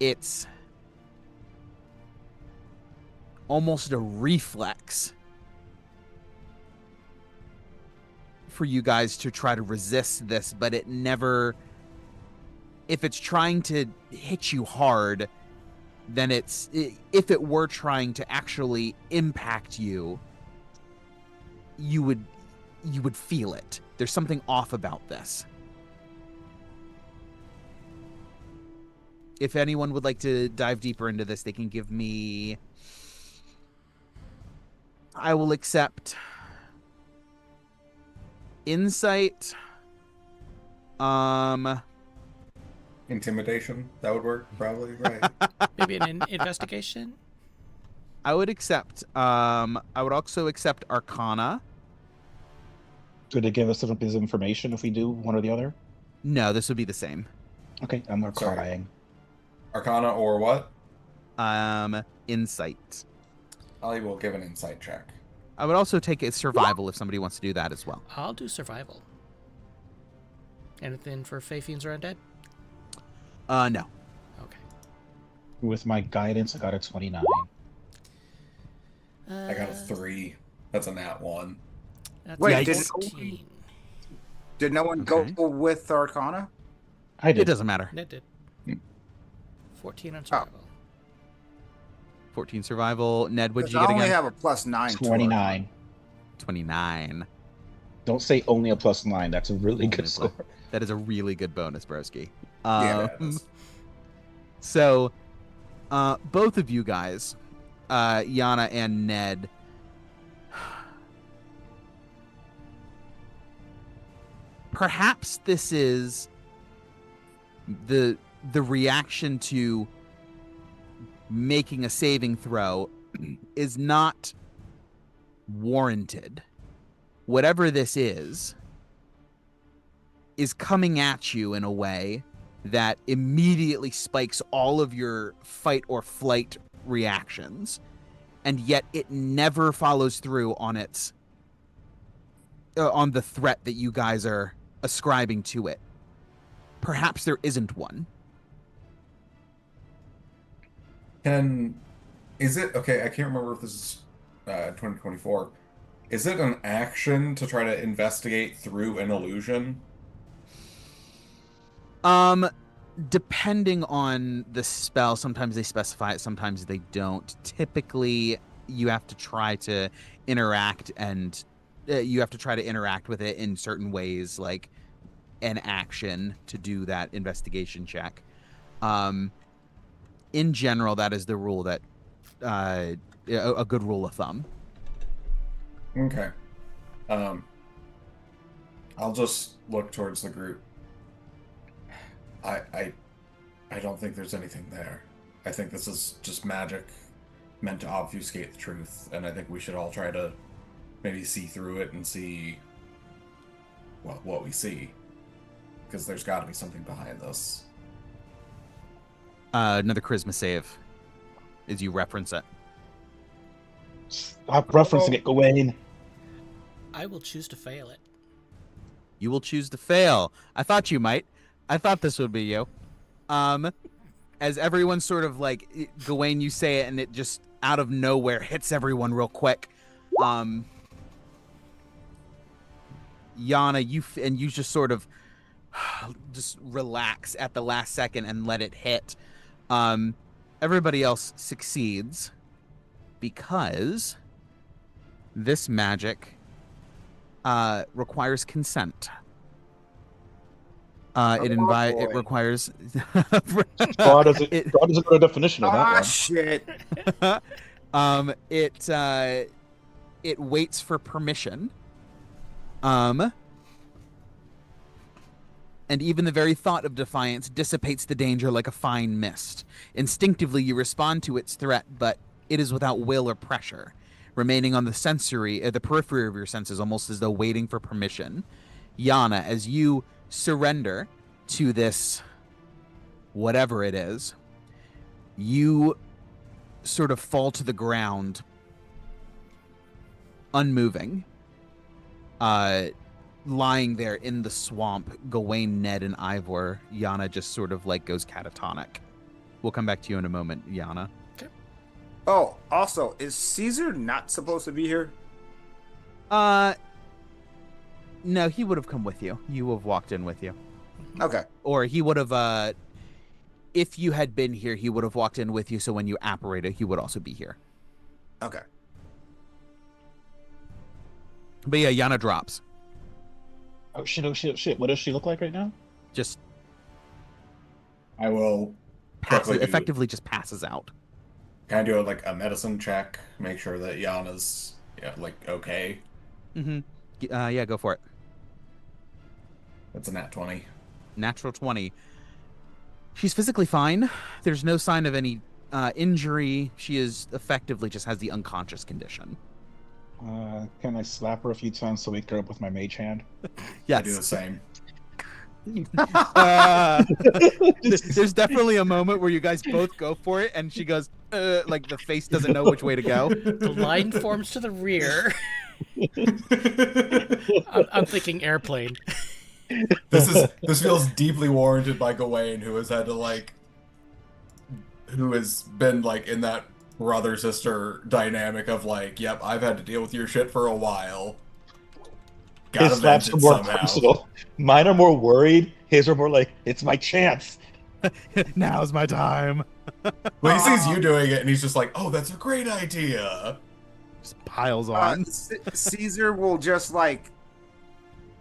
It's almost a reflex for you guys to try to resist this, but it never, if it's trying to hit you hard, then if it were trying to actually impact you, you would feel it. There's something off about this. If anyone would like to dive deeper into this, they can give me... I will accept insight. Intimidation. That would work, probably, right? Maybe an investigation? I would accept. I would also accept Arcana. Do they give us some piece of information if we do one or the other? No, this would be the same. Okay, I'm Sorry. crying. Arcana or what? Insight. I will give an insight check. I would also take a survival if somebody wants to do that as well. I'll do survival. Anything for Fey Fiends or Undead? No. Okay. With my guidance, I got a 29. I got a 3. That's a nat 1. That's Wait, a did 14. Did no one Okay. go with Arcana? I It did. doesn't matter. Ned did. 14 on survival. 14 survival. Ned, what'd you I get only again? have a +9. to 29. 29. Don't say only a +9. That's a really Only good a score. plus- That is a really good bonus, broski. Yeah, that is. So, both of you guys, Yana and Ned, perhaps this is the reaction to making a saving throw is not warranted. Whatever this is coming at you in a way that immediately spikes all of your fight or flight reactions, and yet it never follows through on its on the threat that you guys are ascribing to it. Perhaps there isn't one. Is it okay? I can't remember if this is 2024. Is it an action to try to investigate through an illusion? Depending on the spell, sometimes they specify it, sometimes they don't. Typically, you have to try to interact and you have to try to interact with it in certain ways, like an action to do that investigation check. In general, that is the rule that a good rule of thumb. Okay. I'll just look towards the group. I don't think there's anything there. I think this is just magic meant to obfuscate the truth, and I think we should all try to maybe see through it and see what we see. Because there's got to be something behind this. Another charisma save as you reference it. Stop referencing it, Gawain. I will choose to fail it. You will choose to fail. I thought you might. I thought this would be you. As everyone sort of like, Gawain, you say it and it just out of nowhere hits everyone real quick. Yana, you just sort of just relax at the last second and let it hit. Everybody else succeeds because this magic requires consent. It requires. God doesn't know the definition of that one. Shit. It waits for permission. And even the very thought of defiance dissipates the danger like a fine mist. Instinctively, you respond to its threat, but it is without will or pressure, remaining on the periphery of your senses, almost as though waiting for permission. Yana, as you surrender to this, whatever it is, you sort of fall to the ground, unmoving, lying there in the swamp. Gawain, Ned, and Ivor. Yana just sort of like goes catatonic. We'll come back to you in a moment, Yana. Oh, also, is Caesar not supposed to be here? No, he would have come with you. You would have walked in with you. Okay. Or he would have, if you had been here, he would have walked in with you, so when you apparated, he would also be here. Okay. But yeah, Yana drops. Oh shit, oh shit, oh shit. What does she look like right now? Just I will quickly effectively just passes out. Can I do like a medicine check? Make sure that Yana's okay. Mm-hmm. Yeah, go for it. That's a nat 20. Natural 20. She's physically fine. There's no sign of any injury. She is effectively just has the unconscious condition. Can I slap her a few times to wake her up with my mage hand? I do the same. There's definitely a moment where you guys both go for it, and she goes, like the face doesn't know which way to go. The line forms to the rear. I'm thinking airplane. This feels deeply warranted by Gawain, who has been like in that brother sister dynamic of like, yep, I've had to deal with your shit for a while. Gotta His slaps vent are it more somehow. personal. Mine are more worried. His are more like, it's my chance. Now's my time. Well, he sees you doing it, and he's just like, "Oh, that's a great idea." Just piles on. Caesar will just like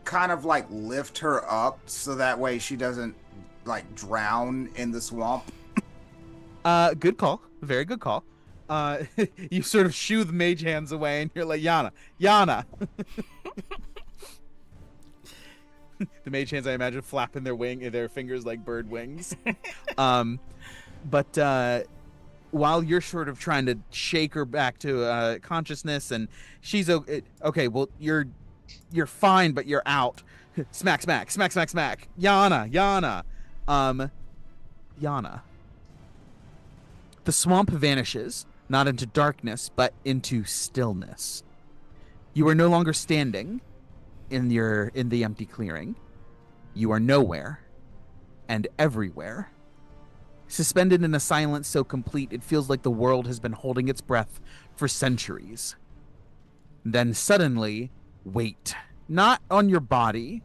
kind of like lift her up so that way she doesn't like drown in the swamp. Good call. Very good call. You sort of shoo the mage hands away, and you're like, Yana. The mage hands, I imagine, flapping their fingers like bird wings. But while you're sort of trying to shake her back to consciousness, and she's okay. Well, you're fine, but you're out. Smack, smack, smack, smack, smack. Yana. Yana. The swamp vanishes, not into darkness, but into stillness. You are no longer standing in the empty clearing. You are nowhere and everywhere. Suspended in a silence so complete it feels like the world has been holding its breath for centuries. Then suddenly, weight. Not on your body,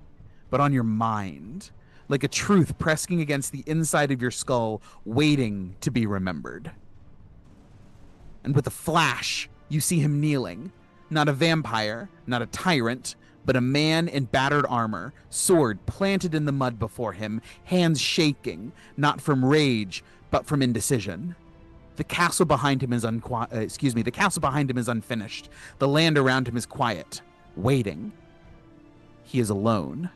but on your mind. Like a truth pressing against the inside of your skull, waiting to be remembered. And with a flash, you see him kneeling. Not a vampire, not a tyrant, but a man in battered armor, sword planted in the mud before him, hands shaking, not from rage, but from indecision. The castle behind him is the castle behind him is unfinished. The land around him is quiet, waiting. He is alone.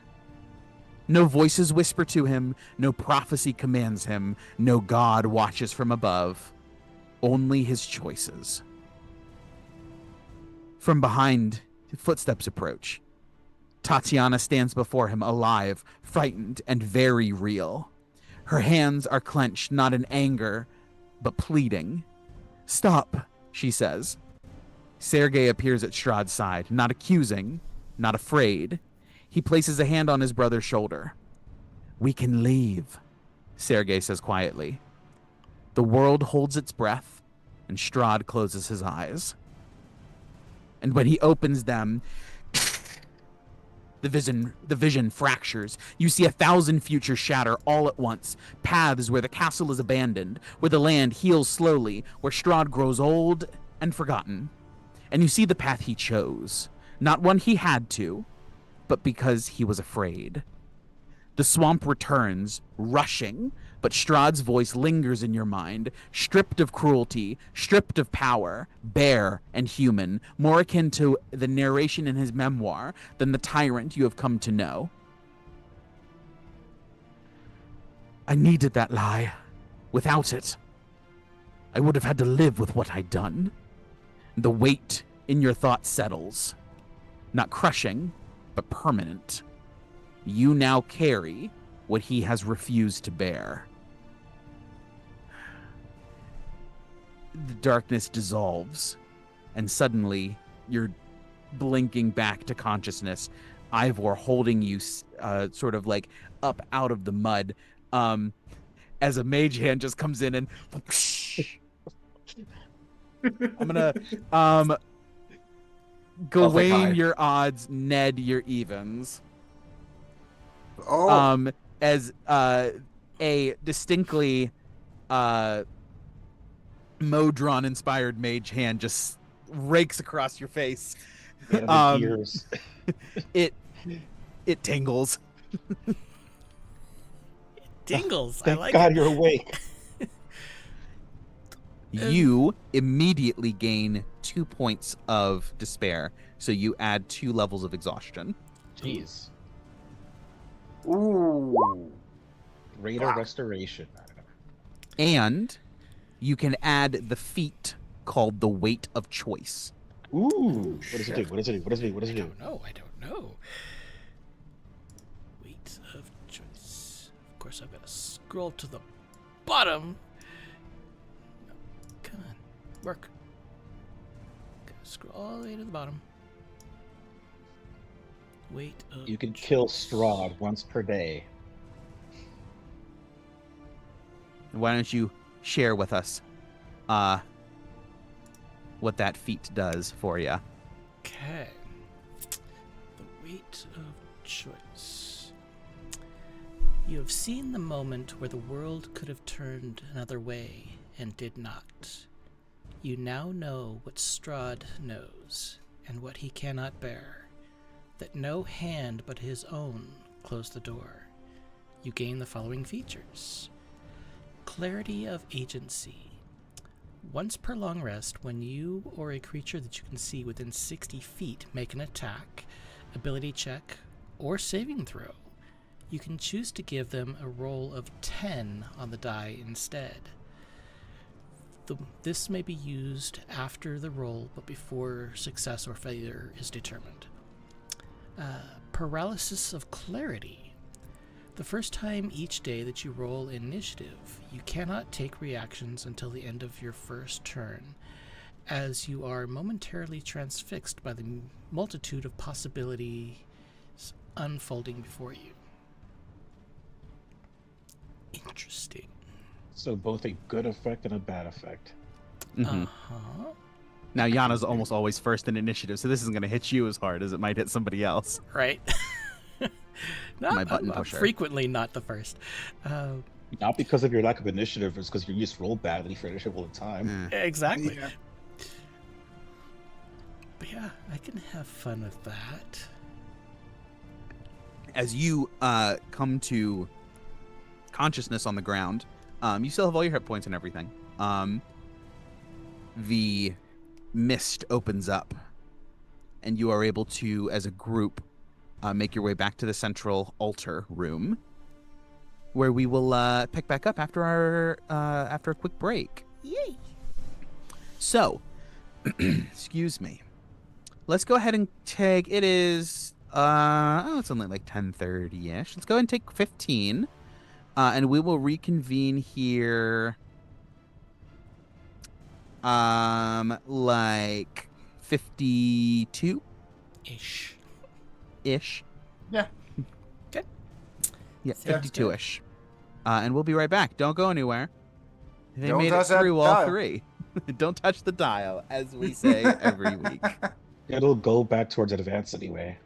No voices whisper to him, no prophecy commands him, no God watches from above. Only his choices. From behind, footsteps approach. Tatiana stands before him, alive, frightened, and very real. Her hands are clenched, not in anger, but pleading. Stop, she says. Sergei appears at Strahd's side, not accusing, not afraid. He places a hand on his brother's shoulder. We can leave, Sergei says quietly. The world holds its breath, and Strahd closes his eyes. And when he opens them, the vision fractures. You see 1,000 futures shatter all at once. Paths where the castle is abandoned, where the land heals slowly, where Strahd grows old and forgotten. And you see the path he chose. Not one he had to, but because he was afraid. The swamp returns, rushing, but Strahd's voice lingers in your mind, stripped of cruelty, stripped of power, bare and human, more akin to the narration in his memoir than the tyrant you have come to know. I needed that lie. Without it, I would have had to live with what I'd done. The weight in your thoughts settles. Not crushing, but permanent. You now carry what he has refused to bear. The darkness dissolves, and suddenly you're blinking back to consciousness. Ivor holding you sort of like up out of the mud as a mage hand just comes in and I'm gonna Gawain your odds, Ned your evens. Oh. As a distinctly Modron inspired mage hand just rakes across your face. Ears. It tingles. Tingles. Thank I like God it. you're awake. You immediately gain 2 points of despair, so you add 2 levels of exhaustion. Jeez. Ooh. Raider restoration. I don't know. And you can add the feat called the weight of choice. Ooh. What does it do? What does it do? What does it do? What does it do? I don't know. Weight of choice. Of course, I've got to scroll to the bottom. No, come on, work. Gotta scroll all the way to the bottom. Weight of You can kill Strahd once per day. Why don't you share with us what that feat does for you? Okay. The weight of choice. You have seen the moment where the world could have turned another way and did not. You now know what Strahd knows and what he cannot bear. That no hand but his own closed the door. You gain the following features. Clarity of agency. Once per long rest, when you or a creature that you can see within 60 feet make an attack, ability check, or saving throw, you can choose to give them a roll of 10 on the die instead. This may be used after the roll, but before success or failure is determined. Paralysis of clarity. The first time each day that you roll initiative, you cannot take reactions until the end of your first turn, as you are momentarily transfixed by the multitude of possibilities unfolding before you. Interesting. So both a good effect and a bad effect. Mm-hmm. Uh-huh. Now, Yana's almost always first in initiative, so this isn't going to hit you as hard as it might hit somebody else. Right. My button I'm pusher. frequently not the first. Not because of your lack of initiative, it's because you just roll badly for initiative all the time. Exactly. Yeah. But yeah, I can have fun with that. As you come to consciousness on the ground, you still have all your hit points and everything. The mist opens up, and you are able to, as a group, make your way back to the central altar room, where we will pick back up after a quick break. Yay! So, excuse me. Let's go ahead and take. It is it's only like 10:30ish. Let's go ahead and take 15, and we will reconvene here. Like 52 ish. Yeah. Okay. Yeah, Sounds 52ish. And we'll be right back. Don't go anywhere. They Don't made it touch that through all dial. 3. Don't touch the dial, as we say every week. It'll go back towards advance anyway.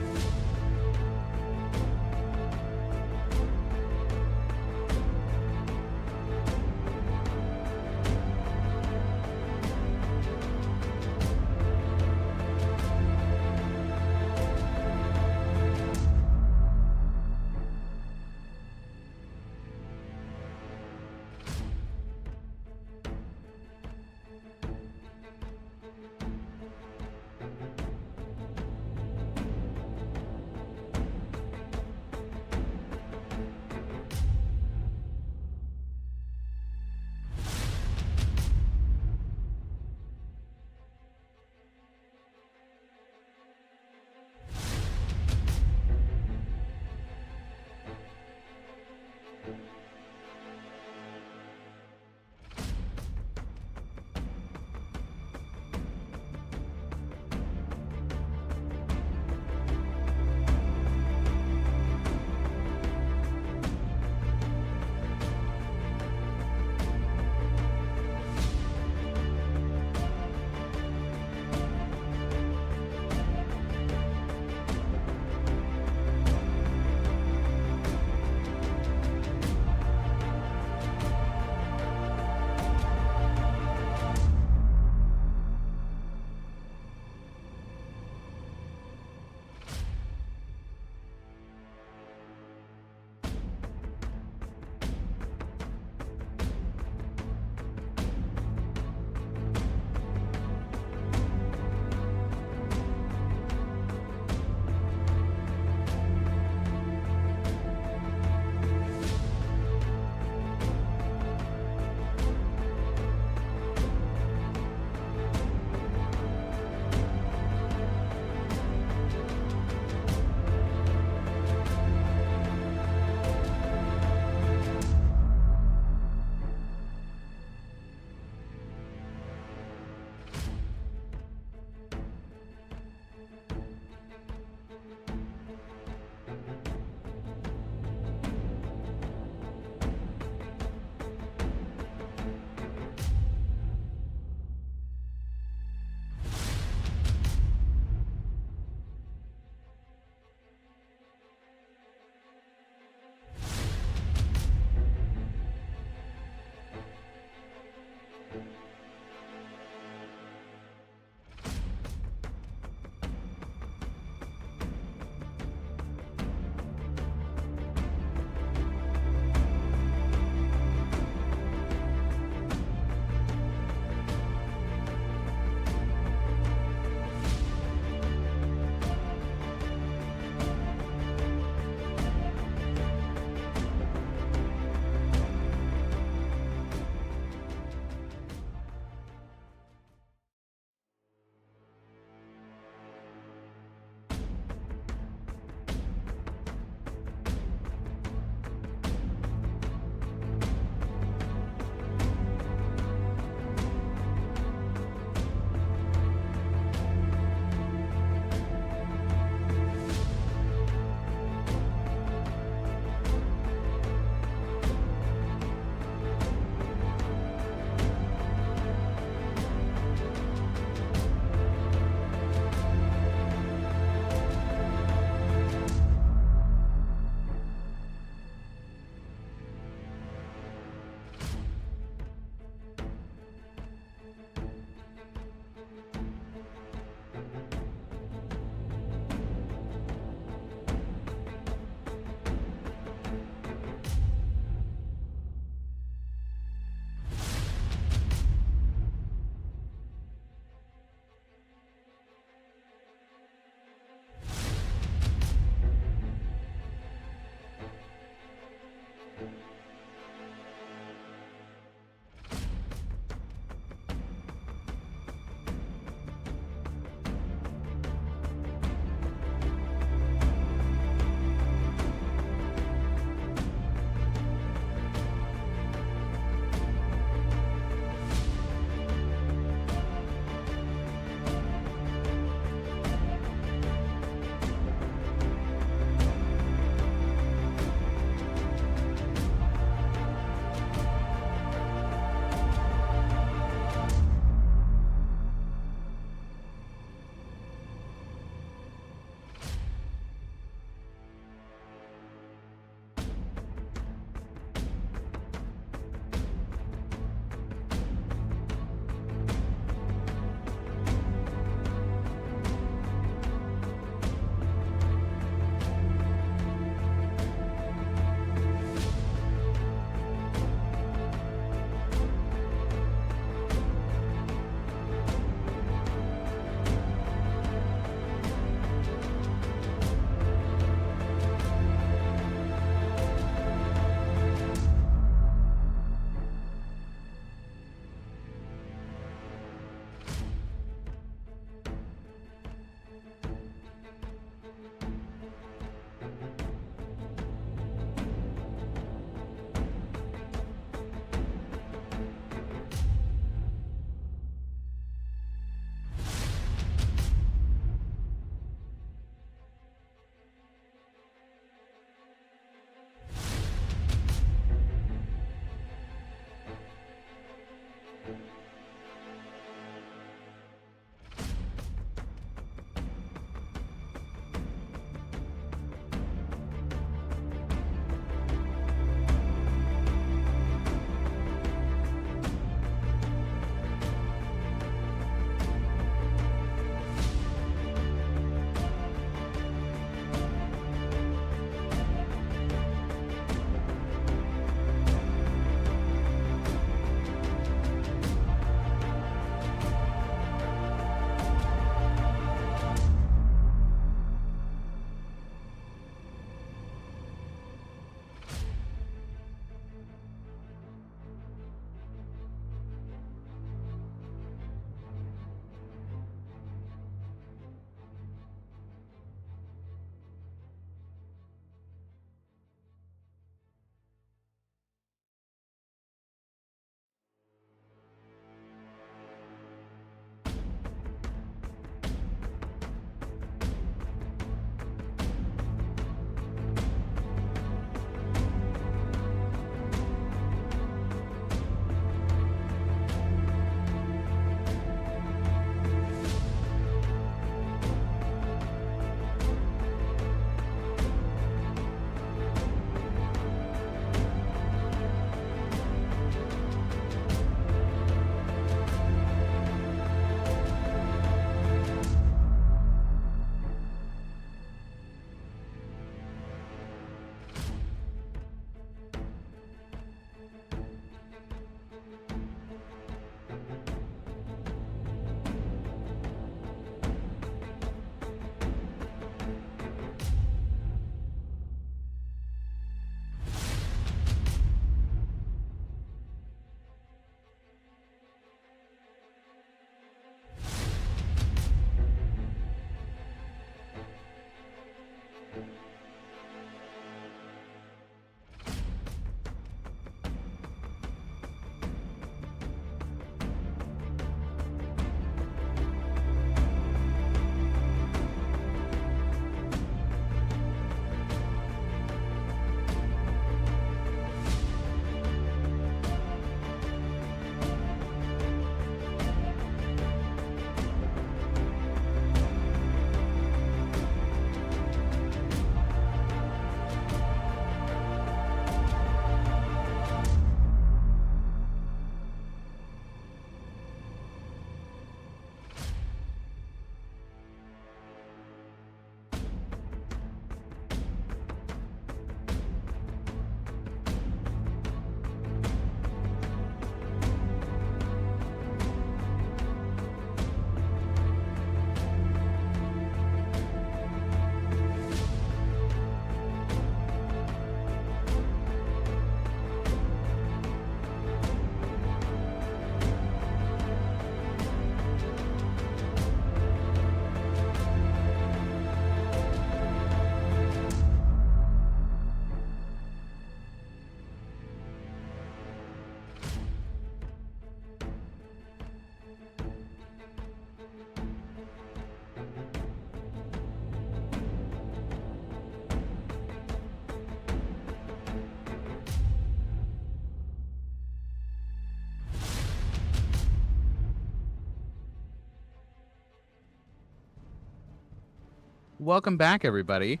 Welcome back, everybody.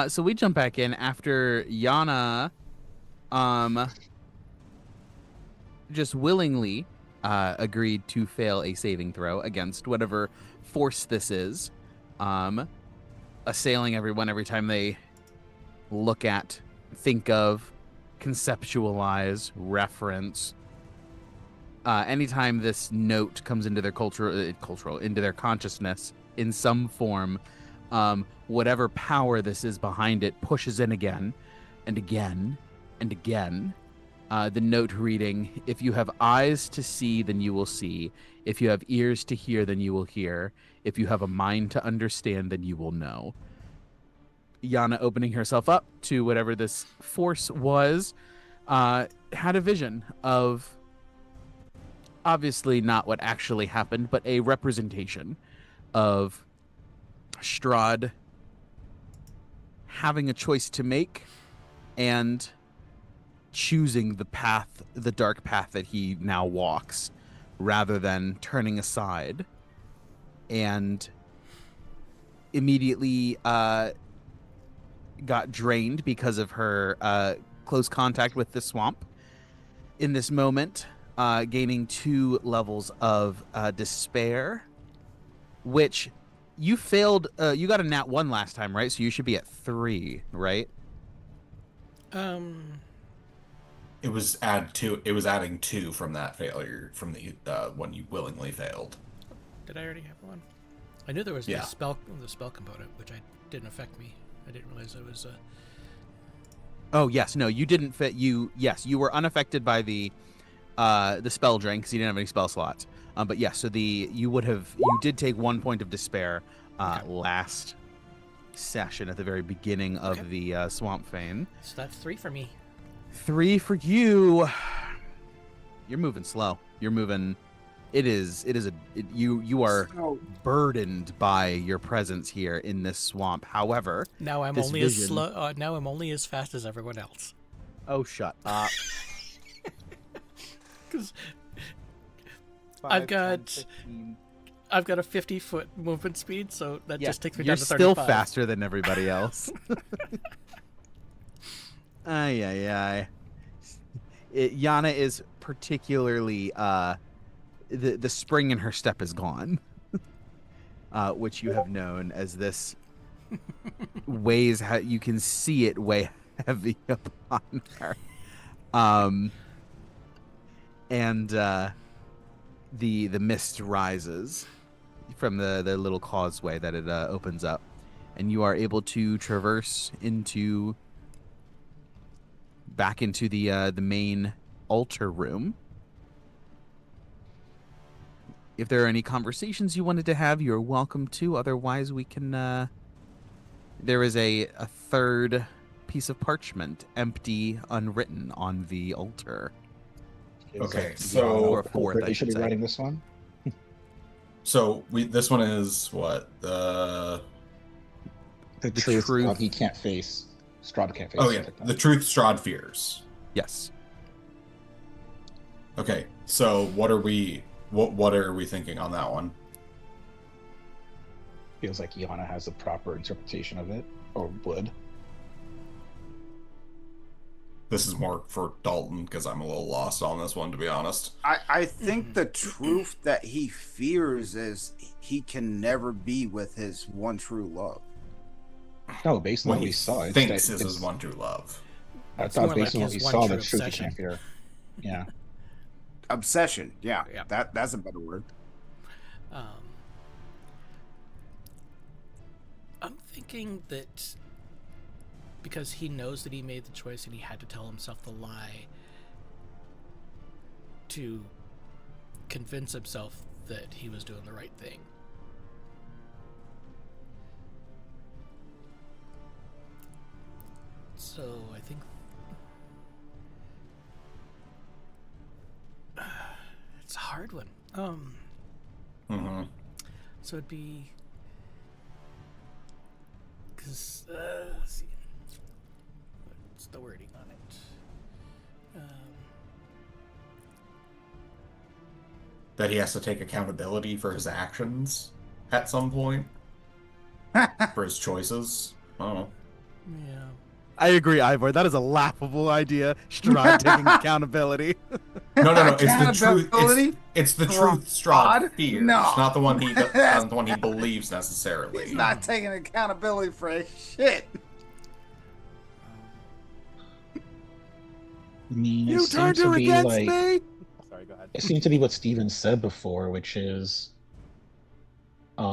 So we jump back in after Yana, um, just willingly agreed to fail a saving throw against whatever force this is, assailing everyone every time they look at, think of, conceptualize, reference. Anytime this note comes into their into their consciousness in some form, whatever power this is behind it pushes in again and again and again. The note reading, if you have eyes to see, then you will see. If you have ears to hear, then you will hear. If you have a mind to understand, then you will know. Yana, opening herself up to whatever this force was, had a vision of, obviously not what actually happened, but a representation of Strahd having a choice to make and choosing the dark path that he now walks, rather than turning aside, and immediately got drained because of her close contact with the swamp. In this moment, gaining 2 levels of despair, which you failed. You got a nat 1 last time, right? So you should be at 3, right? It was adding 2 from that failure from the one you willingly failed. Did I already have one? I knew there was Yeah. the spell component, which didn't affect me. I didn't realize it was. Oh yes, no, you didn't fit. You were unaffected by the spell drain because you didn't have any spell slots. But yes, so you did take 1 point of despair Okay. last session at the very beginning of the Swamp Fane. So that's 3 for me. 3 for you. You're moving slow. You're moving. You are So, burdened by your presence here in this swamp. However, Now I'm this only vision- as slow. Now I'm only as fast as everyone else. Oh, shut up. Because 5, I've got 10, 15. I've got a 50-foot movement speed, so that Yeah, just takes me you're down to still 35. faster than everybody else. Ay, ay, ay. Yana is particularly the spring in her step is gone, which you have known as this weighs. You can see it weigh heavy upon her, and the mist rises from the little causeway that it opens up, and you are able to traverse back into the main altar room. If there are any conversations you wanted to have, you're welcome to. Otherwise, we can. There is a third piece of parchment, empty, unwritten, on the altar. Okay, Is so- Or a fourth, I you should should be say. writing this one. So this one is what the The truth. truth he can't face. Strahd can't face. oh yeah, something like the that. truth Strahd fears. Yes. Okay, so what are we thinking on that one? Feels like Yana has a proper interpretation of it, or would. This is more for Dalton because I'm a little lost on this one, to be honest. I think the truth that he fears is he can never be with his one true love. No, based on What what he we saw, it's thinks that is his it's- one true love. I It's thought more based like on what his we one saw, true the truth he obsession. can't fear. Yeah. Obsession, yeah. Yeah. That's a better word. I'm thinking that because he knows that he made the choice and he had to tell himself the lie to convince himself that he was doing the right thing. So I think it's a hard one. Mm-hmm. So it'd be because let's see, what's the wording on it? That he has to take accountability for his actions at some point. for his choices. I don't know. Yeah. I agree, Ivor. That is a laughable idea. Strahd taking accountability. No. It's the truth. Accountability? It's the truth Strahd? Strahd fears, No. not the one he That's- not the one he believes He's necessarily. not taking accountability for his shit. I mean, You it turned seems to her be against like me. Sorry, go ahead. it seems to be what Steven said before, which is what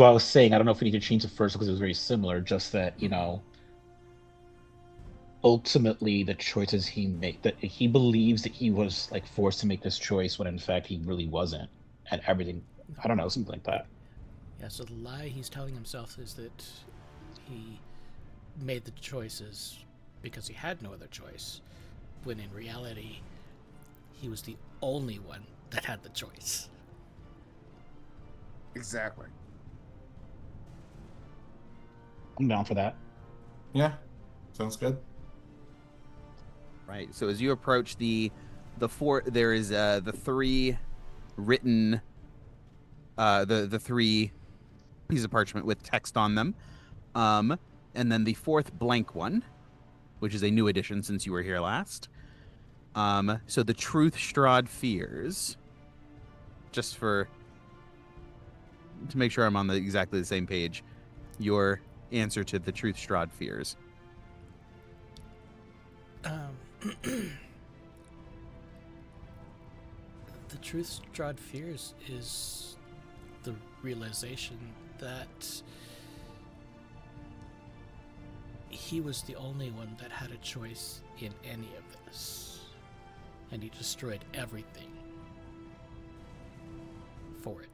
I was saying. I don't know if we need to change the first because it was very similar. Just that ultimately the choices he made, that he believes that he was like forced to make this choice when in fact he really wasn't, and everything. I don't know, something like that. Yeah, so the lie he's telling himself is that he made the choices because he had no other choice, when in reality, he was the only one that had the choice. Exactly. I'm down for that. Yeah, sounds good. Right. So as you approach the four, there is the three written, the three pieces of parchment with text on them, and then the fourth blank one, which is a new addition since you were here last. So the truth Strahd fears, just to make sure I'm on exactly the same page, your answer to the truth Strahd fears. The truth Strahd fears is the realization that he was the only one that had a choice in any of this, and he destroyed everything for it.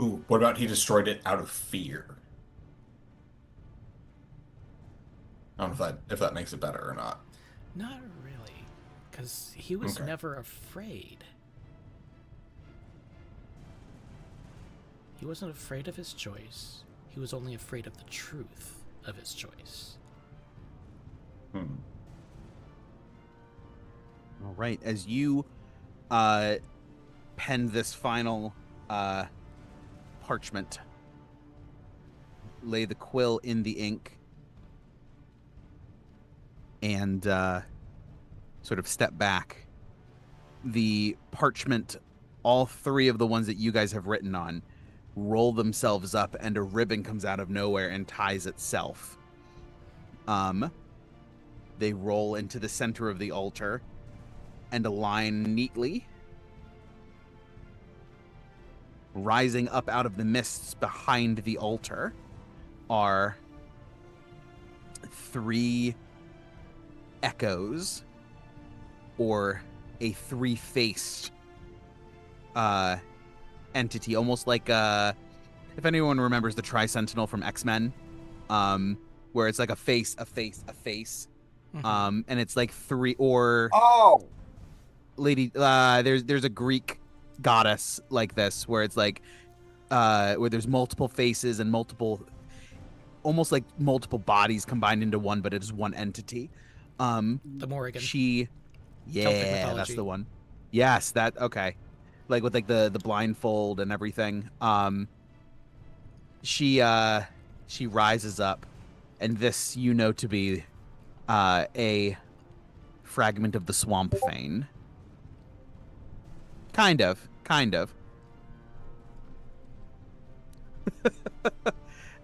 Ooh, what about he destroyed it out of fear? I don't know if that makes it better or not. Not really, because he was Okay. never afraid. He wasn't afraid of his choice. He was only afraid of the truth of his choice. Hmm. All right. As you pen this final parchment, lay the quill in the ink, and sort of step back, the parchment, all three of the ones that you guys have written on, roll themselves up, and a ribbon comes out of nowhere and ties itself. They roll into the center of the altar and align neatly, rising up out of the mists behind the altar are three echoes, or a three-faced entity, almost like if anyone remembers the Tri-Sentinel from X-Men, where it's like a face, and it's like three, or Oh, lady, there's a Greek goddess like this, where it's like where there's multiple faces and almost like multiple bodies combined into one, but it is one entity. The Morrigan. Celtic mythology. That's the one. Yes, that okay. Like with like the blindfold and everything. She rises up, and this you know to be a fragment of the swamp fane. Kind of.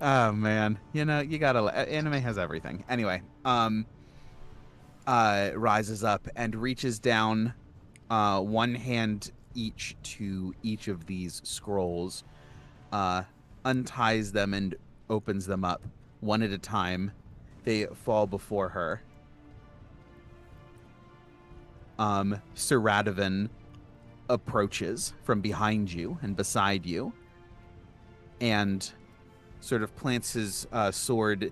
Oh man, you know, you gotta anime has everything. Anyway, rises up and reaches down, one hand each to each of these scrolls, unties them and opens them up one at a time. They fall before her. Sir Radovan approaches from behind you and beside you, and sort of plants his sword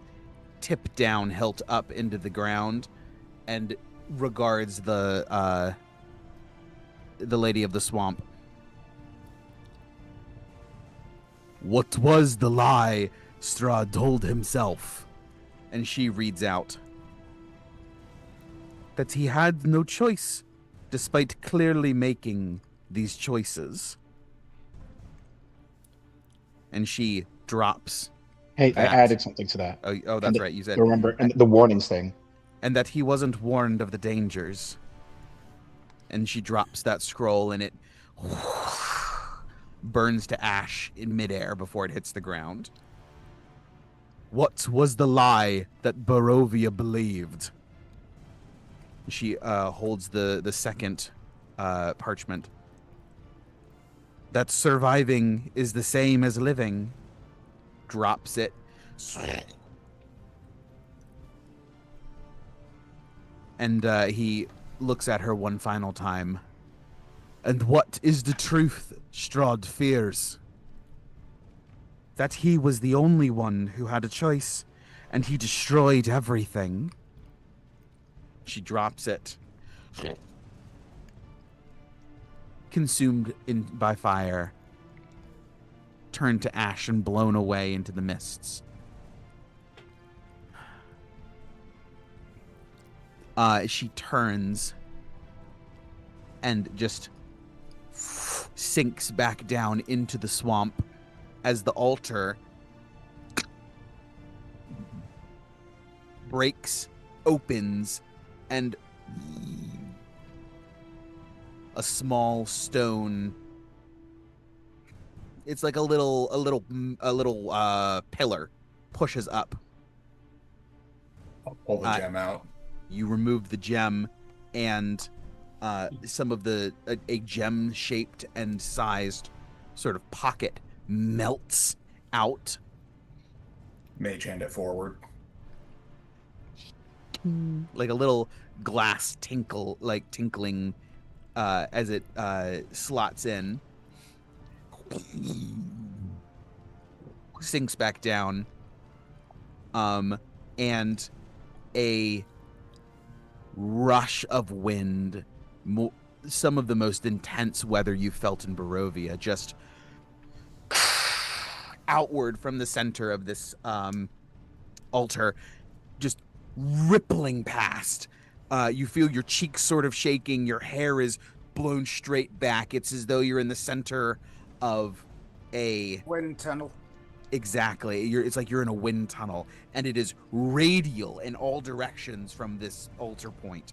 tip down, hilt up into the ground, and regards the Lady of the Swamp. "What was the lie Strahd told himself, and she reads out, that he had no choice, despite clearly making these choices. And she drops. Hey, I that. added something to that. Oh, that's right. You said. Remember, and the warnings thing. And that he wasn't warned of the dangers. And she drops that scroll, and it burns to ash in midair before it hits the ground. What was the lie that Barovia believed? She holds the second parchment. That surviving is the same as living. Drops it. And he looks at her one final time. And what is the truth Strahd fears? That he was the only one who had a choice, and he destroyed everything. She drops it. Consumed by fire. Turned to ash and blown away into the mists. She turns and just sinks back down into the swamp as the altar breaks, opens, and a small stone. It's like a little pillar pushes up. I'll pull the gem out. You remove the gem, and some of a gem-shaped and sized sort of pocket melts out. Mage hand it forward. Like a little glass tinkling as it slots in. Sinks back down. And a rush of wind, some of the most intense weather you felt in Barovia, just outward from the center of this altar, just rippling past. You feel your cheeks sort of shaking, your hair is blown straight back. It's as though you're in the center of a wind tunnel. Exactly. It's like you're in a wind tunnel, and it is radial in all directions from this altar point.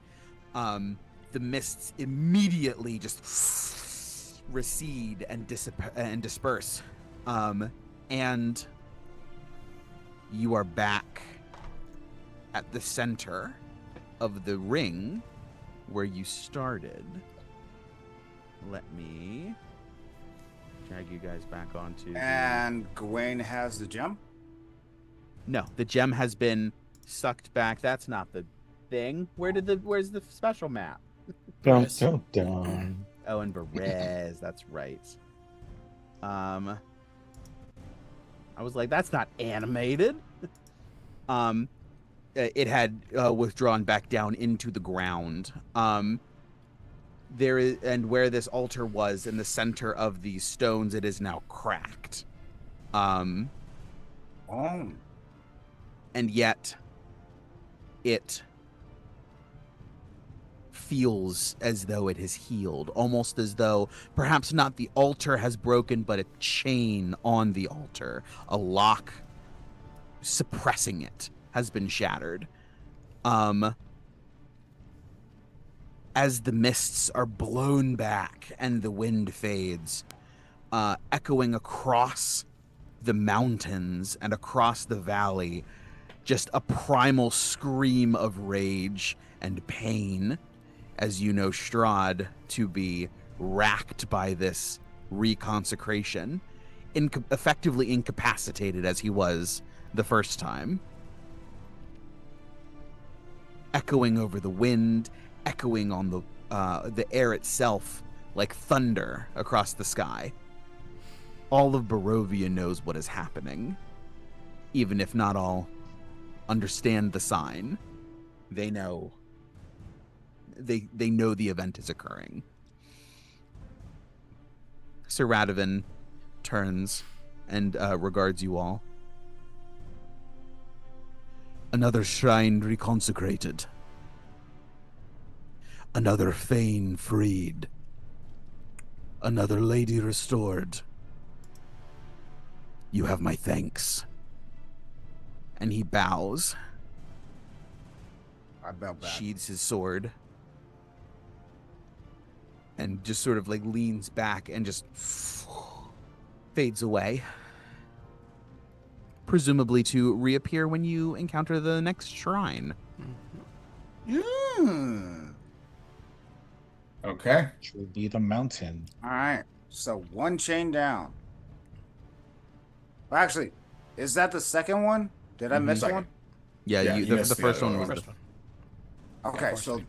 The mists immediately just recede and disperse. And you are back at the center of the ring where you started. Let me drag you guys back onto. And Gawain has the gem? No, the gem has been sucked back. That's not the thing. Where's the special map? Dun, dun, dun. Oh, and Berez. That's right. I was like, that's not animated. It had withdrawn back down into the ground. There is, and where this altar was in the center of these stones, it is now cracked. Oh. And yet it feels as though it has healed, almost as though perhaps not the altar has broken, but a chain on the altar, a lock suppressing it, has been shattered. As the mists are blown back and the wind fades, echoing across the mountains and across the valley, just a primal scream of rage and pain, as you know Strahd to be racked by this reconsecration, effectively incapacitated as he was the first time. Echoing over the wind, echoing on the air itself like thunder across the sky. All of Barovia knows what is happening, even if not all understand the sign. They know. They know the event is occurring. Sir Radovan turns and regards you all. Another shrine reconsecrated. Another Fane freed. Another lady restored. You have my thanks. And he bows, I bow back. sheathes his sword, and just sort of like leans back and just fades away. Presumably to reappear when you encounter the next shrine. Okay. Which will be the mountain. All right. So one chain down. Well, actually, is that the second one? Did I miss Second. one? Yeah, Yeah, you, you the missed the first other one was one. First the one. Okay, so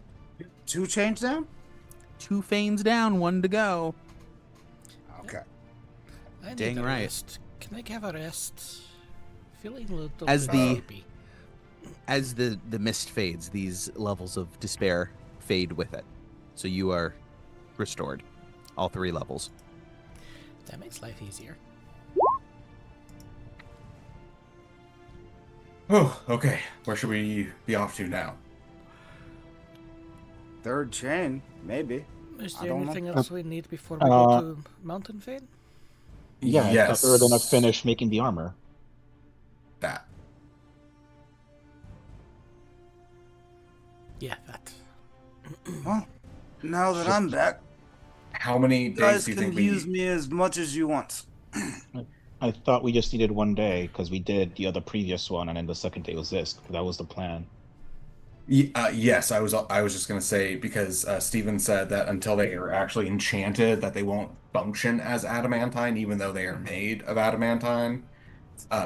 2 chains down? 2 Fanes down, 1 to go. Okay. I need Dang a right. rest. Can I have a rest? Feeling a little As bit the- sleepy. As the mist fades, these levels of despair fade with it. So you are restored. All 3 levels. That makes life easier. Oh, okay. Where should we be off to now? 3rd chain, maybe. Is I there don't know. anything else we need before we go to Mountain Fade? Yeah, Yes. we're gonna finish making the armor. That. Yeah, that. Well, now that I'm back, How many you days guys do you can think we use need? me as much as you want. I thought we just needed 1 day because we did the other previous one, and then the second day was this. That was the plan. Yes, I was just gonna say because Steven said that until they are actually enchanted, that they won't function as adamantine, even though they are made of adamantine.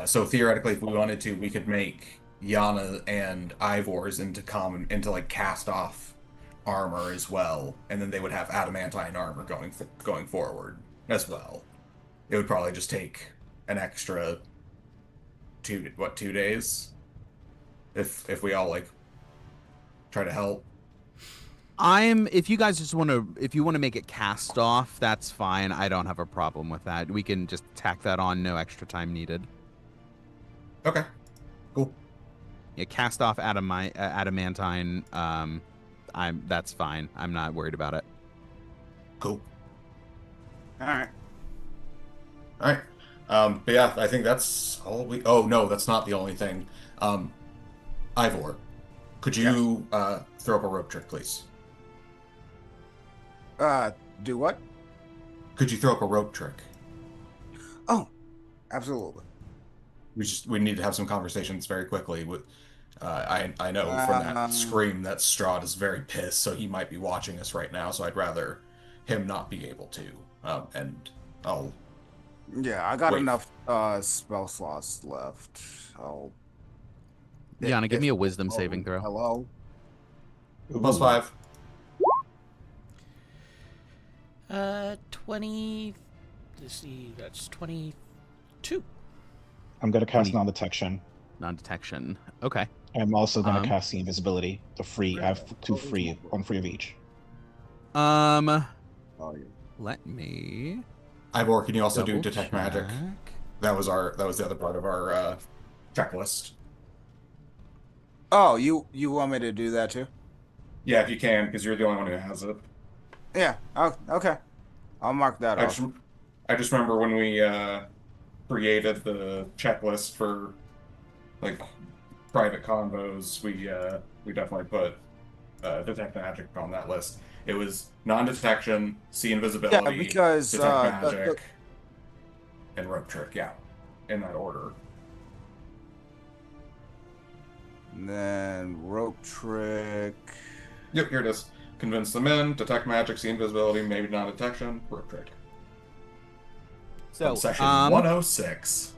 So theoretically, if we wanted to, we could make Yana and Ivor's into like cast off armor as well, and then they would have adamantine armor going forward as well. It would probably just take an extra 2 days if we all like try to help. If you guys just want to, if you want to make it cast off, that's fine. I don't have a problem with that. We can just tack that on, no extra time needed. Okay, cool. Yeah, cast off adamantine. That's fine. I'm not worried about it. Cool. All right. All right. But yeah, I think that's all we. Oh no, that's not the only thing. Ivor, could you throw up a rope trick, please? Do what? Could you throw up a rope trick? Oh, absolutely. We need to have some conversations very quickly. With I know from that scream that Strahd is very pissed, so he might be watching us right now. So I'd rather him not be able to. And I'll. Yeah, I got Wait. enough spell slots left. I'll. Yana, give me a if- wisdom oh, saving throw. Hello. +5. 20. Let's see, that's 22. I'm gonna cast 20. non-detection. Non-detection. Okay. I'm also gonna Um, cast the invisibility. The free. I have 2 free, 1 free of each. Oh, yeah. Let me Ivor, can you also do double detect magic? check. That was the other part of our checklist. Oh, you want me to do that too? Yeah, if you can, because you're the only one who has it. Yeah. Oh, okay. I'll mark that off. I just remember when we created the checklist for like private convos, we definitely put detect magic on that list. It was non-detection, see invisibility, Yeah, because detect magic, and rope trick. Yeah, in that order. and then rope trick. Yep, here it is. Convince the men, detect magic, see invisibility, maybe non-detection, rope trick. So, From section 106.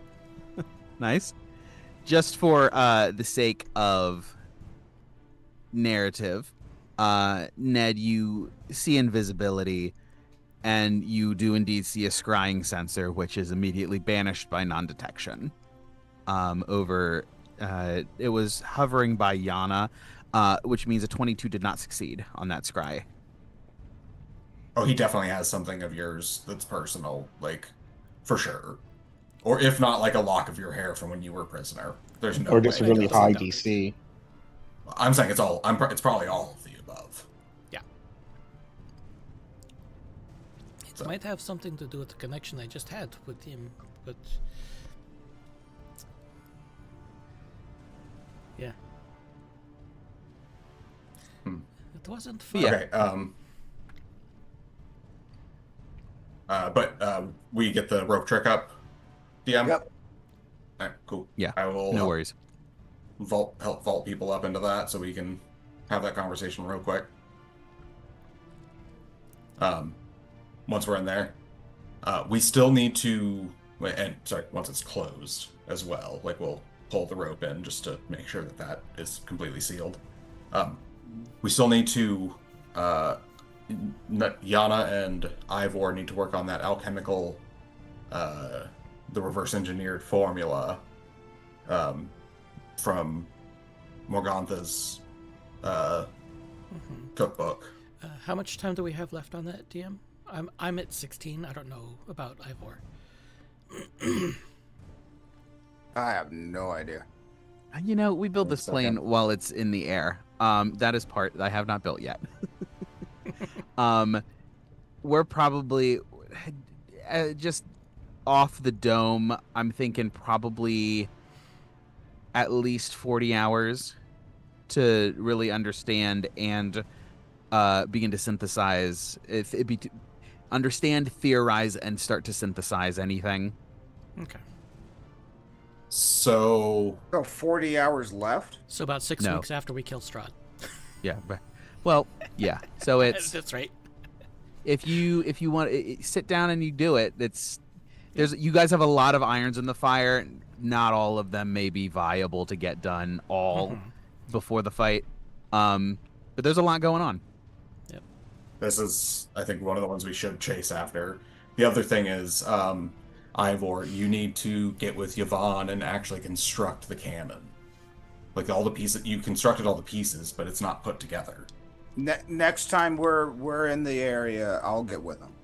Nice. Just for the sake of narrative, Ned, you see invisibility, and you do indeed see a scrying sensor, which is immediately banished by non-detection. It was hovering by Yana, which means a 22 did not succeed on that scry. Oh, he definitely has something of yours that's personal, like, for sure. Or if not, like a lock of your hair from when you were a prisoner. There's no Or way. just a it really doesn't high count. DC. I'm saying it's all. It's probably all of the above. Yeah. It So. might have something to do with the connection I just had with him, but yeah. It wasn't fun. Yeah. Okay. But we get the rope trick up. DM. Yep. All right, cool. Yeah. I will No worries. help vault people up into that so we can have that conversation real quick. Once we're in there, we still need to. And sorry, once it's closed as well, like we'll pull the rope in just to make sure that that is completely sealed. We still need to. Yana and Ivor need to work on that alchemical, the reverse engineered formula from Morgantha's cookbook. How much time do we have left on that, DM? I'm at 16. I don't know about Ivor. I have no idea. You know, we build this It's plane okay. while it's in the air. That is part I have not built yet. We're probably just off the dome. I'm thinking probably at least 40 hours to really understand and begin to synthesize. If it be understand, theorize, and start to synthesize anything. Okay. So So 40 hours left? So about 6 No. weeks after we kill Strahd. Yeah. Well, yeah. So it's That's right. if you want sit down and you do it, you guys have a lot of irons in the fire. Not all of them may be viable to get done all before the fight. But there's a lot going on. this is, I think, one of the ones we should chase after. The other thing is, Ivor, you need to get with Yvonne and actually construct the cannon. Like all the pieces, you constructed all the pieces, but it's not put together. Next time we're in the area, I'll get with them.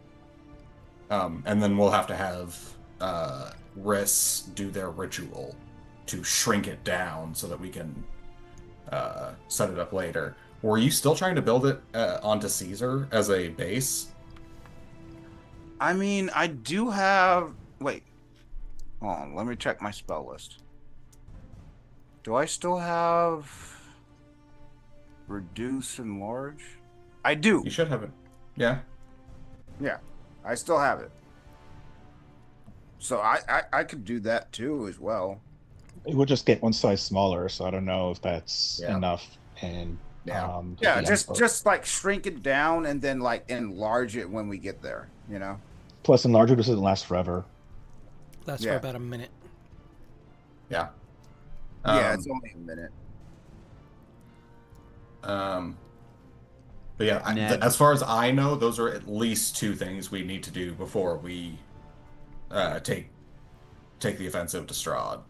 And then we'll have to have Riss do their ritual to shrink it down so that we can set it up later. Were you still trying to build it onto Caesar as a base? I mean, I do have. Wait. Hold on. Let me check my spell list. Do I still have reduce and enlarge? I do. You should have it. Yeah. Yeah, I still have it. So I could do that too as well. It would just get one size smaller, so I don't know if that's Yeah. enough. And Yeah. um, Yeah, yeah, just like shrink it down and then like enlarge it when we get there. You know. plus enlarger doesn't last forever. Lasts Yeah. for about a minute. Yeah. Yeah, it's only a minute. But yeah, Ned. as far as I know, those are at least two things we need to do before we take the offensive to Strahd.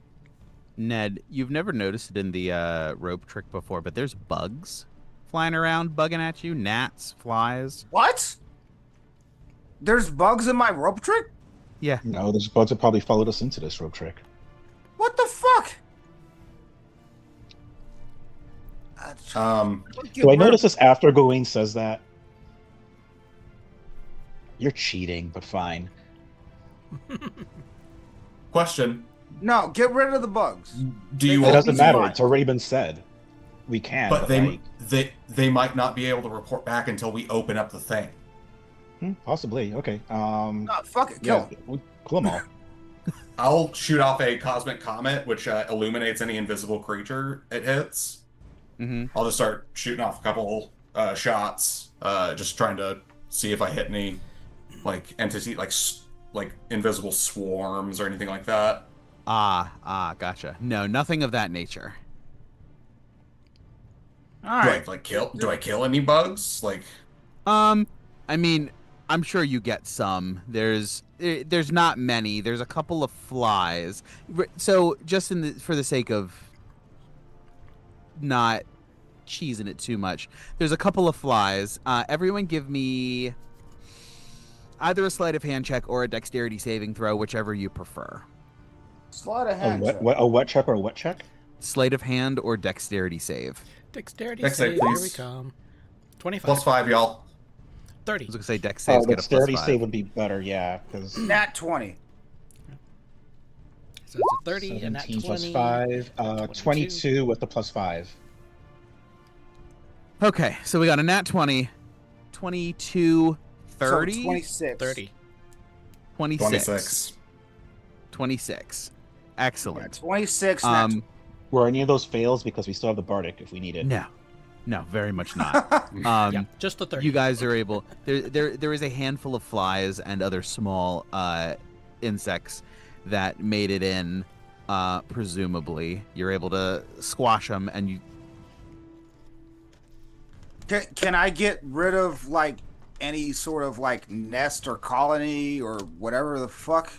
Ned, you've never noticed it in the rope trick before, but there's bugs flying around, bugging at you. Gnats, flies. What? There's bugs in my rope trick? Yeah. No, there's bugs that probably followed us into this rope trick. What the fuck? Do I notice this after Gawain says that? You're cheating, but fine. Question: No, get rid of the bugs. Do you? It Well, doesn't it's matter. fine. It's already been said. We can, But like, they might not be able to report back until we open up the thing. possibly. Okay. No, fuck it, kill Yeah, him. we'll kill them all. I'll shoot off a cosmic comet, which illuminates any invisible creature it hits. Mm-hmm. I'll just start shooting off a couple shots, just trying to see if I hit any like entity, like invisible swarms or anything like that. Gotcha. No, nothing of that nature. All Do I right. like kill? Do I kill any bugs? Like, I mean, I'm sure you get some. There's not many. There's a couple of flies. So just for the sake of not cheesing it too much, there's a couple of flies. Everyone give me either a sleight of hand check or a dexterity saving throw, whichever you prefer. Sleight of A hand check. what check or a what check? Sleight of hand or dexterity save. Dexterity Dex save, save. Here we please. come. 25. +5, y'all. 30. I was gonna say dex saves get a Dexterity +5. save would be better, yeah, because Nat 20. So it's a 30, a nat 17 plus 20. 5, 22. 22 with the +5. Okay, so we got a nat 20, 22, 30, So 26. 30. 26. 26. 26. Yeah, Excellent. 26. Nat Were any of those fails? Because we still have the Bardic if we need it. No, very much not. Yeah, just the 30. You guys are able. There is a handful of flies and other small insects that made it in. Presumably, you're able to squash them, and you. Can I get rid of like any sort of like nest or colony or whatever the fuck?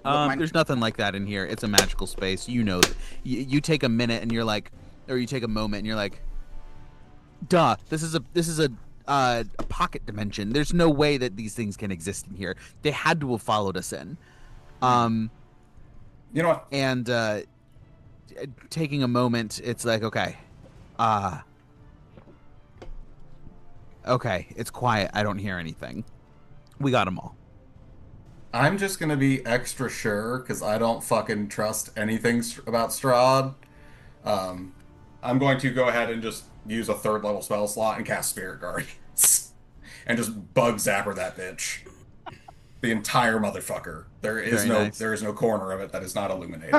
There's nothing like that in here. It's a magical space. You know, you take a minute and you're like, or you take a moment and you're like, duh. This is a pocket dimension. There's no way that these things can exist in here. They had to have followed us in. You know what? And taking a moment, it's like, okay, okay, it's quiet. I don't hear anything. We got them all. I'm just gonna be extra sure because I don't fucking trust anything about Strahd. I'm going to go ahead and just use a 3rd level spell slot and cast Spirit Guardians and just bug zapper that bitch. The entire motherfucker. There is no corner of it that is not illuminated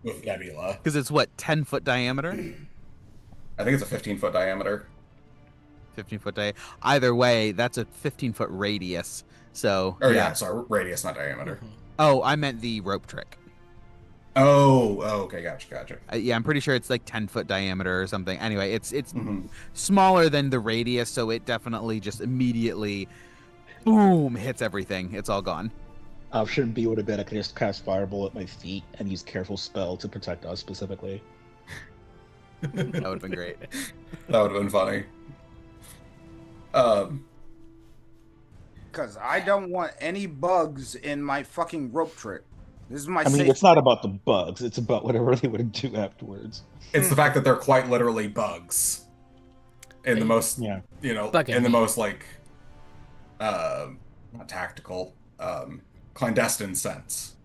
with nebula. Because it's what, 10-foot diameter? I think it's a 15-foot diameter. 15-foot diameter. Either way, that's a 15-foot radius. So. Or yeah, sorry, radius, not diameter. Oh, I meant the rope trick. Oh, okay, gotcha. Yeah, I'm pretty sure it's like 10-foot diameter or something. Anyway, it's smaller than the radius, so it definitely just immediately, boom, hits everything. It's all gone. Option B would have been I could just cast Fireball at my feet and use Careful Spell to protect us specifically. That would have been great. That would have been funny. Because I don't want any bugs in my fucking rope trick. This is my. I mean, it's not about the bugs; it's about whatever they would do afterwards. It's the fact that they're quite literally bugs. In the most, in the most like, not tactical, clandestine sense.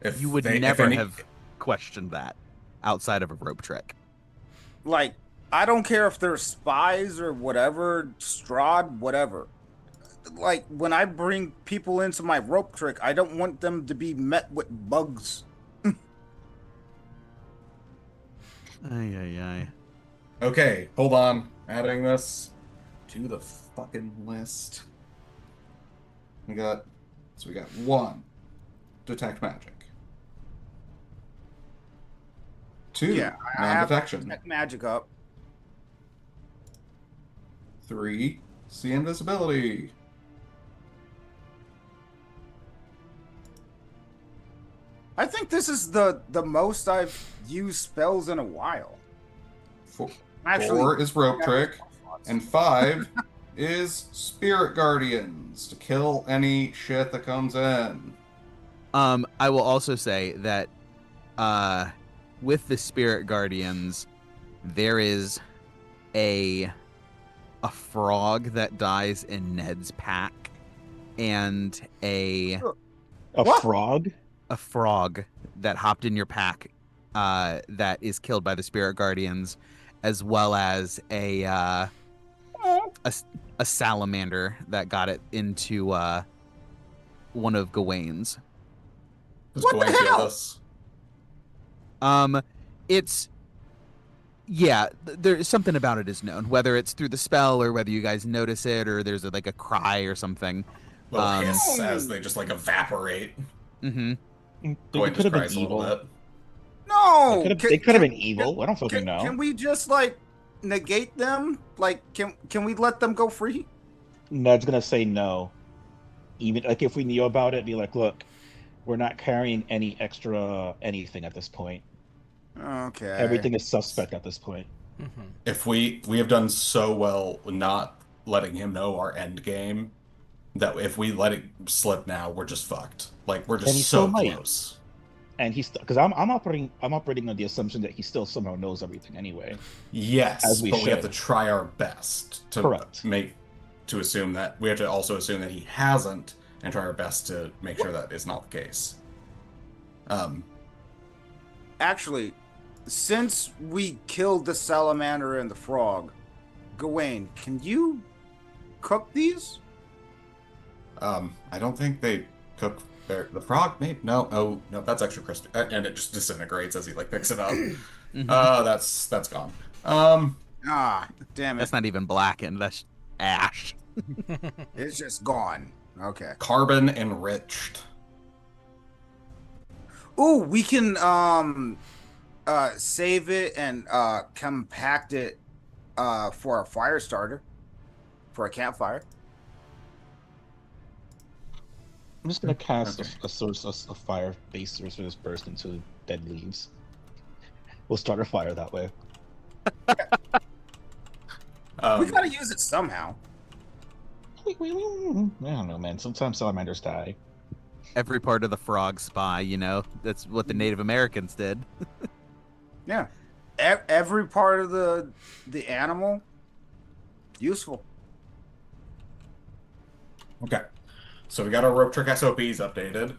If You would never have questioned that outside of a rope trick. Like, I don't care if they're spies or whatever, Strahd, whatever. Like, when I bring people into my rope trick, I don't want them to be met with bugs. Ay. Okay, hold on. Adding this to the fucking list. We got 1, detect magic. 2, I have non-detection. detect magic up. 3, see invisibility. I think this is the most I've used spells in a while. 4 is rope trick, and 5 is Spirit Guardians to kill any shit that comes in. I will also say that with the Spirit Guardians, there is a frog that dies in Ned's pack, and a frog? A frog that hopped in your pack that is killed by the Spirit Guardians, as well as a salamander that got it into one of Gawain's. What the hell? It's there's something about it is known, whether it's through the spell or whether you guys notice it or there's like a cry or something. Little hiss as they just like evaporate. Mm-hmm. It could have been evil. No, They could have been evil. I don't fucking know. Can we just like negate them? Like, can we let them go free? Ned's gonna say no. Even like if we knew about it, be like, look, we're not carrying any extra anything at this point. Okay. Everything is suspect at this point. If we have done so well not letting him know our end game that if we let it slip now, we're just fucked. Like we're And he just still so might. close. And he's because I'm operating on the assumption that he still somehow knows everything anyway. Yes, As we but we have to should. try our best to Correct. assume that we have to also assume that he hasn't, and try our best to make sure that is not the case. Actually, since we killed the salamander and the frog, Gawain, can you cook these? I don't think they cook the frog. Maybe no. Oh no, that's extra crispy, and it just disintegrates as he like picks it up. That's gone. Ah, damn it. That's not even blackened. That's ash. It's just gone. Okay. Carbon enriched. Ooh, we can save it and compact it for a fire starter. For a campfire. I'm just gonna cast Okay. a source of fire-based sorcerer's burst into dead leaves. We'll start a fire that way. We gotta use it somehow. I don't know, man. Sometimes salamanders die. Every part of the frog spy, you know, that's what the Native Americans did. Yeah. Every part of the animal useful. Okay. So we got our rope trick SOPs updated.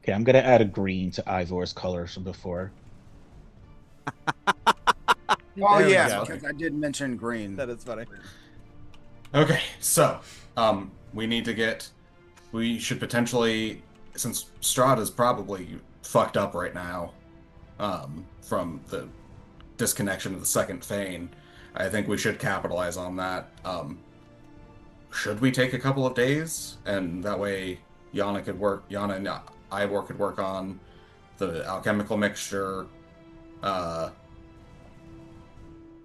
Okay, I'm gonna add a green to Ivor's colors from before. Oh There we yeah, go. because I did mention green. is funny. Okay, so we should potentially, since Strahd probably fucked up right now, from the disconnection of the second Thane, I think we should capitalize on that. Should we take a couple of days, and that way Yana and Ivor could work on the alchemical mixture.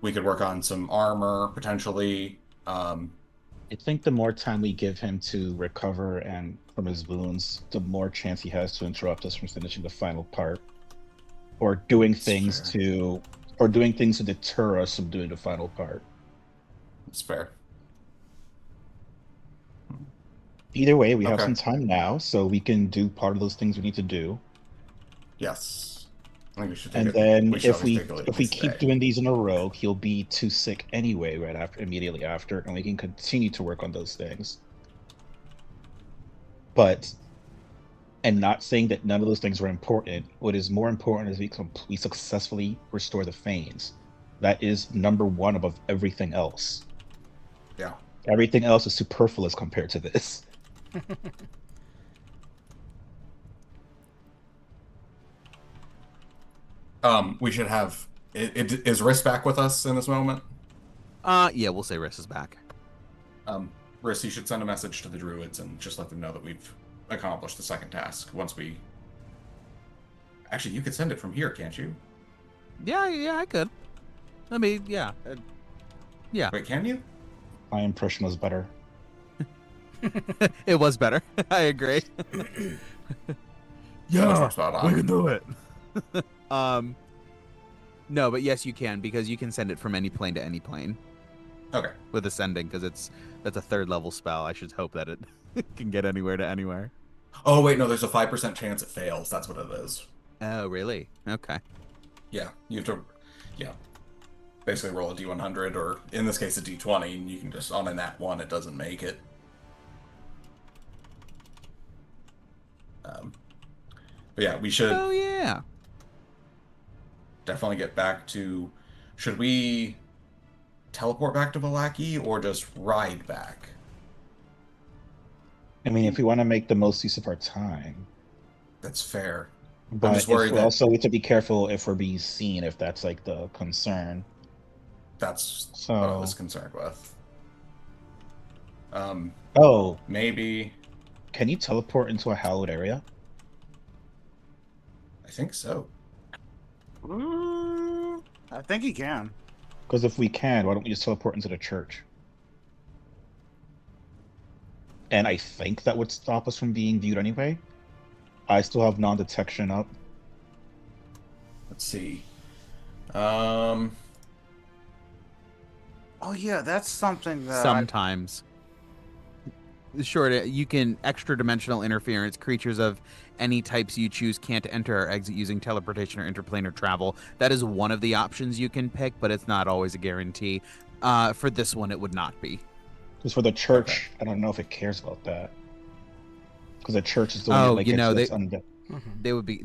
We could work on some armor potentially. I think the more time we give him to recover and from his wounds, the more chance he has to interrupt us from finishing the final part, or doing things to deter us from doing the final part. It's fair. Either way, we have Okay. some time now, so we can do part of those things we need to do. Yes. I think we should And take then we should if always we take at if we least a keep day. doing these in a row, he'll be too sick anyway immediately after, and we can continue to work on those things. But, and not saying that none of those things were important, what is more important is we successfully restore the Thanes. That is number one above everything else. Yeah. Everything else is superfluous compared to this. We should have. Is Riss back with us in this moment? Yeah, we'll say Riss is back. Riss, you should send a message to the druids and just let them know that we've accomplished the second task. Once we. Actually, you could send it from here, can't you? Yeah, I could. I mean, yeah. Yeah. Wait, can you? My impression was better. It was better. I agree. Much more spot on. we can do it. No, but yes, you can, because you can send it from any plane to any plane Okay. with ascending, because that's a third level spell. I should hope that it can get anywhere to anywhere. Oh wait, no. There's a 5% chance it fails. That's what it is. Oh, really? Okay. Yeah, you have to. Yeah. Basically, roll a d100, or in this case, a d20, and you can just on a nat 1, it doesn't make it. But yeah, we should Oh, yeah. definitely get back to. Should we teleport back to Vallaki or just ride back? I mean, if we want to make the most use of our time. That's fair. But just worried we that- also need to be careful if we're being seen, if that's like the concern. That's So, what I was concerned with. oh, Maybe. can you teleport into a hallowed area? I think so. I think he can. Because if we can, why don't we just teleport into the church? And I think that would stop us from being viewed anyway. I still have non-detection up. Let's see. Oh yeah, that's something that Sometimes. short, you can extra dimensional interference. Creatures of any types you choose can't enter or exit using teleportation or interplanar travel. That is one of the options you can pick, but it's not always a guarantee. For this one, it would not be. Because for the church, Okay. I don't know if it cares about that. Because the church is the one that like gets undead.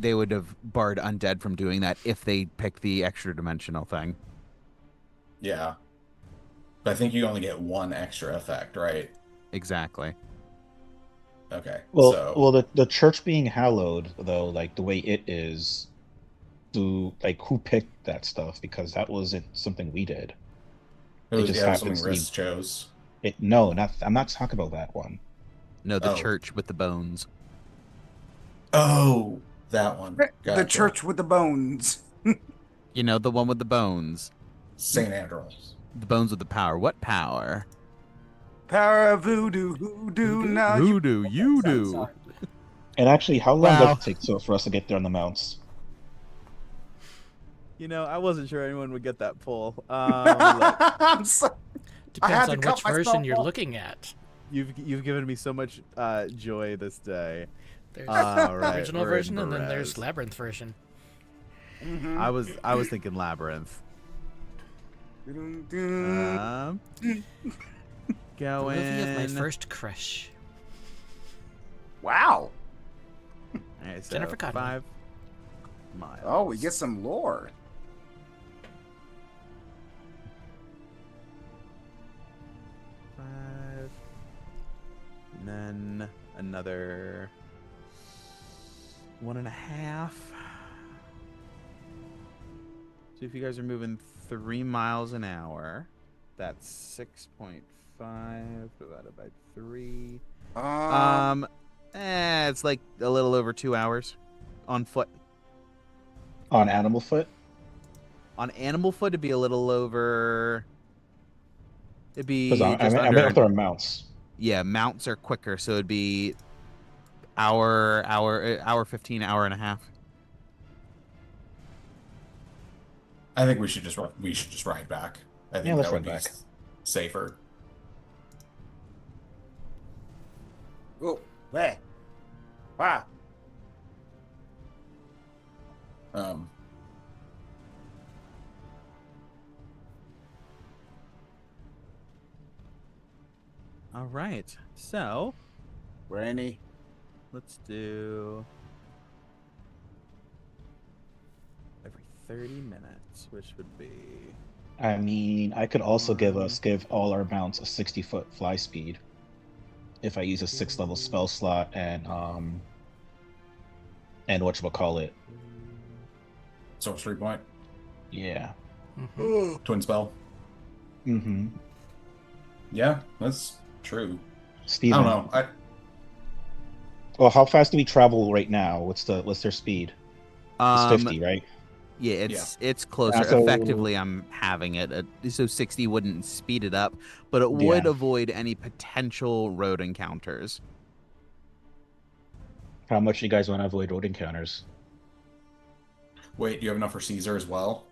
They would have barred undead from doing that if they picked the extra dimensional thing. Yeah. But I think you only get one extra effect, right? Exactly. Okay. Well, So the church being hallowed though, like the way it is, who picked that stuff? Because that wasn't something we did. It just it was something happens to be Riss chose. it. No, not. I'm not talking about that one. No, the Oh. church with the bones. Oh, that one. The Gotcha. church with the bones. You know, the one with the bones. St. Andrews. The bones with the power. What power? Power of voodoo, hoodoo, now Who do you do? And actually, how long Wow. does it take for us to get there on the mounts? You know, I wasn't sure anyone would get that pull. I'm so, Depends had to on cut which myself version you're off. looking at. You've given me so much joy this day. There's All right, original we're in version, and then there's Perez. Labyrinth version. Mhm. I was thinking labyrinth. Dun, dun. Barovia, my Going. first crush. Wow. All right, so Jennifer Connelly. 5 miles. Oh, we get some lore. 5. And then another 1.5. So if you guys are moving 3 miles an hour, that's 6.5 divided by 3. It's like a little over 2 hours on foot. On animal foot? On animal foot, it'd be a little over. It'd be Because just I under. meant if there are mounts. Yeah, mounts are quicker, so it'd be hour 15, hour and a half. I think we should just ride back. I think Yeah, let's that would ride be back. safer. Oh, hey. Wow. Um, All right, so Rainy. let's do every 30 minutes, which would be. I mean, I could also give all our mounts a 60-foot fly speed if I use a 6th level spell slot and whatchamacallit. sorcery point, Yeah. Mhm. twin spell. Mm-hmm. Yeah, that's true. Steven. I don't know. Well, how fast do we travel right now? What's their speed? It's 50, right? Yeah, it's closer. Yeah, so- Effectively, I'm having it so 60 wouldn't speed it up, but it would Yeah. avoid any potential road encounters. How much do you guys want to avoid road encounters? Wait, you have enough for Caesar as well?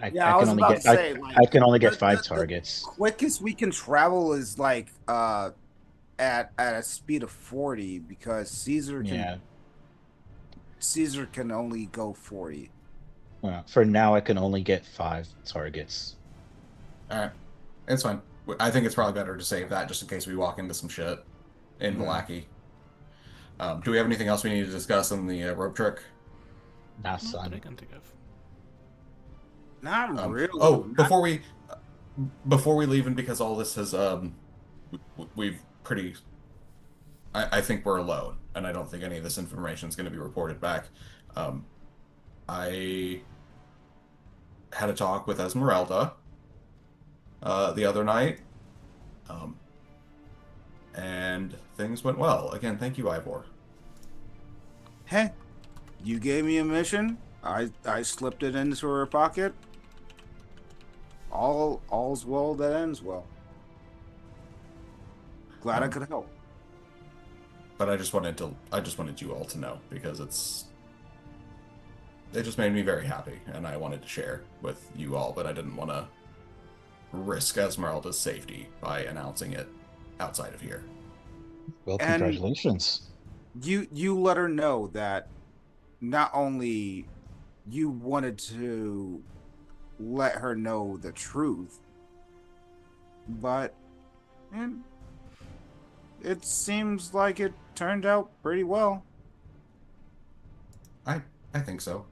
I Yeah, I can was only about get to say, like, I can only get the- 5 the- targets. Quickest we can travel is like at a speed of 40 because Yeah. Caesar can only go 40. For now, I can only get 5 targets. Alright. It's fine. I think it's probably better to save that just in case we walk into some shit in Valaki. Do we have anything else we need to discuss in the rope trick? Nah, Not that I son. can think of. Not really. Oh, Not- before we leave, and because all this has we've pretty. I think we're alone, and I don't think any of this information is going to be reported back. I had a talk with Esmeralda the other night, and things went well. Again, thank you, Ivor. Hey, you gave me a mission. I slipped it into her pocket. All's well that ends well. Glad I could help. But I just wanted you all to know because it just made me very happy, and I wanted to share with you all, but I didn't want to risk Esmeralda's safety by announcing it outside of here. Well, And congratulations. you let her know that not only you wanted to let her know the truth, but and it seems like it turned out pretty well. I think so.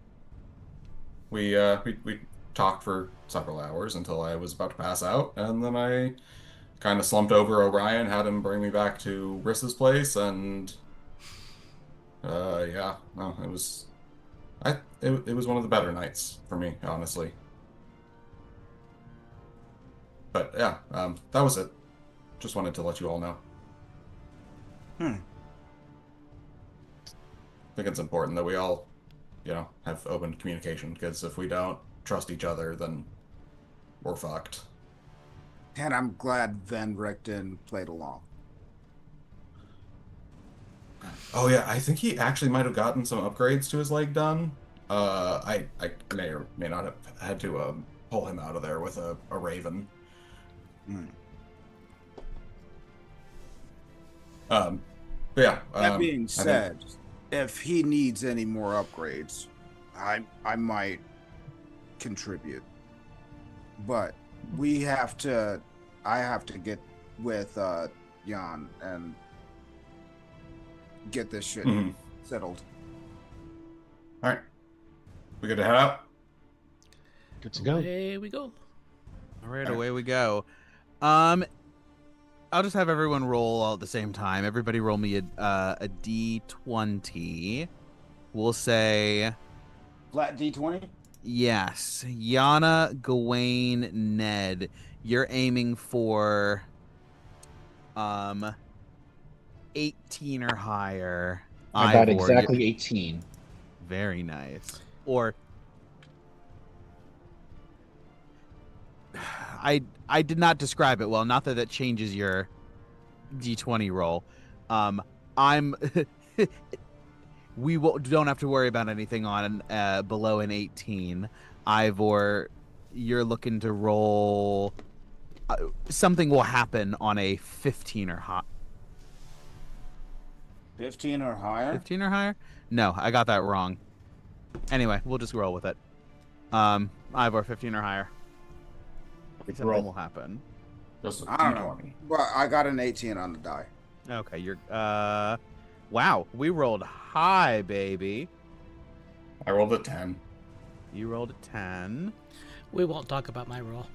We talked for several hours until I was about to pass out, and then I kind of slumped over Orion, had him bring me back to Riss's place, and yeah, no, it was one of the better nights for me, honestly. But yeah, that was it. Just wanted to let you all know. Hmm. I think it's important that we all, have open communication, because if we don't trust each other, then we're fucked. And I'm glad Van Richten played along. Oh yeah, I think he actually might have gotten some upgrades to his leg done. I may or may not have had to pull him out of there with a raven. Hmm. But yeah. That being I think said, if he needs any more upgrades, I might contribute. But I have to get with Jan and get this shit settled. All right, we good to head out? Good to go. Away we go. All right, away we go. I'll just have everyone roll all at the same time. Everybody roll me a d20. We'll say Flat D20? yes. Yana, Gawain, Ned. You're aiming for 18 or higher. I got Ivor, exactly 18. very nice. Or I did not describe it well. Not that that changes your d20 roll. I'm don't have to worry about anything on below an 18. Ivor, you're looking to roll. Something will happen on a 15 or higher. 15 or higher? 15 or higher? No, I got that wrong. Anyway, we'll just roll with it. Ivor, 15 or higher. Something will happen. Just a I don't know. D20. But I got an 18 on the die. Okay, you're wow, we rolled high, baby. I rolled a 10. You rolled a 10. We won't talk about my roll.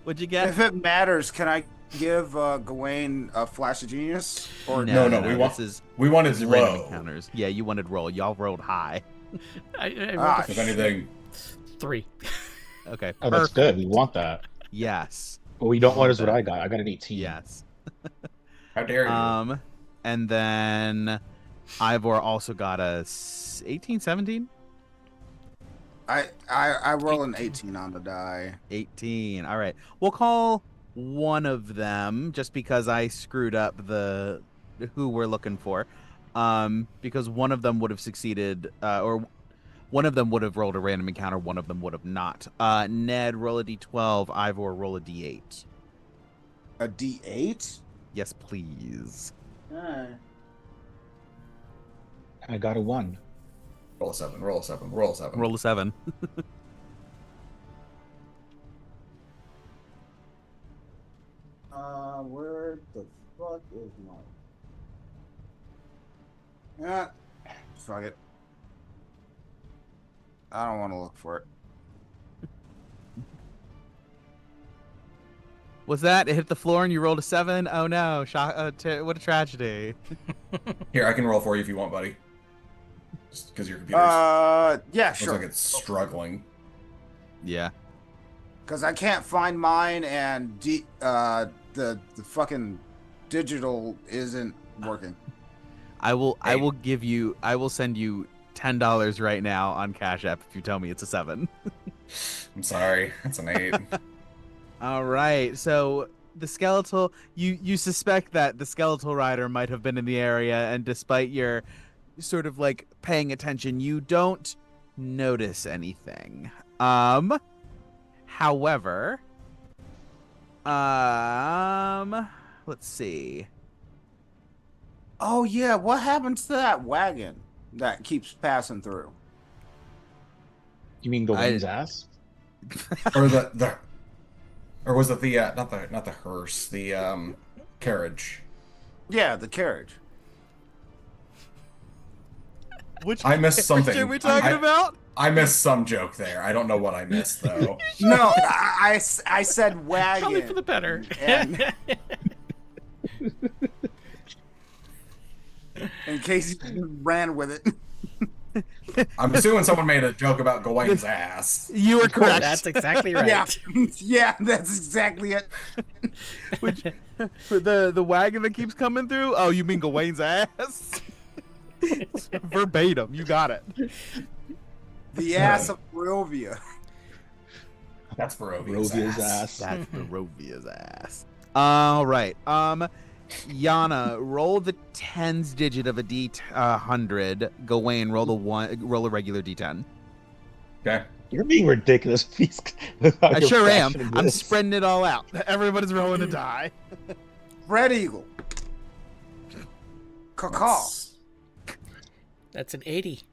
What'd you get? If it matters, can I give Gawain a flash of genius? Or No, we wanted this is random low. encounters. Yeah, you wanted roll. Y'all rolled high. I rolled Ah, If anything, 3. Okay. Oh, that's perfect. good. We want that. Yes. What we don't want is that. what I got. I got an 18. Yes. how dare you? And then Ivor also got a 18, 17? I roll an 18 on the die. 18. All right. We'll call one of them just because I screwed up the who we're looking for. Because one of them would have succeeded, or one of them would have rolled a random encounter, one of them would have not. Ned, roll a d12. Ivor, roll a d8. A D8? Yes, please. I got a 1. Roll a 7. Roll a 7. Roll a 7. Roll a 7. Where the fuck is my... Yeah, fuck it. I don't want to look for it. Was that? It hit the floor and you rolled a 7? Oh no. What a tragedy. Here, I can roll for you if you want, buddy. Just because your computer's Yeah, looks sure. like it's struggling. Yeah. Because I can't find mine, and the fucking digital isn't working. I will send you $10 right now on Cash App if you tell me it's a 7. I'm sorry. It's an 8. All right. So the skeletal, you suspect that the skeletal rider might have been in the area, and despite your sort of like paying attention, you don't notice anything. However, Let's see. Oh yeah, what happens to that wagon that keeps passing through? You mean I Gawain's ass? Or the or was it the not the hearse, the carriage. Yeah, the carriage. Which I missed character are something. we talking about? I missed some joke there. I don't know what I missed though. No, I said wagon. Probably for the better. And in case you ran with it. I'm assuming someone made a joke about Gawain's ass. You were correct. That's exactly right. Yeah, yeah, that's exactly it. Which for the wagon that keeps coming through? Oh, you mean Gawain's ass? Verbatim, you got it. The ass of Barovia. That's Barovia's Barovia's ass. ass. That's Barovia's ass. All right. Yana, roll the tens digit of a D100. Gawain, roll a regular D10. Okay. You're being ridiculous. I sure am. I'm spreading it all out. Everybody's rolling a die. Red Eagle. Caw. That's an 80.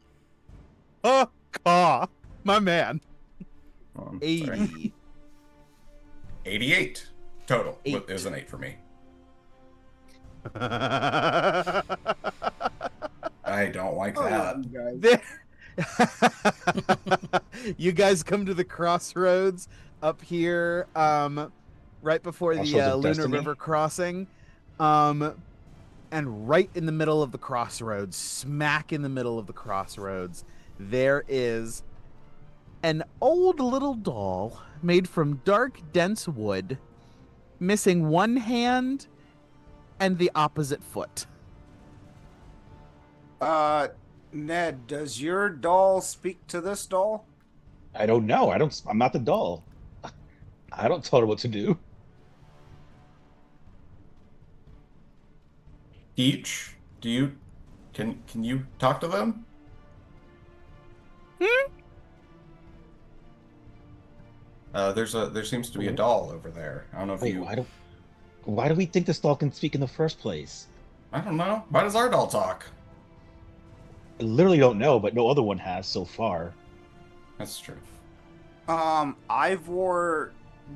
Oh, my man. 80. Sorry. 88 total. Eight. It was an 8 for me. I I don't like that. You guys come to the crossroads up here, right before the Crossroads of Lunar Destiny? River crossing, and right in the middle of the crossroads, smack in the middle of the crossroads, there is an old little doll made from dark, dense wood, missing one hand and the opposite foot. Ned, does your doll speak to this doll? I don't know. I'm not the doll. I don't tell her what to do. Peach, can you talk to them? There seems to be a doll over there. I don't know if Wait, you. why do we think this doll can speak in the first place? I don't know. Why does our doll talk? I literally don't know, but no other one has so far. That's true. Ivor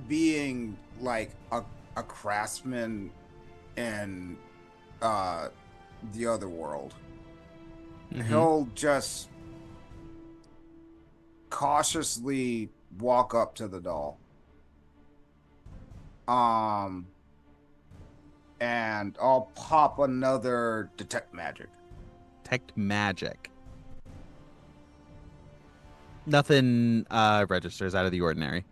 being like a craftsman in the other world. He'll just cautiously walk up to the doll. And I'll pop another detect magic. Detect magic. Nothing registers out of the ordinary.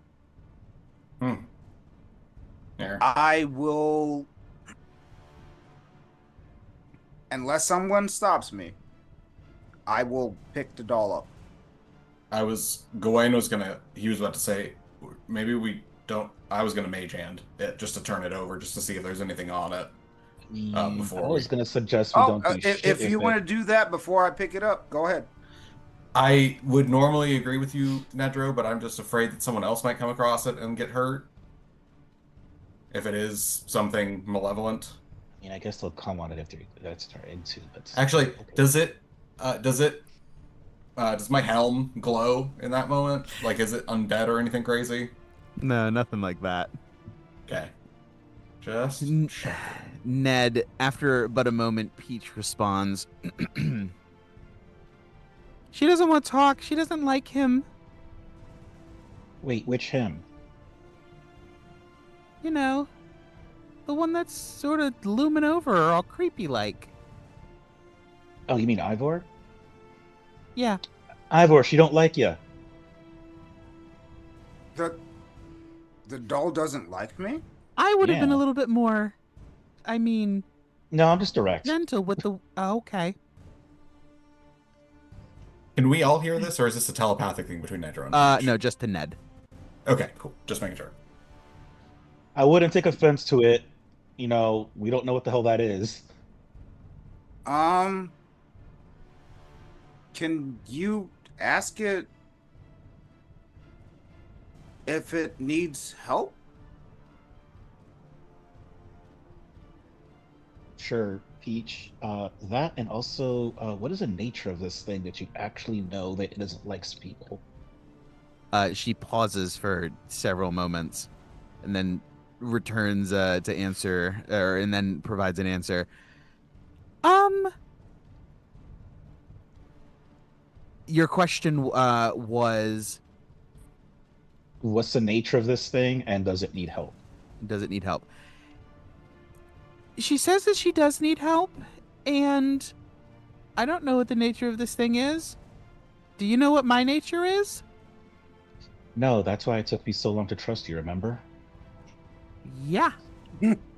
There. I will, unless someone stops me, I will pick the doll up. Gawain was about to say, maybe we don't. I was gonna mage hand it just to turn it over, just to see if there's anything on it. Before I was going to suggest we don't do shit. If you want to do that before I pick it up, go ahead. I would normally agree with you, Nedro, but I'm just afraid that someone else might come across it and get hurt. If it is something malevolent. I mean, I guess they'll come on it if that's what they're into. But Actually, okay. does my helm glow in that moment? Like, is it undead or anything crazy? No, nothing like that. Okay. Just Ned, after but a moment, Peach responds, she doesn't want to talk. She doesn't like him. Wait, which him? You know, the one that's sort of looming over her, all creepy like. Oh, you mean Ivor? Yeah. Ivor, she don't like you. The doll doesn't like me? I would have been Yeah. a little bit more, I mean, No, I'm just direct. gentle with the. Oh, okay. Can we all hear this, or is this a telepathic thing between Nedro and Peach? No, just to Ned. Okay, cool. Just making sure. I wouldn't take offense to it. We don't know what the hell that is. Can you ask it if it needs help? sure, Peach. That and also, what is the nature of this thing that you actually know that it doesn't like people? She pauses for several moments, and then returns to answer, and then provides an answer. Your question was, What's the nature of this thing, and does it need help? does it need help? She says that she does need help, and I don't know what the nature of this thing is. Do you know what my nature is? No, that's why it took me so long to trust you, remember? Yeah,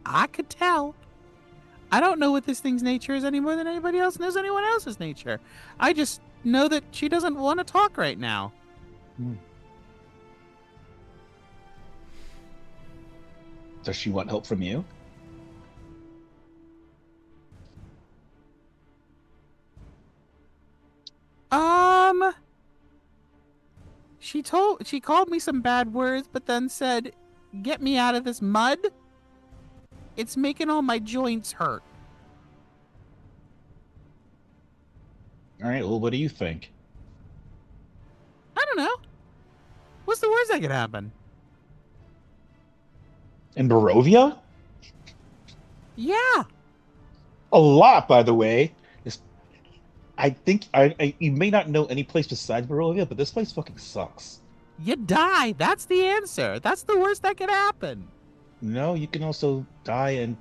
I could tell. I don't know what this thing's nature is any more than anybody else knows anyone else's nature. I just know that she doesn't want to talk right now. Does she want help from you? She called me some bad words, but then said, "Get me out of this mud. It's making all my joints hurt." All right, well, what do you think? I don't know. What's the worst that could happen? In Barovia? Yeah. A lot, by the way. I think you may not know any place besides Barovia, but this place fucking sucks. You die. That's the answer. That's the worst that could happen. No, you can also die and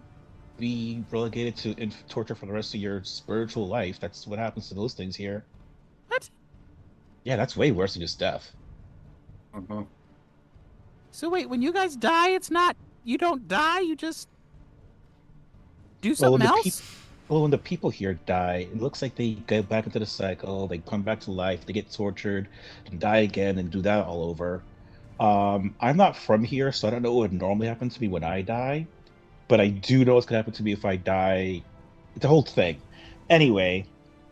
be relegated to torture for the rest of your spiritual life. That's what happens to those things here. What? Yeah, that's way worse than just death. So wait, when you guys die, it's not, you don't die, you just do something else? When the people here die, it looks like they go back into the cycle, they come back to life, they get tortured, and die again, and do that all over. I'm not from here, so I don't know what would normally happen to me when I die, but I do know what's gonna happen to me if I die. The whole thing. Anyway,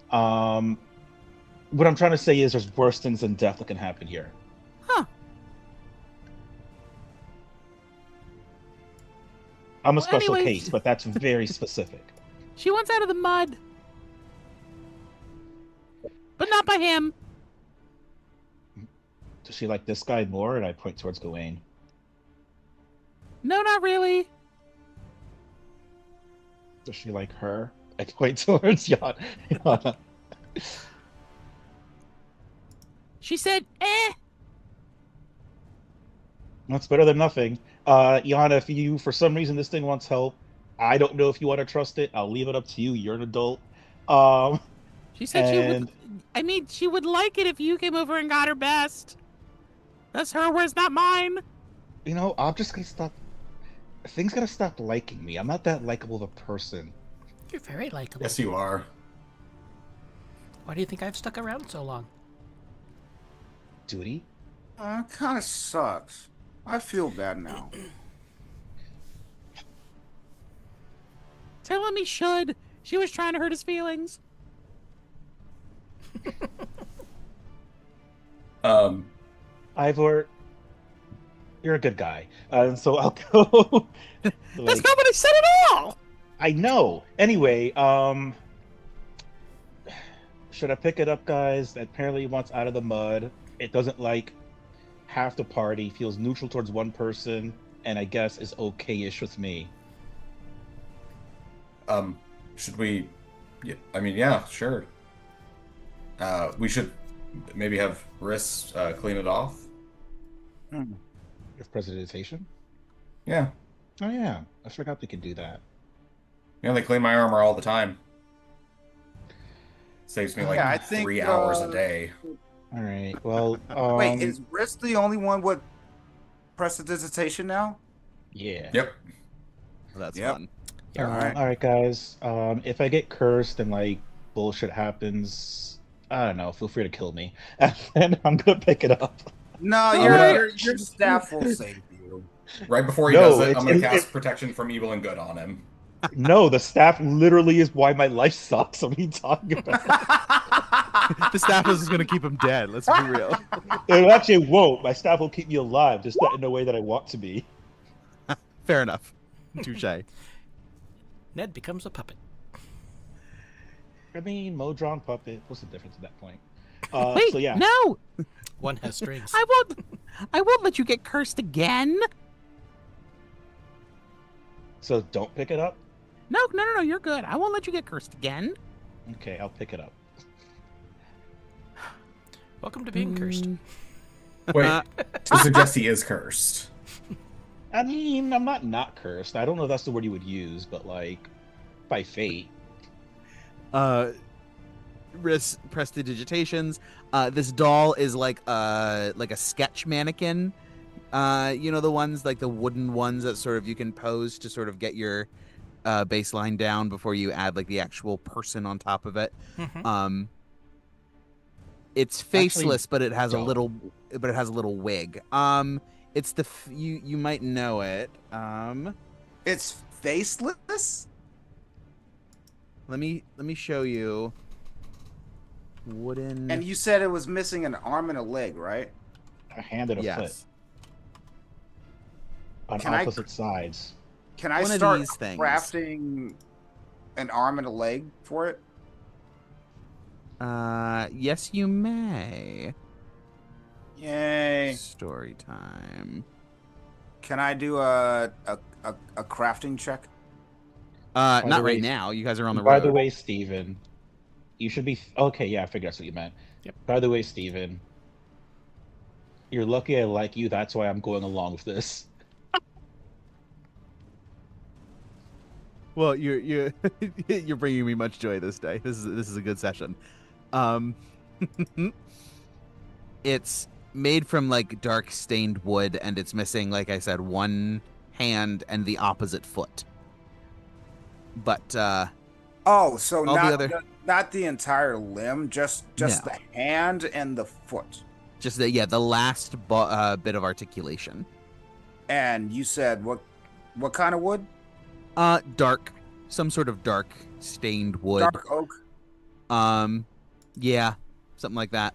what I'm trying to say is there's worse things than death that can happen here. Huh. I'm a Well, special anyways- case, but that's very specific. She wants out of the mud. But not by him. Does she like this guy more? And I point towards Gawain. No, not really. Does she like her? I point towards Yana. She said, eh. That's better than nothing. Yana, if you, for some reason, this thing wants help, I don't know if you want to trust it. I'll leave it up to you. You're an adult. She said she would. I mean, she would like it if you came over and got her best. That's her words, not mine. You know, I'm just gonna stop. Things gotta stop liking me. I'm not that likable of a person. You're very likable. Yes, you are. Why do you think I've stuck around so long? Duty? Kind of sucks. I feel bad now. Tell him he should. She was trying to hurt his feelings. Ivor, you're a good guy. So I'll go. That's not what I said at all. I know. Anyway, should I pick it up, guys? Apparently, it wants out of the mud. It doesn't like half the party. Feels neutral towards one person, and I guess is okay-ish with me. Should we? Yeah, I mean, yeah, sure. We should maybe have Riss clean it off. If presidentation? Yeah. Oh yeah, I forgot we could do that. Yeah, they clean my armor all the time. Saves me like Yeah, I think, 3 hours a day. All right. Well, Wait, is Riss the only one with prestidigitation now? yeah. Yep. That's Yep. fun. All right. All right, guys. If I get cursed and like bullshit happens, I don't know. Feel free to kill me, and then I'm gonna pick it up. No, All your right. your staff will save you. Right before he No, does it, it's- I'm going to it- cast Protection from Evil and Good on him. No, the staff literally is why my life sucks. What are you talking about? The staff is going to keep him dead. Let's be real. It actually won't. My staff will keep me alive, just not in the way that I want to be. Fair enough. Touche. Ned becomes a puppet. I mean, Modron puppet. What's the difference at that point? Wait, So yeah. no, One has strings. I won't let you get cursed again. So don't pick it up. No, you're good. I won't let you get cursed again. Okay, I'll pick it up. Welcome to being cursed. Wait, to suggest he is cursed. I mean, I'm not cursed. I don't know if that's the word you would use, but like, by fate. Prestidigitations. This doll is like a sketch mannequin. You know, the ones like the wooden ones that sort of you can pose to sort of get your baseline down before you add like the actual person on top of it. Mm-hmm. It's faceless, Actually, but it has a don't. little wig. It's you might know it. It's faceless. Let me show you. Wooden. And you said it was missing an arm and a leg, right? A hand and a Yes. foot on Can I- opposite sides. Can I One of start these things. crafting an arm and a leg for it? Yes, you may. Yay! Story time. Can I do a crafting check? Not the way- right now. You guys are on the By road. the way, Steven, you should be okay. Yeah, I figured that's what you meant. Yep. By the way, Steven, you're lucky I like you. That's why I'm going along with this. Well, you're you're bringing me much joy this day. This is a good session. It's made from like dark stained wood, and it's missing, like I said, one hand and the opposite foot. But Oh, so All the not other- not the entire limb, just No. the hand and the foot. just the last bit of articulation. And you said what kind of wood? Dark, some sort of dark stained wood. Dark oak. Yeah, something like that.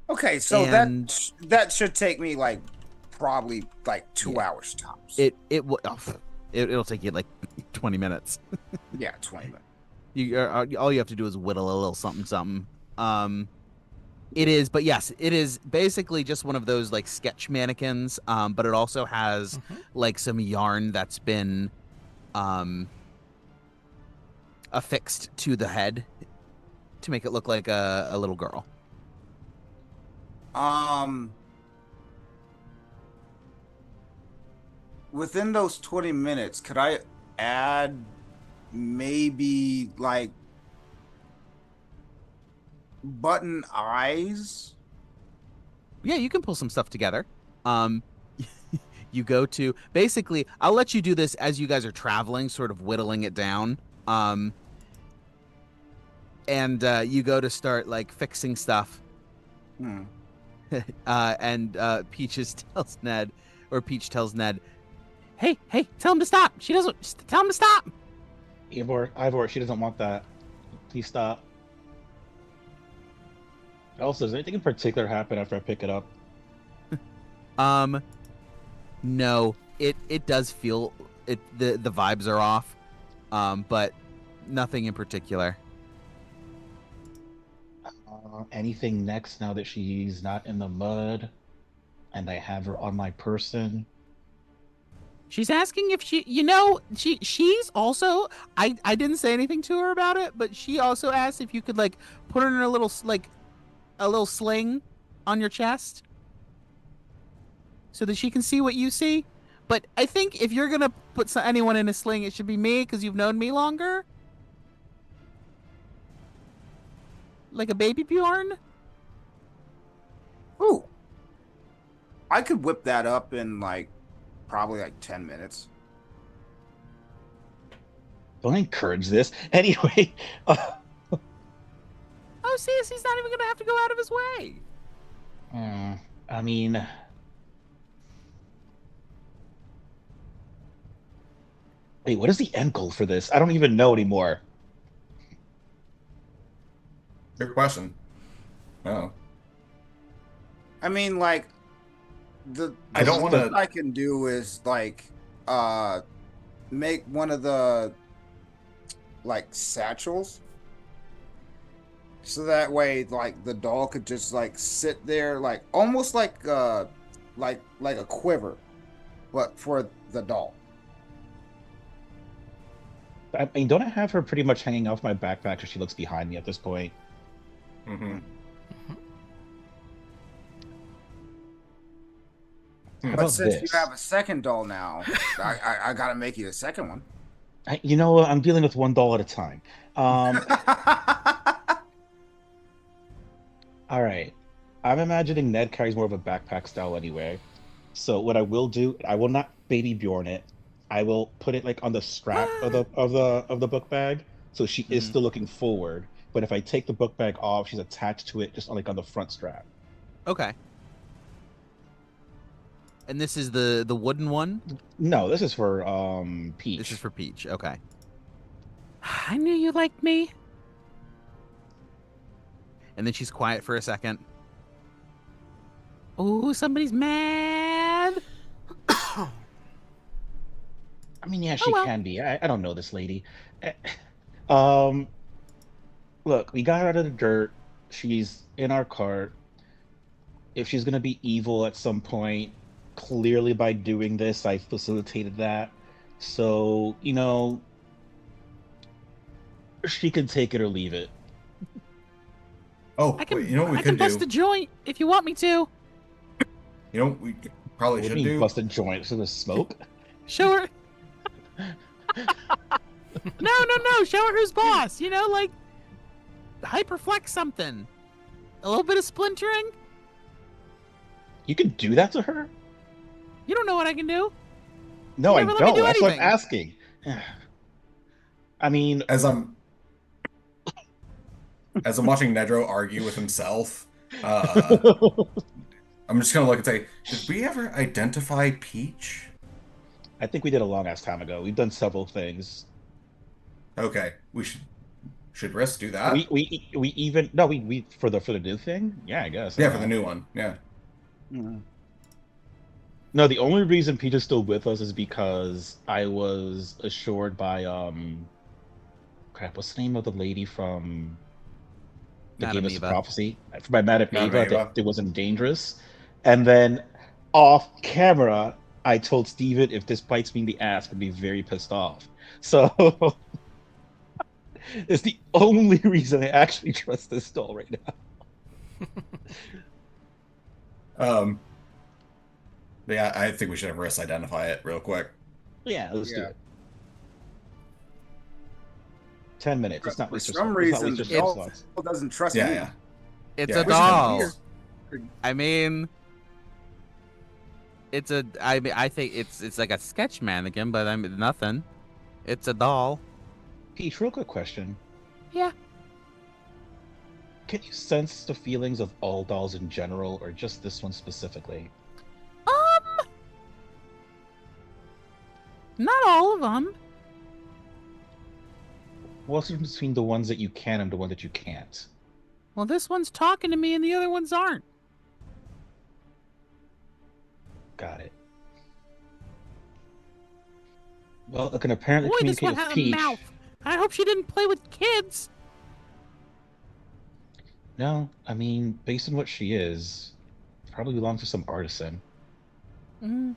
Okay, so And- that should take me like probably like 2 hours tops. It'll take you like 20 minutes. Yeah, 20 minutes. All you have to do is whittle a little something. It is, but yes, it is basically just one of those like sketch mannequins. But it also has like some yarn that's been affixed to the head to make it look like a little girl. Within those 20 minutes, could I add maybe like button eyes? Yeah, you can pull some stuff together. You go to basically, I'll let you do this as you guys are traveling, sort of whittling it down. And you go to start like fixing stuff. And Peach tells Ned, Hey, tell him to stop. She doesn't. Tell him to stop. Ivor, she doesn't want that. Please stop. Also, does anything in particular happen after I pick it up? No. It does feel it. The vibes are off. But nothing in particular. Anything next now that she's not in the mud, and I have her on my person? She's asking if she's also I didn't say anything to her about it, but she also asked if you could like put her in a little sling on your chest so that she can see what you see. But I think if you're gonna put anyone in a sling, it should be me because you've known me longer. Like a baby Bjorn. Ooh. I could whip that up in like probably like 10 minutes. Don't encourage this. Anyway, Oh, see, he's not even gonna have to go out of his way. I mean, wait, what is the end goal for this? I don't even know anymore. Good question. Oh. I mean, like I don't most wanna- I can do is like make one of the like satchels, so that way like the doll could just like sit there, like almost like a quiver, but for the doll. I mean, don't I have her pretty much hanging off my backpack as she looks behind me at this point? Mm-hmm. How But about since you this? have a second doll now, I gotta make you the second one. You know what? I'm dealing with one doll at a time. Um, all right. I'm imagining Ned carries more of a backpack style anyway. So what I will do, I will not baby Bjorn it. I will put it like on the strap of the book bag, so she is Mhm. still looking forward. But if I take the book bag off, she's attached to it just like on the front strap. Okay. And this is the wooden one. No, this is for This is Peach. for Peach. Okay. I knew you liked me. And then she's quiet for a second. Oh, somebody's mad. I mean, yeah, Oh she well. can be. I don't know this lady. Eh, Um, look, we got her out of the dirt. She's in our cart. If she's gonna be evil at some point, clearly by doing this, I facilitated that. So, she can take it or leave it. Oh, wait, you know what we I can could bust do? a joint if you want me to. You know what we probably What do should you mean do? bust a joint? So there's smoke? Show her. No. Show her who's boss. Like hyperflex something. A little bit of splintering. You can do that to her? You don't know what I can do. No, You I never let me don't. do That's what I'm anything. asking. I mean, As I'm watching Nedro argue with himself, I'm just gonna look and say, did we ever identify Peach? I think we did a long ass time ago. We've done several things. Okay, we should risk do We that. we even no we for the new thing. Yeah, I guess. I Yeah, don't for the know. new one. Yeah. No, the only reason Peach is still with us is because I was assured by crap. What's the name of the lady from that gave Madam us the Eva. prophecy? By Madame Madam Ava that Ava. it wasn't dangerous, and then off camera, I told Steven if this bites me in the ass, I'd be very pissed off. So it's the only reason I actually trust this doll right now. Yeah, I think we should have risk identify it real quick. Yeah, let's do Yeah. it. 10 minutes. It's not For waste. some It's not reason, waste the your spell doll slots. doesn't trust Yeah, me. yeah. It's Yeah, a we should have doll. risk. I mean, I think it's like a sketch mannequin, but I mean nothing. It's a doll. Peach, real quick question. Yeah. Can you sense the feelings of all dolls in general, or just this one specifically? Not all of them. What's the difference between the ones that you can and the one that you can't? Well, this one's talking to me, and the other ones aren't. Got it. Well, I can apparently Boy, this communicate one with had a Peach. mouth. I hope she didn't play with kids. No, I mean, based on what she is, probably belongs to some artisan Mm.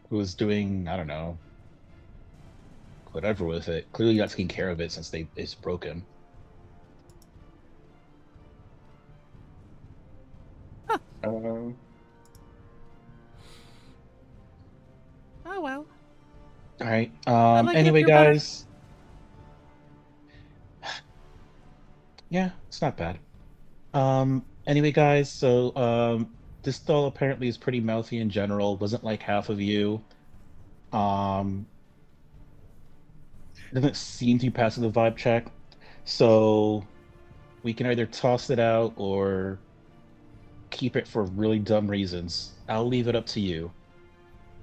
who was doing, I don't know, whatever with it. Clearly not taking care of it since it's broken. Um, Oh well. All right. I like it up Anyway, your butter. guys. Yeah, it's not bad. Anyway, guys, so this doll apparently is pretty mouthy in general. Doesn't like half of you. Um, doesn't seem to be passing the vibe check. So we can either toss it out or keep it for really dumb reasons. I'll leave it up to you.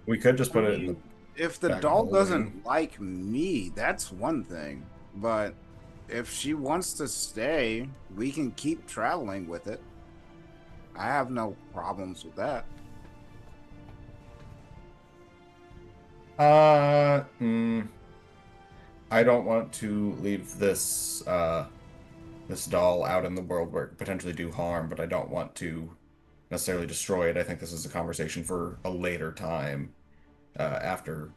we could just put it in the. If the Back doll holding. doesn't like me, that's one thing. But if she wants to stay, we can keep traveling with it. I have no problems with that. Uh, mm, I don't want to leave this this doll out in the world where it could potentially do harm, but I don't want to necessarily destroy it. I think this is a conversation for a later time after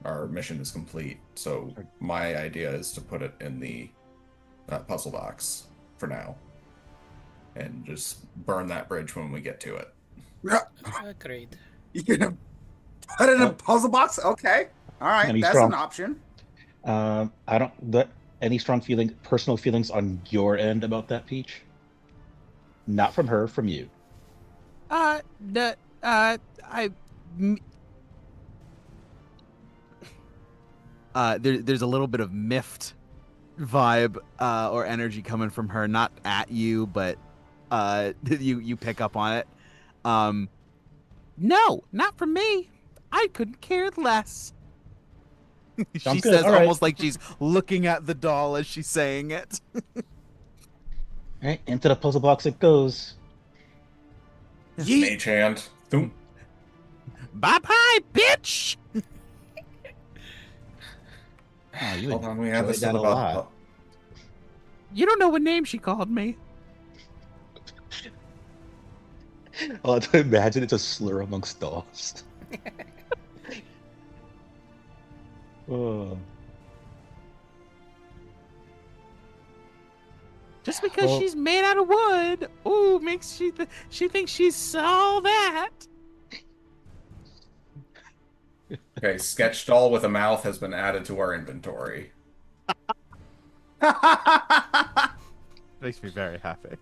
our mission is complete. So my idea is to put it in the puzzle box for now and just burn that bridge when we get to it. Great. You're gonna put it in a puzzle box? Okay. All right. Any That's strong- an option. I don't. Any strong personal feelings on your end about that, Peach? Not from her, from you. There's a little bit of miffed vibe or energy coming from her, not at you, but you pick up on it. No, not from me. I couldn't care less. She Sounds good. says All right. almost like she's looking at the doll as she's saying it. All right, into the puzzle box it goes. Mage hand. Boom. Bye-bye, bitch! Oh, you Hold on, we had enjoyed this that in a the lot. You don't know what name she called me. I like to imagine it's a slur amongst dolls. Oh. Just because Well- she's made out of wood, ooh, makes she thinks she's all that. Okay, sketch doll with a mouth has been added to our inventory. Makes me very happy.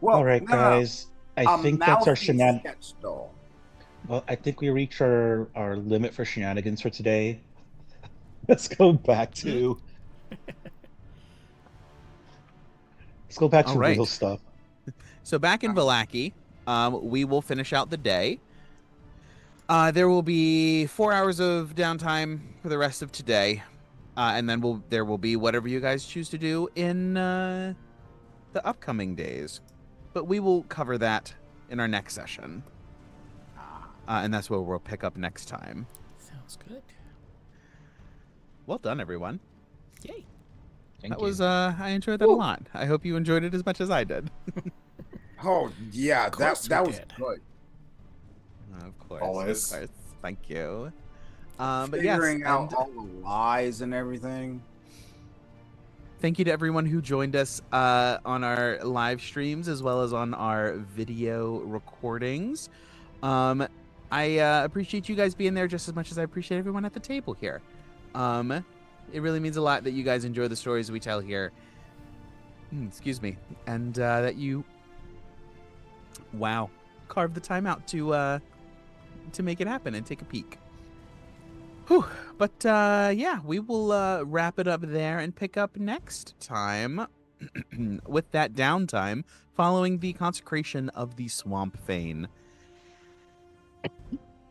Well, All right, no, no, no. guys. I A think that's our mouthy shenanigans. sketch doll. Well, I think we reached our limit for shenanigans for today. Let's go back to. Let's go back to All right. real stuff. So back in Vallaki, we will finish out the day. There will be 4 hours of downtime for the rest of today, and then there will be whatever you guys choose to do in the upcoming days. But we will cover that in our next session, and that's where we'll pick up next time. Sounds good. Well done, everyone. Yay. Thank That you. was I enjoyed that a lot. I hope you enjoyed it as much as I did. Oh yeah, Of course that we was did. good. Of course. Always. Of course. Thank you. But yes, Figuring out and all the lies and everything. thank you to everyone who joined us on our live streams as well as on our video recordings. I appreciate you guys being there just as much as I appreciate everyone at the table here. It really means a lot that you guys enjoy the stories we tell here. Excuse me. And that you, carve the time out to make it happen and take a peek. Whew. But yeah, we will wrap it up there and pick up next time with that downtime following the consecration of the Swamp Fane.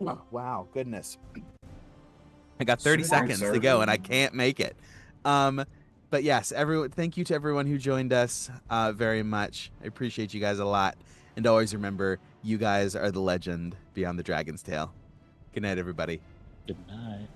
Oh, wow, goodness. I got 30 Sweet, seconds sir. to go and I can't make it. But yes, everyone, thank you to everyone who joined us very much. I appreciate you guys a lot. And always remember, you guys are the legend beyond the Dragon's Tail. Good night, everybody. Good night.